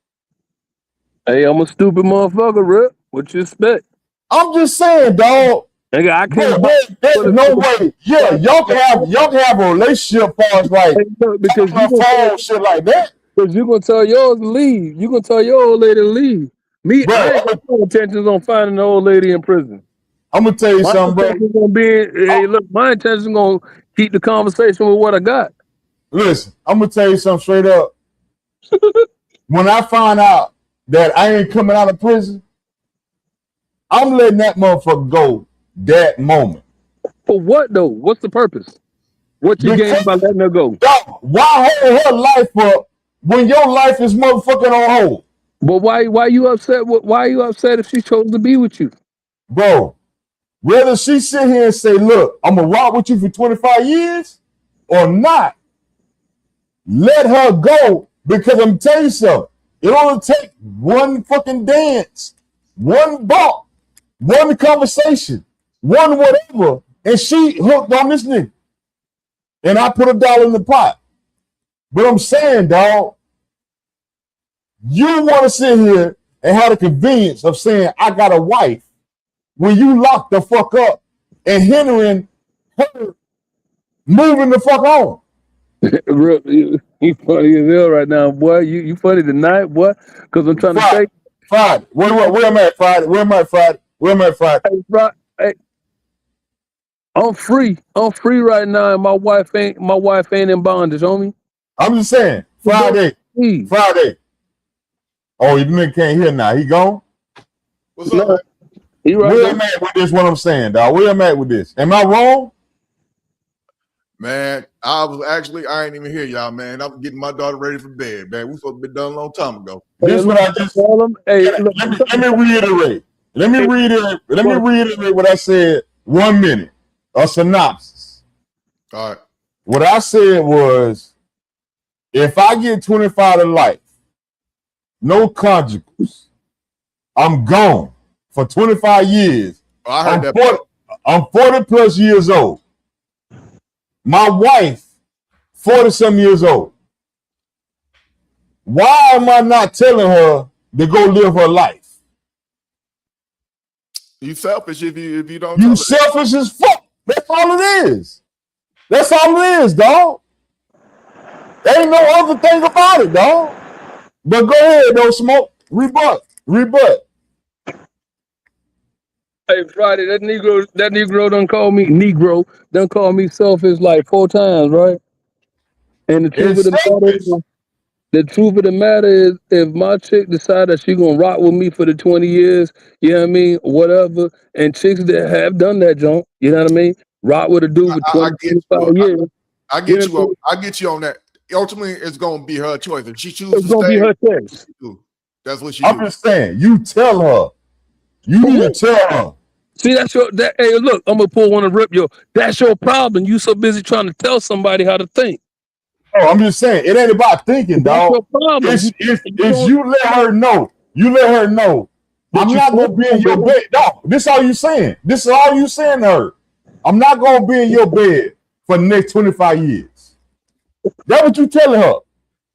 Hey, I'm a stupid motherfucker, Rip. What you expect? I'm just saying, dog. Nigga, I can't. There's no way. Yeah, y'all can have a relationship far as like because you phone shit like that. Because you gonna tell yours to leave. You gonna tell your old lady to leave. Me, Bro, I ain't got no intentions on finding the old lady in prison. I'm gonna tell you something, bro. Hey, look, my intention is gonna keep the conversation with what I got. Listen, I'm gonna tell you something straight up. When I find out that I ain't coming out of prison, I'm letting that motherfucker go that moment. For what though? What's the purpose? What you gain by letting her go? Dog, why hold her life up when your life is motherfucking on hold? But why you upset? Why are you upset if she chose to be with you? Bro, whether she sit here and say, look, I'm gonna rock with you for 25 years or not, let her go, because I'm telling you something. It only take one fucking dance, one bump, one conversation, one whatever, and she hooked on this nigga. And I put $1 in the pot. But I'm saying, dog, you want to sit here and have the convenience of saying I got a wife when you lock the fuck up and hindering her moving the fuck on. You funny as hell right now, boy. You funny tonight, boy. Because I'm trying to say Friday. Where am I at Friday? Where am I at Friday? Where am I at Friday? Hey, I'm free. I'm free right now, and my wife ain't in bondage, homie. I'm just saying, Friday. Friday. Oh, you nigga can't hear now. He gone? What's up, man? Where am I at with this? What I'm saying, dog? Where am I at with this? Am I wrong? Man, I ain't even here, y'all, man. I'm getting my daughter ready for bed, man. We supposed to be done a long time ago. This is what I just tell them. Hey, let me reiterate. Let me reiterate what I said 1 minute. A synopsis. All right. What I said was, if I get 25 to life, no conjugals, I'm gone for 25 years. Oh, I heard that. I'm 40 plus years old. My wife, 40-some years old. Why am I not telling her to go live her life? You selfish if you don't. You selfish as fuck. That's all it is. That's all it is, dog. There ain't no other thing about it, dog. But go ahead, though, Smoke. Rebut. Hey, Friday, that Negro done call me selfish like 4 times, right? And the truth of the matter is, if my chick decide that she gonna rock with me for the 20 years, you know what I mean, whatever, and chicks that have done that junk, you know what I mean, rock with a dude for 25 years. I get you on that. Ultimately, it's gonna be her choice. If she chooses it's gonna be her choice. That's what she I'm just saying, you tell her. You need to tell her. See, hey, look, I'm gonna pull one and rip yo. That's your problem. You so busy trying to tell somebody how to think. Oh, I'm just saying, it ain't about thinking, dog. That's your problem. It's you let her know You let her know. That I'm you not gonna told be in her, your bro. bed. No, this is all you saying. This is all you saying to her. I'm not gonna be in your bed for the next 25 years. That's what you telling her.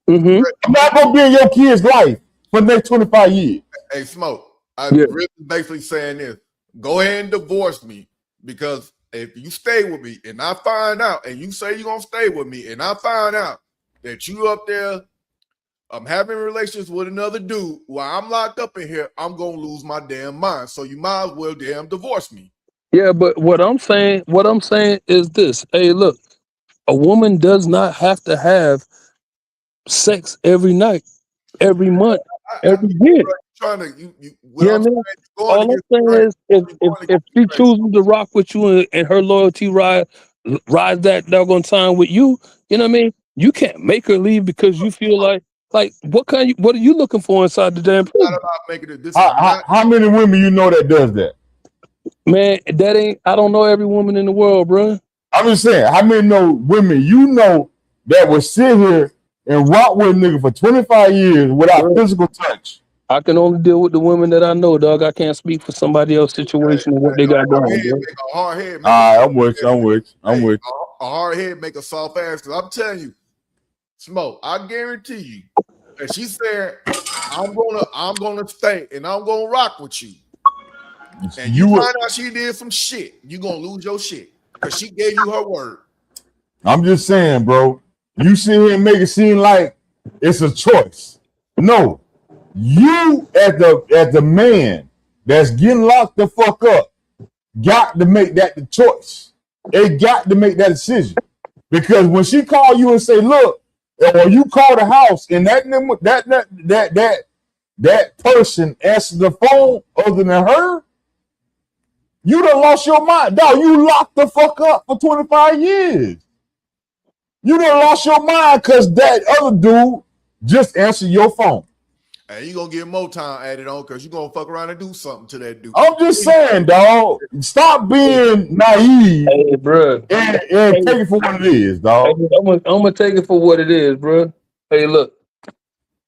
Mm-hmm. I'm not gonna be in your kid's life for the next 25 years. Hey, Smoke, Yeah. really basically saying this. Go ahead and divorce me, because if you stay with me and I find out, and you say you're going to stay with me, and I find out that you up there having relations with another dude while I'm locked up in here, I'm going to lose my damn mind. So you might as well damn divorce me. Yeah, but what I'm saying is this. Hey, look, a woman does not have to have sex every night, every month, every year. Trying to, you You know what I mean? going All I'm against saying the is, if she chooses to rock with you and her loyalty rides that doggone time with you, you know what I mean? You can't make her leave because you feel like what are you looking for inside the damn not prison? about making it. This is not. How many women you know that does that? Man, that ain't. I don't know every woman in the world, bro. I'm just saying, how many know women you know that will sit here and rock with a nigga for 25 years without physical touch? I can only deal with the women that I know, dog. I can't speak for somebody else's situation and what they got going, bro. A hard head. I'm with you. A hard head make a soft ass. Because I'm telling you, Smoke, I guarantee you, and she said, I'm gonna stay and I'm gonna rock with you. And you find out she did some shit, you're gonna lose your shit. Because she gave you her word. I'm just saying, bro. You sit here and make it seem like it's a choice. No. You as the man that's getting locked the fuck up got to make that the choice. It got to make that decision. Because when she call you and say, look, or you call the house and that person answers the phone other than her, you done lost your mind. Dog, you locked the fuck up for 25 years. You done lost your mind because that other dude just answered your phone. And you gonna get more time added on because you're gonna fuck around and do something to that dude. I'm just saying, dog. Stop being naive, hey, bro, and take it for what it is, dog. Hey, I'm gonna take it for what it is, bro. Hey, look,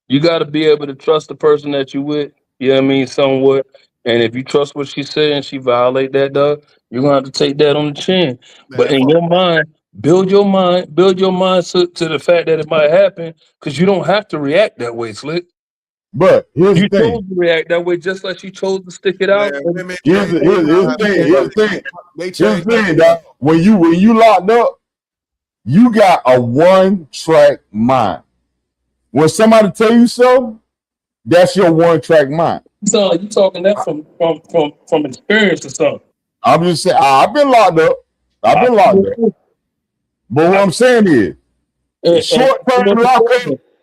you got to be able to trust the person that you with. You know what I mean, somewhat. And if you trust what she said and she violate that, dog, you're gonna have to take that on the chin. But in your mind, build your mind to the fact that it might happen, because you don't have to react that way, Slick. But here's you the thing. chose to react that way just like she chose to stick it out. Here's the thing, dog. When you locked up, you got a one-track mind. When somebody tell you so, that's your one-track mind. So you talking that from experience or something? I'm just saying, I've been locked up. But what I'm saying is,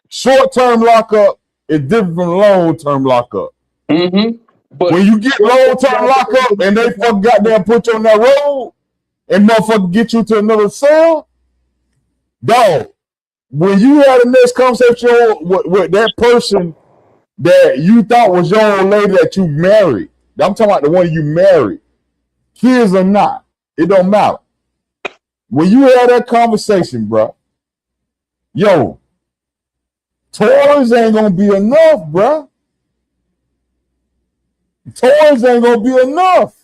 short-term lockup is different from long-term lockup. Mm-hmm. But when you get long-term lockup and they fucking goddamn put you on that road and motherfucker get you to another cell, dog, when you had the next conversation with that person that you thought was your old lady that you married, I'm talking about the one you married, kids or not, it don't matter. When you had that conversation, bro, yo, toys ain't gonna be enough, bro. Toys ain't gonna be enough.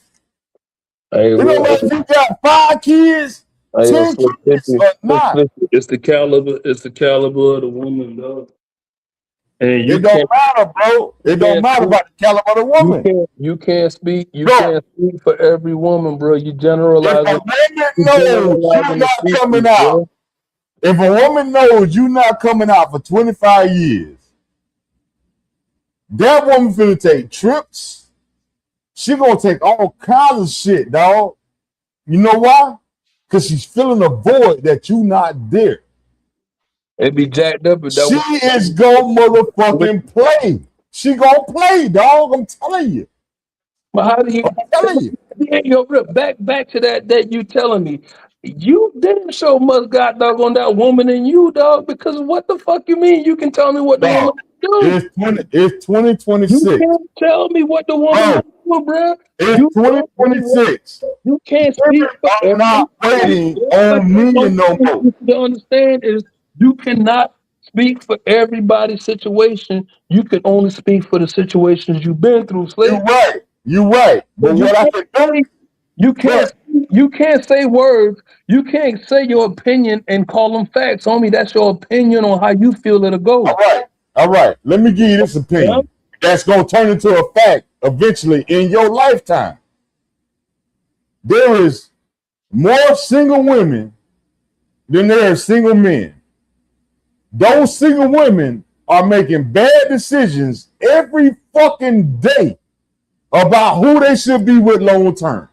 Hey, it don't matter if you got 5 kids, 10 kids or not. It's the caliber of the woman, dog. And it don't matter, bro. It don't matter about the caliber of the woman. You can't speak for every woman, bro. You generalize. If a woman knows you're not coming out, if a woman knows you're not coming out for 25 years, that woman finna take trips. She gonna take all kinds of shit, dog. You know why? Because she's feeling a void that you not there. It be jacked up. She is gonna motherfucking play. She gonna play, dog. I'm telling you. But how do you? I'm telling you. Yo, back to that you telling me. You damn sure must got dog on that woman in you, dog. Because what the fuck you mean? You can tell me what the woman do. It's 2026. You can't tell me what the woman do, bro. It's 2026. You can't speak. I'm not waiting on me no more. What you understand is you cannot speak for everybody's situation. You can only speak for the situations you've been through, Slade. You're right. You're right. But what I can do, you can't say words. You can't say your opinion and call them facts, homie. That's your opinion on how you feel it'll go. All right. Let me give you this opinion. That's gonna turn into a fact eventually in your lifetime. There is more single women than there are single men. Those single women are making bad decisions every fucking day about who they should be with long term.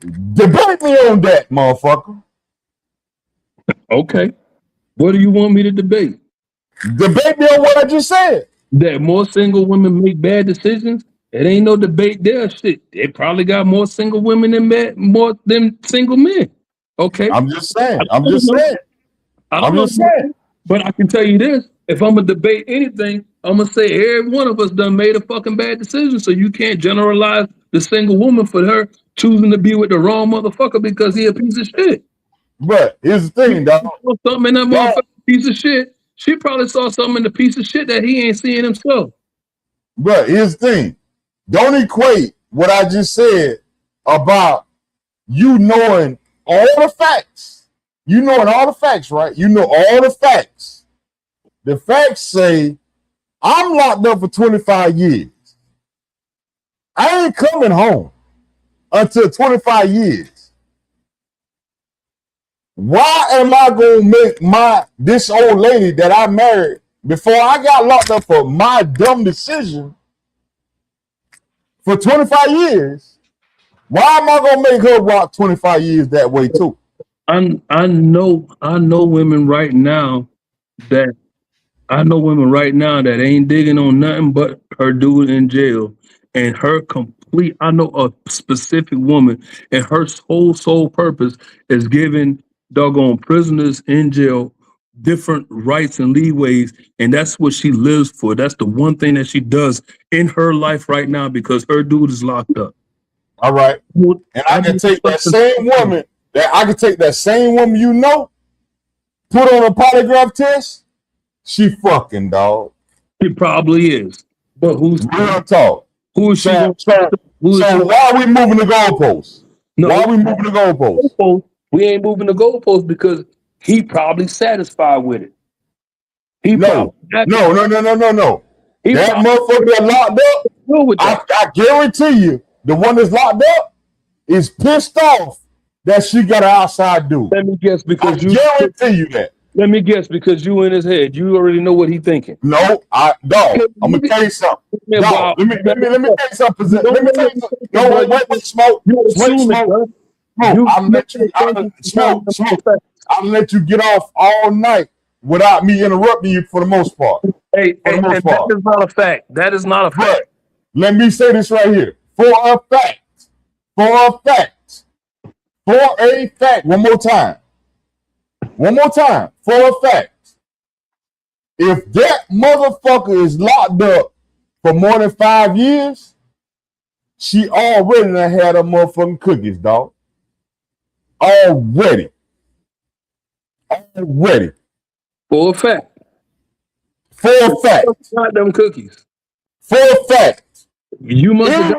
Debate me on that, motherfucker. Okay. What do you want me to debate? Debate me on what I just said. That more single women make bad decisions? It ain't no debate there. Shit. They probably got more single women than single men. Okay. I'm just saying. I'm just saying. But I can tell you this. If I'm gonna debate anything, I'm gonna say every one of us done made a fucking bad decision. So you can't generalize the single woman for her choosing to be with the wrong motherfucker because he a piece of shit. But here's the thing, dog. Something in that motherfucker piece of shit. She probably saw something in the piece of shit that he ain't seeing himself. But here's the thing. Don't equate what I just said about you knowing all the facts. You knowing all the facts, right? You know all the facts. The facts say, I'm locked up for 25 years. I ain't coming home until 25 years. Why am I going to make this old lady that I married before I got locked up for my dumb decision for 25 years? Why am I going to make her rock 25 years that way too? I know women right now that ain't digging on nothing but her dude in jail and her complete. I know a specific woman and her whole sole purpose is giving doggone prisoners in jail different rights and leeways, and that's what she lives for. That's the one thing that she does in her life right now because her dude is locked up. All right, and I can take that same woman. You know, put on a polygraph test. She fucking dog. She probably is. But who's real talk? Who is she? So why are we moving the goalposts? No, why are we moving the goalposts? We ain't moving the goalposts because he probably satisfied with it. No. That motherfucker that locked up. I guarantee you, the one that's locked up is pissed off that she got an outside dude. Let me guess because I guarantee you that. Let me guess because you in his head. You already know what he's thinking. No, I'm gonna tell you something. Dog, let me tell you something. Let me tell you something. No, wait, smoke. I'll let you get off all night without me interrupting you for the most part. That is not a fact. That is not a fact. Let me say this right here. For a fact, one more time. For a fact. If that motherfucker is locked up for more than 5 years, she already done had her motherfucking cookies, dog. Already. For a fact. Not them cookies. For a fact. You must any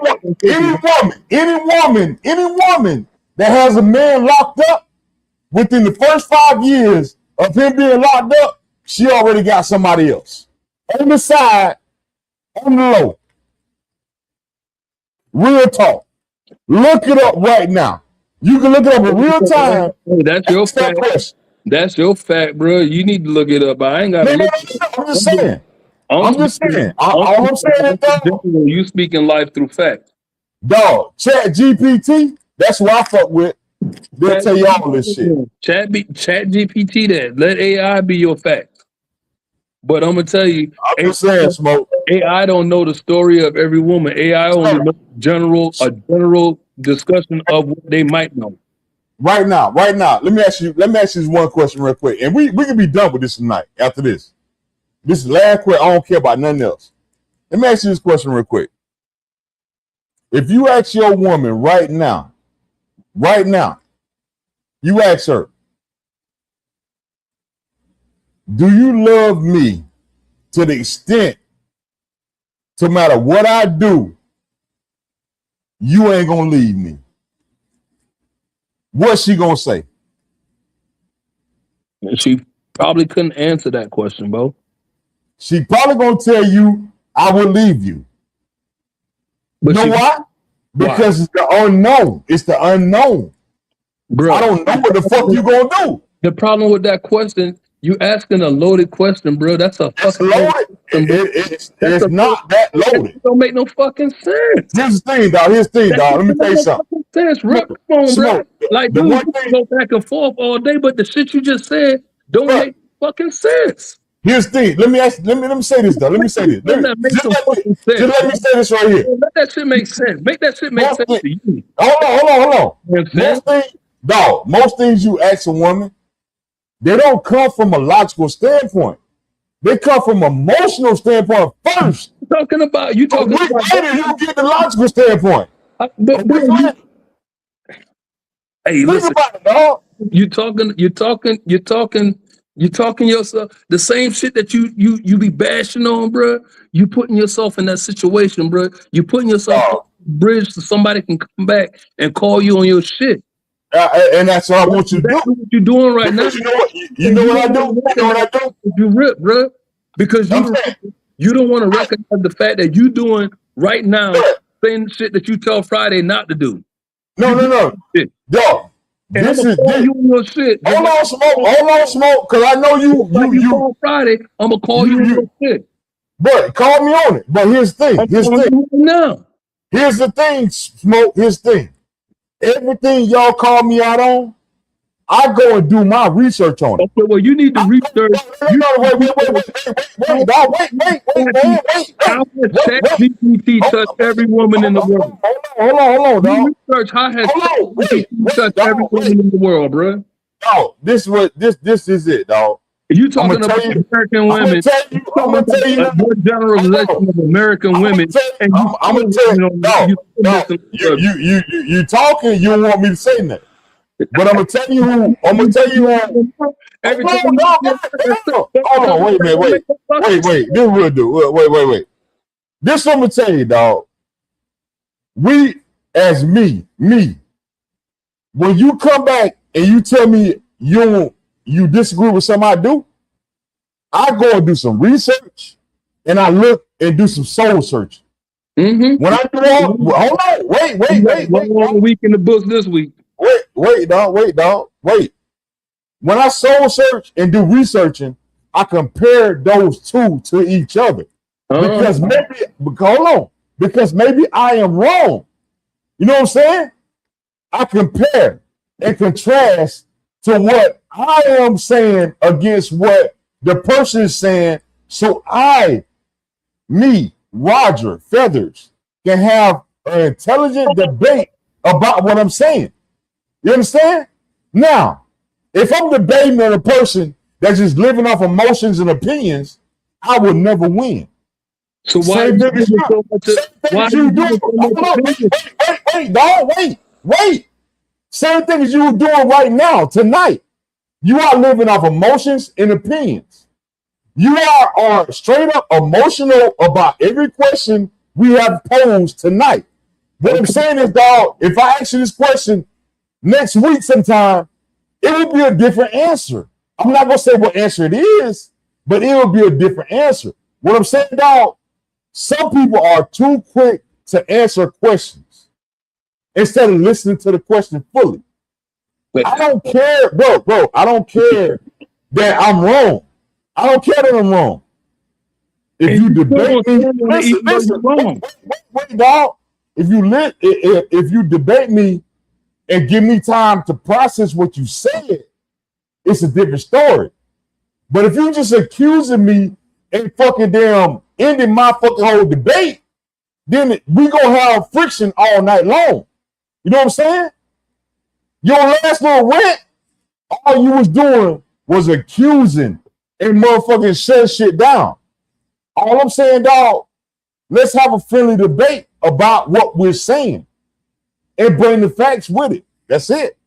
woman that has a man locked up within the first 5 years of him being locked up, she already got somebody else. On the side, on the low. Real talk. Look it up right now. You can look it up in real time. Hey, that's your fact. That's your fact, bro. You need to look it up. I ain't got to look it up. I'm just saying. All I'm saying is that you speaking life through facts. Dog, Chat GPT, that's what I fuck with. They'll tell you all this shit. Chat GPT that. Let AI be your facts. But I'm gonna tell you, I'm just saying, Smoke. AI don't know the story of every woman. AI only knows a general discussion of what they might know. Right now. Let me ask you this one question real quick. And we can be done with this tonight after this. This is the last question. I don't care about nothing else. Let me ask you this question real quick. If you ask your woman right now, you ask her, do you love me to the extent, no matter what I do, you ain't gonna leave me? What's she gonna say? She probably couldn't answer that question, bro. She probably gonna tell you, I will leave you. But you know why? Because it's the unknown. It's the unknown. Bro, I don't know what the fuck you gonna do. The problem with that question, you asking a loaded question, bro. That's a fucking loaded. It's not that loaded. It don't make no fucking sense. Here's the thing, dog. Here's the thing, dog. Let me tell you something. Sense, Rip. Come on, bro. Like, dude, you can go back and forth all day, but the shit you just said don't make fucking sense. Here's the thing. Let me say this, though. Let me say this. Just let me say this right here. Let that shit make sense. Make that shit make sense to you. Hold on. Most things you ask a woman, they don't come from a logical standpoint. They come from an emotional standpoint first. You talking about later you get the logical standpoint. Hey, listen. About it, dog. You talking yourself the same shit that you be bashing on, bro. You putting yourself in that situation, bro. You putting yourself on the bridge so somebody can come back and call you on your shit. And that's what I want you to do. What you're doing right now. You know what I do? You know what I do? You rip, bro. Because you don't want to recognize the fact that you doing right now same shit that you tell Friday not to do. No. Yo, this is you on your shit. Hold on, smoke, because I know you call Friday. I'm gonna call you on your shit. But call me on it. But here's the thing. Here's the thing, smoke. Here's the thing. Everything y'all call me out on, I go and do my research on it. Okay, well, you need to research. Wait. How has ChatGPT touched every woman in the world? Hold on, dog. Research how has ChatGPT touched every woman in the world, bro. No, this is it, dog. You talking about American women? I'm gonna tell you a generalization of American women. And I'm gonna tell you, you talking. You don't want me to say that, but I'm gonna tell you who. I'm gonna tell you who. Hold on, wait a minute, wait. This will do. Wait. This I'm gonna tell you, dog. We as me. When you come back and you tell me you disagree with something I do, I go and do some research and I look and do some soul searching. When I do all, hold on, wait. One week in the books this week. Wait, dog. When I soul search and do researching, I compare those two to each other. Because maybe I am wrong. You know what I'm saying? I compare and contrast to what I am saying against what the person is saying, so Roger Feathers, can have an intelligent debate about what I'm saying. You understand? Now, if I'm debating on a person that's just living off emotions and opinions, I will never win. So why you doing so much? Wait. Same thing as you were doing right now, tonight. You are living off emotions and opinions. You are straight up emotional about every question we have posed tonight. What I'm saying is, dog, if I ask you this question next week sometime, it will be a different answer. I'm not going to say what answer it is, but it will be a different answer. What I'm saying, dog, some people are too quick to answer questions instead of listening to the question fully. I don't care, bro. I don't care that I'm wrong. I don't care that I'm wrong. If you debate me, listen, wait, dog. If you debate me and give me time to process what you said, it's a different story. But if you just accusing me and fucking damn ending my fucking whole debate, then we gonna have friction all night long. You know what I'm saying? Your last little rant, all you was doing was accusing and motherfucking shut shit down. All I'm saying, dog, let's have a friendly debate about what we're saying and bring the facts with it. That's it.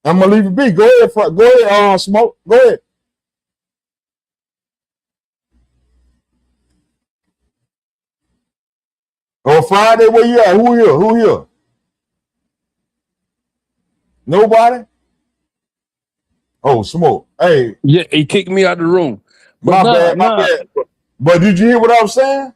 I'm gonna leave it be. Go ahead, Smoke. Go ahead. Oh, Friday, where you at? Who here? Who here? Nobody? Oh, Smoke. Hey. Yeah, he kicked me out of the room. But My bad. But did you hear what I was saying?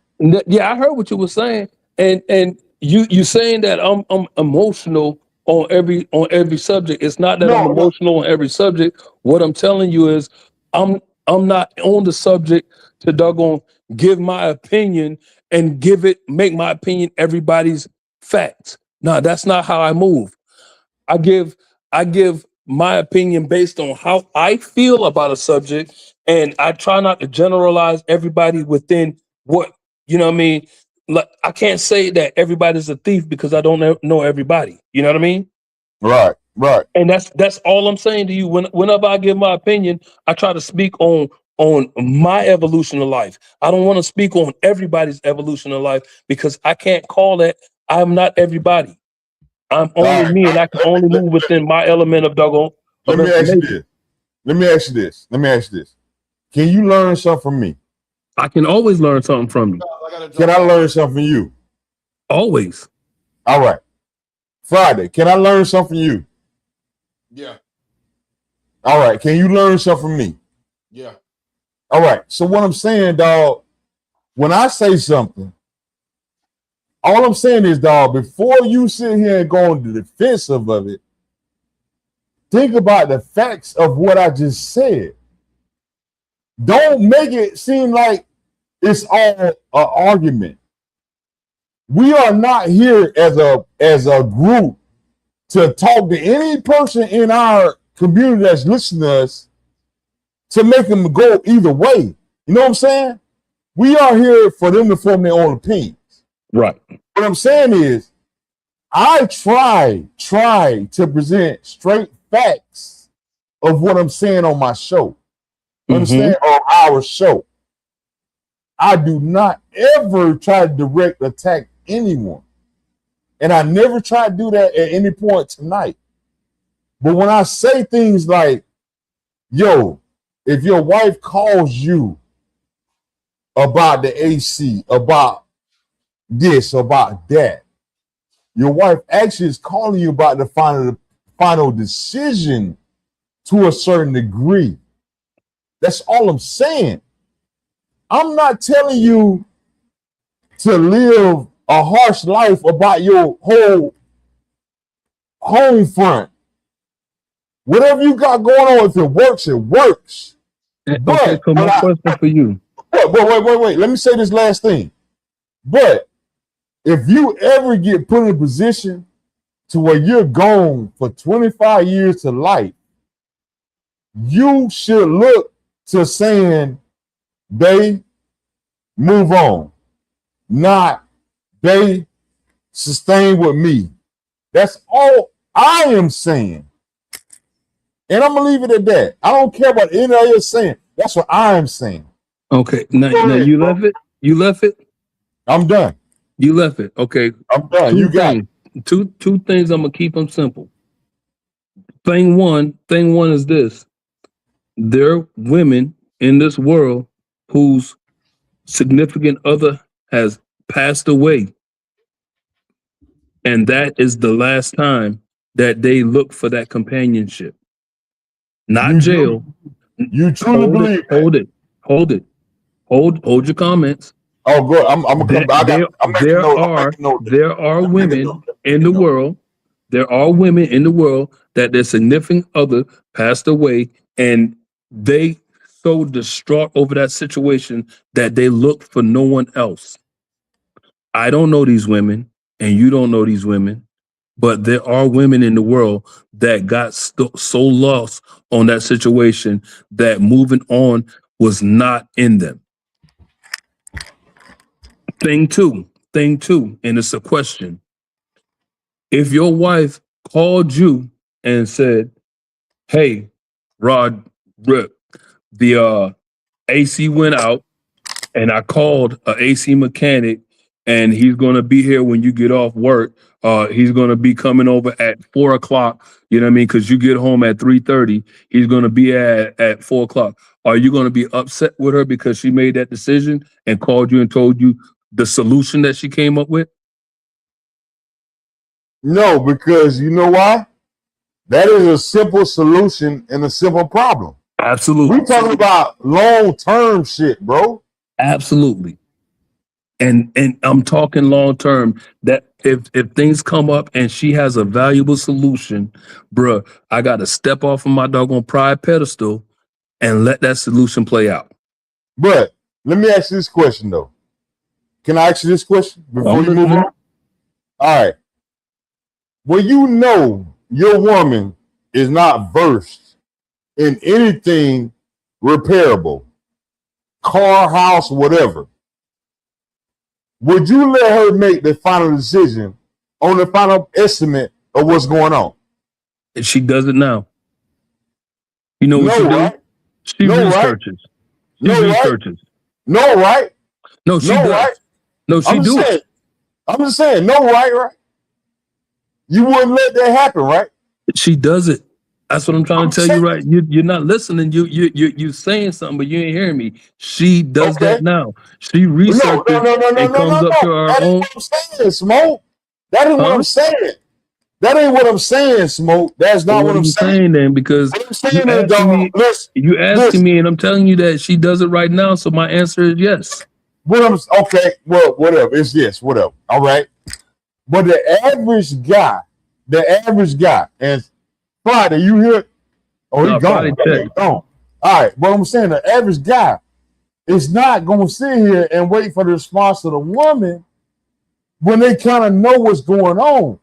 Yeah, I heard what you were saying. And you saying that I'm emotional on every subject. It's not that I'm emotional on every subject. What I'm telling you is I'm not on the subject to doggone give my opinion and make my opinion everybody's facts. No, that's not how I move. I give my opinion based on how I feel about a subject, and I try not to generalize everybody within what you know what I mean. Like I can't say that everybody's a thief because I don't know everybody. You know what I mean? Right. And that's all I'm saying to you. Whenever I give my opinion, I try to speak on my evolution of life. I don't want to speak on everybody's evolution of life because I can't call that. I'm not everybody. I'm only me, and I can only move within my element of doggone. Let me ask you this. Can you learn something from me? I can always learn something from you. Can I learn something from you? Always. All right. Friday, can I learn something from you? Yeah. All right. Can you learn something from me? Yeah. All right. So what I'm saying, dog, when I say something, all I'm saying is, dog, before you sit here and go on the defensive of it, think about the facts of what I just said. Don't make it seem like it's all an argument. We are not here as a group to talk to any person in our community that's listening to us to make them go either way. You know what I'm saying? We are here for them to form their own opinions. Right. What I'm saying is, I try to present straight facts of what I'm saying on my show. Understand? On our show. I do not ever try to direct attack anyone. And I never try to do that at any point tonight. But when I say things like, yo, if your wife calls you about the AC, about this, about that, your wife actually is calling you about the final decision to a certain degree. That's all I'm saying. I'm not telling you to live a harsh life about your whole home front. Whatever you got going on, if it works, it works. Okay, so my question for you. Wait. Let me say this last thing. But if you ever get put in a position to where you're gone for 25 years to life, you should look to saying, babe, move on. Not, babe, sustain with me. That's all I am saying. And I'm going to leave it at that. I don't care what anybody else saying. That's what I am saying. Okay, now you left it? You left it? I'm done. You left it. Okay. I'm done. You got it. Two things. I'm gonna keep them simple. Thing one is this: there are women in this world whose significant other has passed away, and that is the last time that they look for that companionship. Not jail. You truly believe that? Hold your comments. Oh, good. I'm gonna come. There are women in the world. There are women in the world that their significant other passed away, and they so distraught over that situation that they look for no one else. I don't know these women, and you don't know these women, but there are women in the world that got so lost on that situation that moving on was not in them. Thing two, and it's a question. If your wife called you and said, hey, Rod, Rip, the AC went out and I called an AC mechanic and he's going to be here when you get off work. He's going to be coming over at 4 o'clock. You know what I mean? Because you get home at 3:30. He's going to be at 4 o'clock. Are you going to be upset with her because she made that decision and called you and told you the solution that she came up with? No, because you know why? That is a simple solution and a simple problem. Absolutely. We talking about long-term shit, bro. Absolutely. And I'm talking long term, that if things come up and she has a valuable solution, bruh, I gotta step off of my doggone pride pedestal and let that solution play out. But let me ask you this question though. Can I ask you this question before you move on? All right. Well, you know your woman is not versed in anything repairable, car, house, whatever. Would you let her make the final decision on the final estimate of what's going on? And she does it now. You know what No, she do? right? She No, right? researches. She No, right? researches. No, right? No, she No, does. right? No, she do it. I'm just saying, no, right? You wouldn't let that happen, right? She does it. That's what I'm trying to tell you, right? You're not listening. You saying something, but you ain't hearing me. She does that now. She researches and comes up to her That ain't own. what I'm saying, Smoke. That ain't what I'm saying. That ain't what I'm saying, Smoke. That's not Well, what what I'm are you saying. saying then? Because What I'm saying is, dog, you asking me, and I'm telling you that she does it right now. So my answer is yes. Okay, well, whatever. It's yes, whatever. All right. But the average guy, and Friday, you hear? Oh, he gone. He gone. All right. But I'm saying the average guy is not going to sit here and wait for the response of the woman when they kind of know what's going on.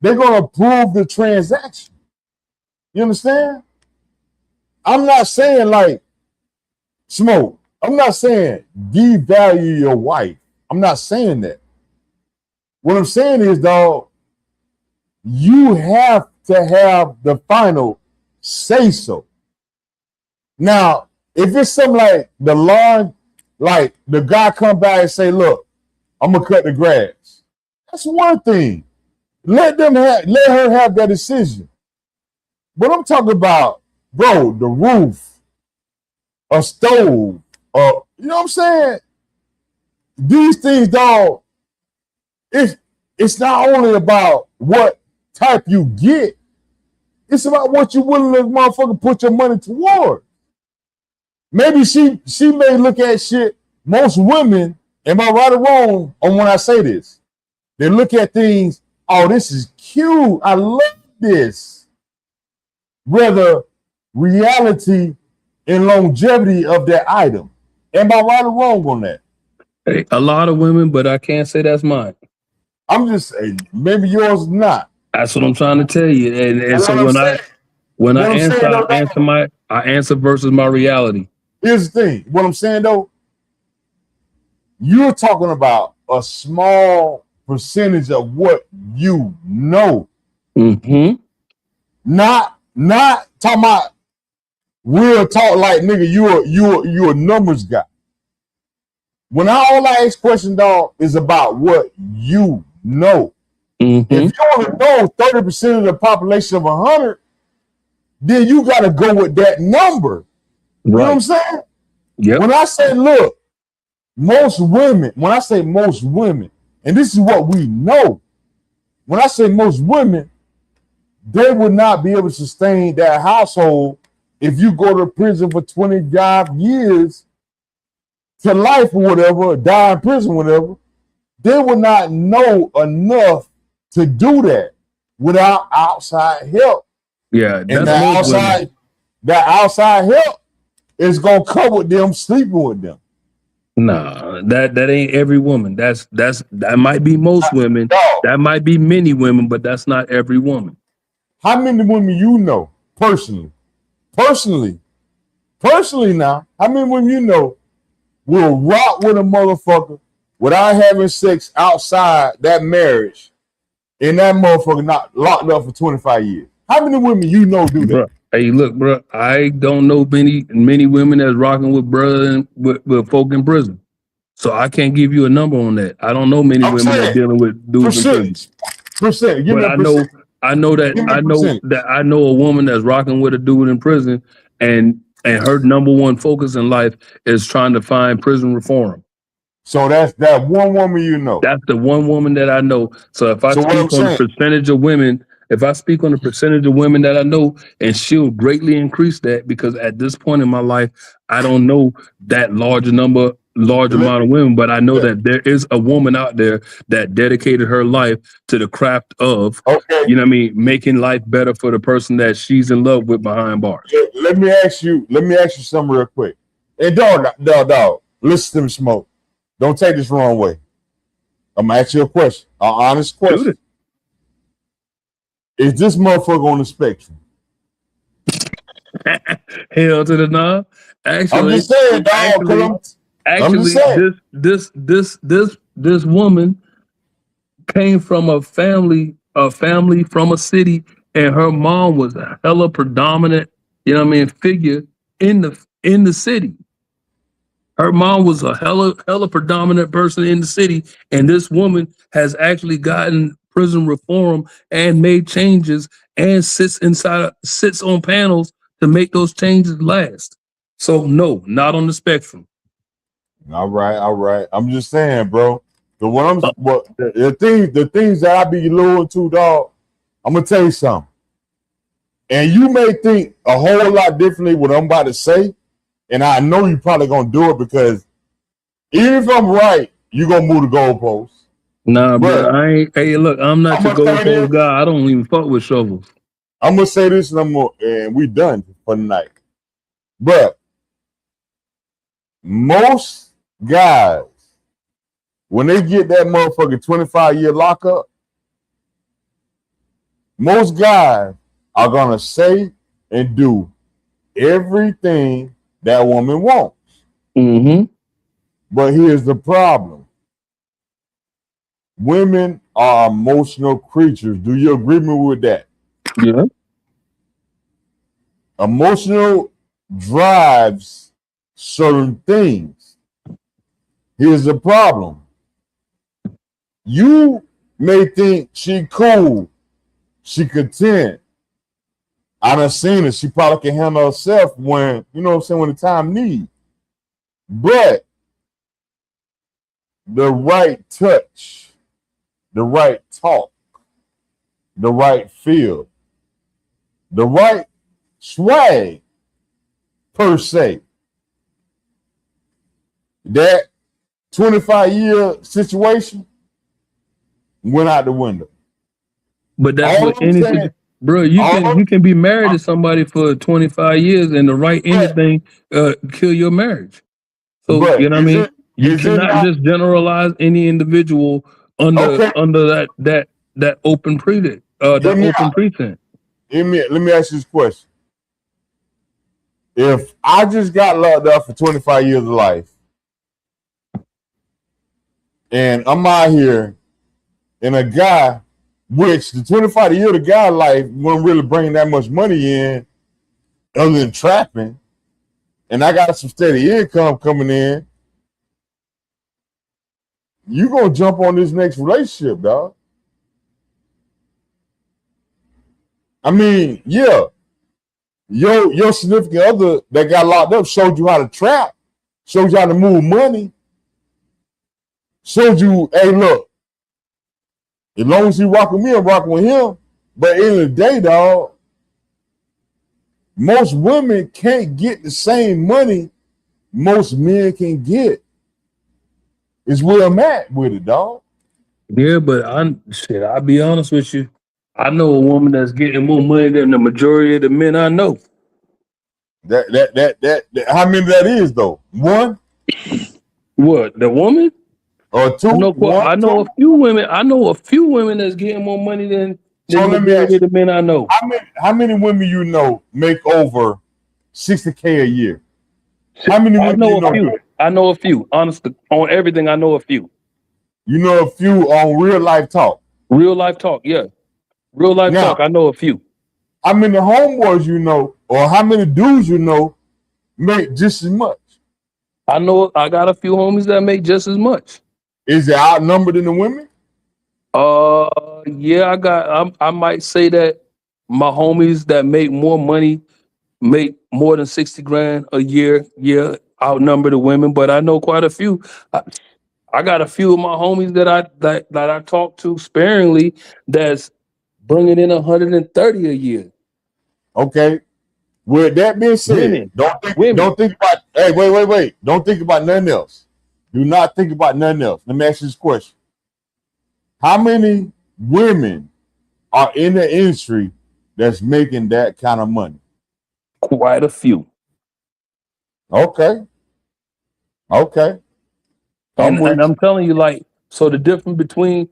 They're going to approve the transaction. You understand? I'm not saying like Smoke. I'm not saying devalue your wife. I'm not saying that. What I'm saying is, dog, you have to have the final say so. Now, if it's something like the lawn, like the guy come by and say, look, I'm gonna cut the grass. That's one thing. Let her have that decision. But I'm talking about, bro, the roof, a stove, you know what I'm saying? These things, dog, it's not only about what type you get, it's about what you're willing to motherfucker put your money toward. Maybe she may look at shit. Most women, am I right or wrong on when I say this? They look at things, oh, this is cute. I love this. Rather, reality and longevity of that item. Am I right or wrong on that? Hey, a lot of women, but I can't say that's mine. I'm just saying, maybe yours is not. That's what I'm trying to tell you. And so when I answer versus my reality. Here's the thing. What I'm saying though, you're talking about a small percentage of what you know. Mm-hmm. Not talking about real talk like nigga, you a numbers guy. When all I ask question, dog, is about what you know. Mm-hmm. If you want to know 30% of the population of 100, then you got to go with that number. You know what I'm saying? Yep. When I say, look, most women, when I say most women, and this is what we know, when I say most women, they would not be able to sustain that household if you go to prison for 25 years to life or whatever, or die in prison, whatever. They would not know enough to do that without outside help. Yeah, and that outside help is gonna come with them sleeping with them. Nah, that ain't every woman. That might be most women. That might be many women, but that's not every woman. How many women you know personally? Personally now, how many women you know will rock with a motherfucker without having sex outside that marriage and that motherfucker not locked up for 25 years? How many women you know do that? Bruh, hey, look, bro, I don't know many women that's rocking with brother with folk in prison. So I can't give you a number on that. I don't know many women that dealing with dudes in prison. Percent. Give me a percent. I know that I know a woman that's rocking with a dude in prison, and her number one focus in life is trying to find prison reform. So that's that one woman you know. That's the one woman that I know. So if I So what I'm speak on the saying, percentage of women, if I speak on the percentage of women that I know, and she'll greatly increase that because at this point in my life, I don't know that large amount of women, but I know that there is a woman out there that dedicated her life to the craft of, okay. you know what I mean, making life better for the person that she's in love with behind bars. Let me ask you something real quick. And dog, listen to me, Smoke. Don't take this the wrong way. I'm gonna ask you a question, an honest question. Is this motherfucker on the spectrum? Hell to the no. Actually, I'm just saying, dog. Actually, this woman came from a family from a city, and her mom was a hella predominant, you know what I mean, figure in the city. Her mom was a hella predominant person in the city, and this woman has actually gotten prison reform and made changes and sits on panels to make those changes last. So no, not on the spectrum. All right. I'm just saying, bro. The things that I be alluding to, dog. I'm gonna tell you something. And you may think a whole lot differently what I'm about to say, and I know you probably gonna do it because even if I'm right, you gonna move the goalposts. Nah, bro. I ain't. Hey, look, I'm not your goalpost guy. I don't even fuck with shovels. I'm gonna say this, and we done for the night. But most guys, when they get that motherfucking 25-year lockup, most guys are gonna say and do everything that woman wants. Mm-hmm. But here's the problem. Women are emotional creatures. Do you agree with that? Yeah. Emotional drives certain things. Here's the problem. You may think she cool, she content. I done seen it. She probably can handle herself when, you know what I'm saying, when the time needs. But the right touch, the right talk, the right feel, the right swag, per se, that 25-year situation went out the window. But that's what anything, bro. You can be married to somebody for 25 years, and the right anything kill your marriage. So you know what I mean. You cannot just generalize any individual under that open precinct. Let me ask you this question. If I just got locked up for 25 years of life, and I'm out here, and a guy, which the 25 year the guy life wasn't really bringing that much money in, other than trapping, and I got some steady income coming in, you gonna jump on this next relationship, dog. I mean, yeah, your significant other that got locked up showed you how to trap, showed you how to move money, showed you, hey, look, as long as you rock with me, I'm rocking with him. But at the end of the day, dog, most women can't get the same money most men can get. Is where I'm at with it, dog. Yeah, but I'll be honest with you. I know a woman that's getting more money than the majority of the men I know. That how many that is though? One? What, the woman? Or two? I know a few women. I know a few women that's getting more money than the majority of the men I know. How many women you know make over $60K a year? How many women you know? I know a few. Honestly, on everything, I know a few. You know a few on real life talk. Real life talk, yeah. Real life talk. I know a few. How many homeboys you know, or how many dudes you know, make just as much? I know. I got a few homies that make just as much. Is it outnumbered in the women? Yeah. I might say that my homies that make more money make more than 60 grand a year. Yeah, outnumber the women, but I know quite a few. I got a few of my homies that I talk to sparingly that's bringing in 130 a year. Okay. With that being said, don't think about. Hey, wait. Don't think about nothing else. Do not think about nothing else. Let me ask you this question: how many women are in the industry that's making that kind of money? Quite a few. Okay. And I'm telling you, like, so the difference between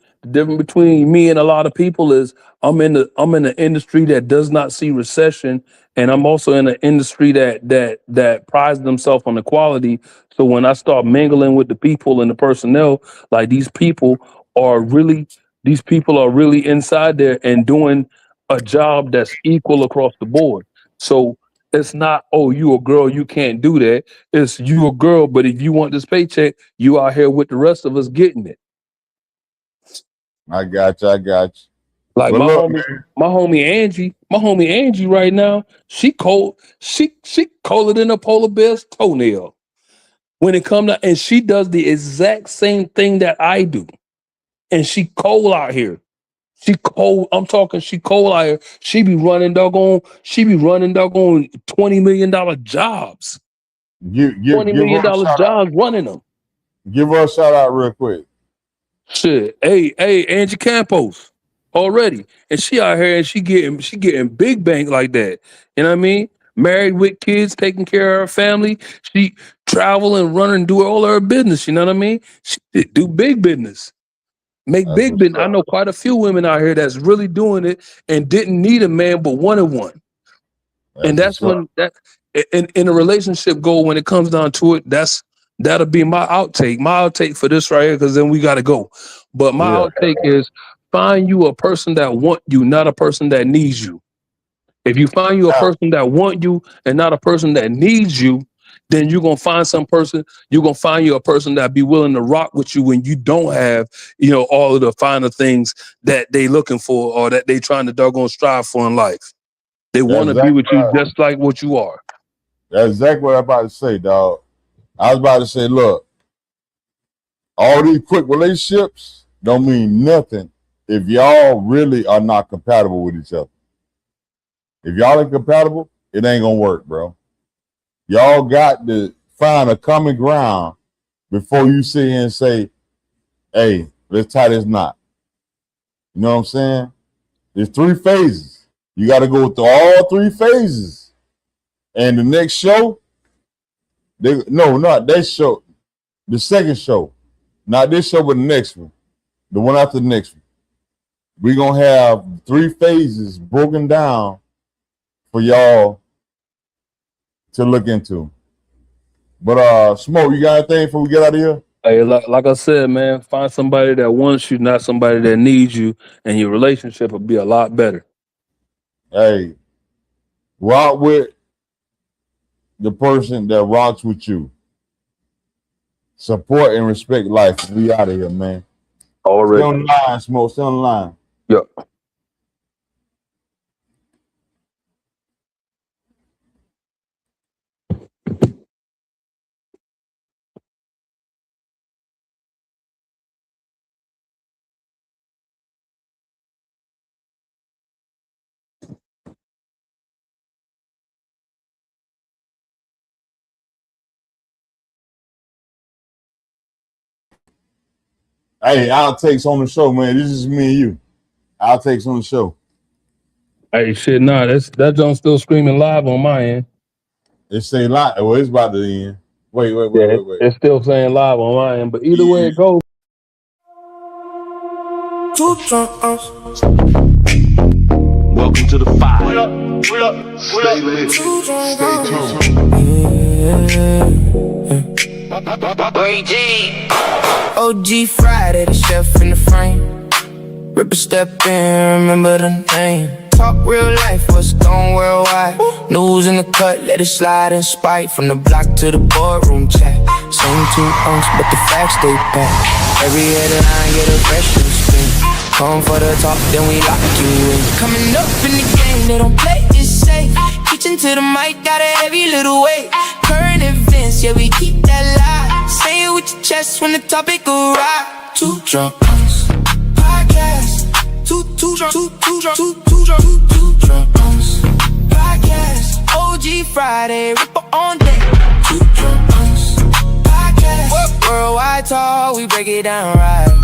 me and a lot of people is I'm in the industry that does not see recession, and I'm also in an industry that prides themselves on the quality. So when I start mingling with the people and the personnel, like these people are really inside there and doing a job that's equal across the board. So it's not, oh, you a girl, you can't do that. It's you a girl, but if you want this paycheck, you out here with the rest of us getting it. I got you. Like well, my homie Angie right now, she colder than a polar bear's toenail. When it comes to, and she does the exact same thing that I do. And she cold out here. She cold. I'm talking. She cold out here. She be running doggone $20 million jobs. $20 million jobs running them. Give her a shout out real quick. Shit. Hey, Angie Campos already. And she out here and she getting big bank like that. You know what I mean? Married with kids, taking care of her family. She travel and run and do all her business. You know what I mean? She do big business. Make big business. I know quite a few women out here that's really doing it and didn't need a man but wanted one. And that's when that in a relationship goal, when it comes down to it, that'll be my outtake. My outtake for this right here, because then we gotta go. But my outtake is find you a person that want you, not a person that needs you. If you find you a person that want you and not a person that needs you, then you're gonna find you're gonna find you a person that be willing to rock with you when you don't have, all of the finer things that they looking for or that they trying to doggone strive for in life. They want to be with you just like what you are. That's exactly what I'm about to say, dog. I was about to say, look, all these quick relationships don't mean nothing if y'all really are not compatible with each other. If y'all ain't compatible, it ain't gonna work, bro. Y'all got to find a common ground before you sit here and say, hey, let's tie this knot. You know what I'm saying? There's 3 phases. You got to go through all 3 phases. And the next show, not that show, the second show, not this show, but the next one, the one after the next one. We're going to have 3 phases broken down for y'all to look into. But Smoke, you got anything before we get out of here? Hey, like I said, man, find somebody that wants you, not somebody that needs you, and your relationship will be a lot better. Hey, rock with the person that rocks with you. Support and respect life. We out of here, man. Already. Stay on the line, Smoke. Stay on the line. Yep. Hey, outtakes on the show, man. This is me and you. Outtakes on the show. Hey, shit, nah, that joint's still screaming live on my end. It say live. Well, it's about to end. Wait. It's still saying live on my end, but either way it goes. Two Drunk Unks. Welcome to the 5. Stay lit. Stay tuned. OG Friday, the chef in the frame. Ripper step in, remember the name. Talk real life, what's going worldwide. News in the cut, let it slide in spite. From the block to the boardroom chat. Same 2 unks, but the facts they pack. Every headline get a fresh new spin. Come for the talk, then we lock you in. Coming up in the game, they don't play it safe. Reaching to the mic, got a heavy little weight. Current events, yeah, we keep that live. Say it with your chest when the topic arrive. Two Drunk Unks podcast. Two drunk Unks podcast. OG Friday, Ripper on deck. Two Drunk Unks podcast. Worldwide talk, we break it down right.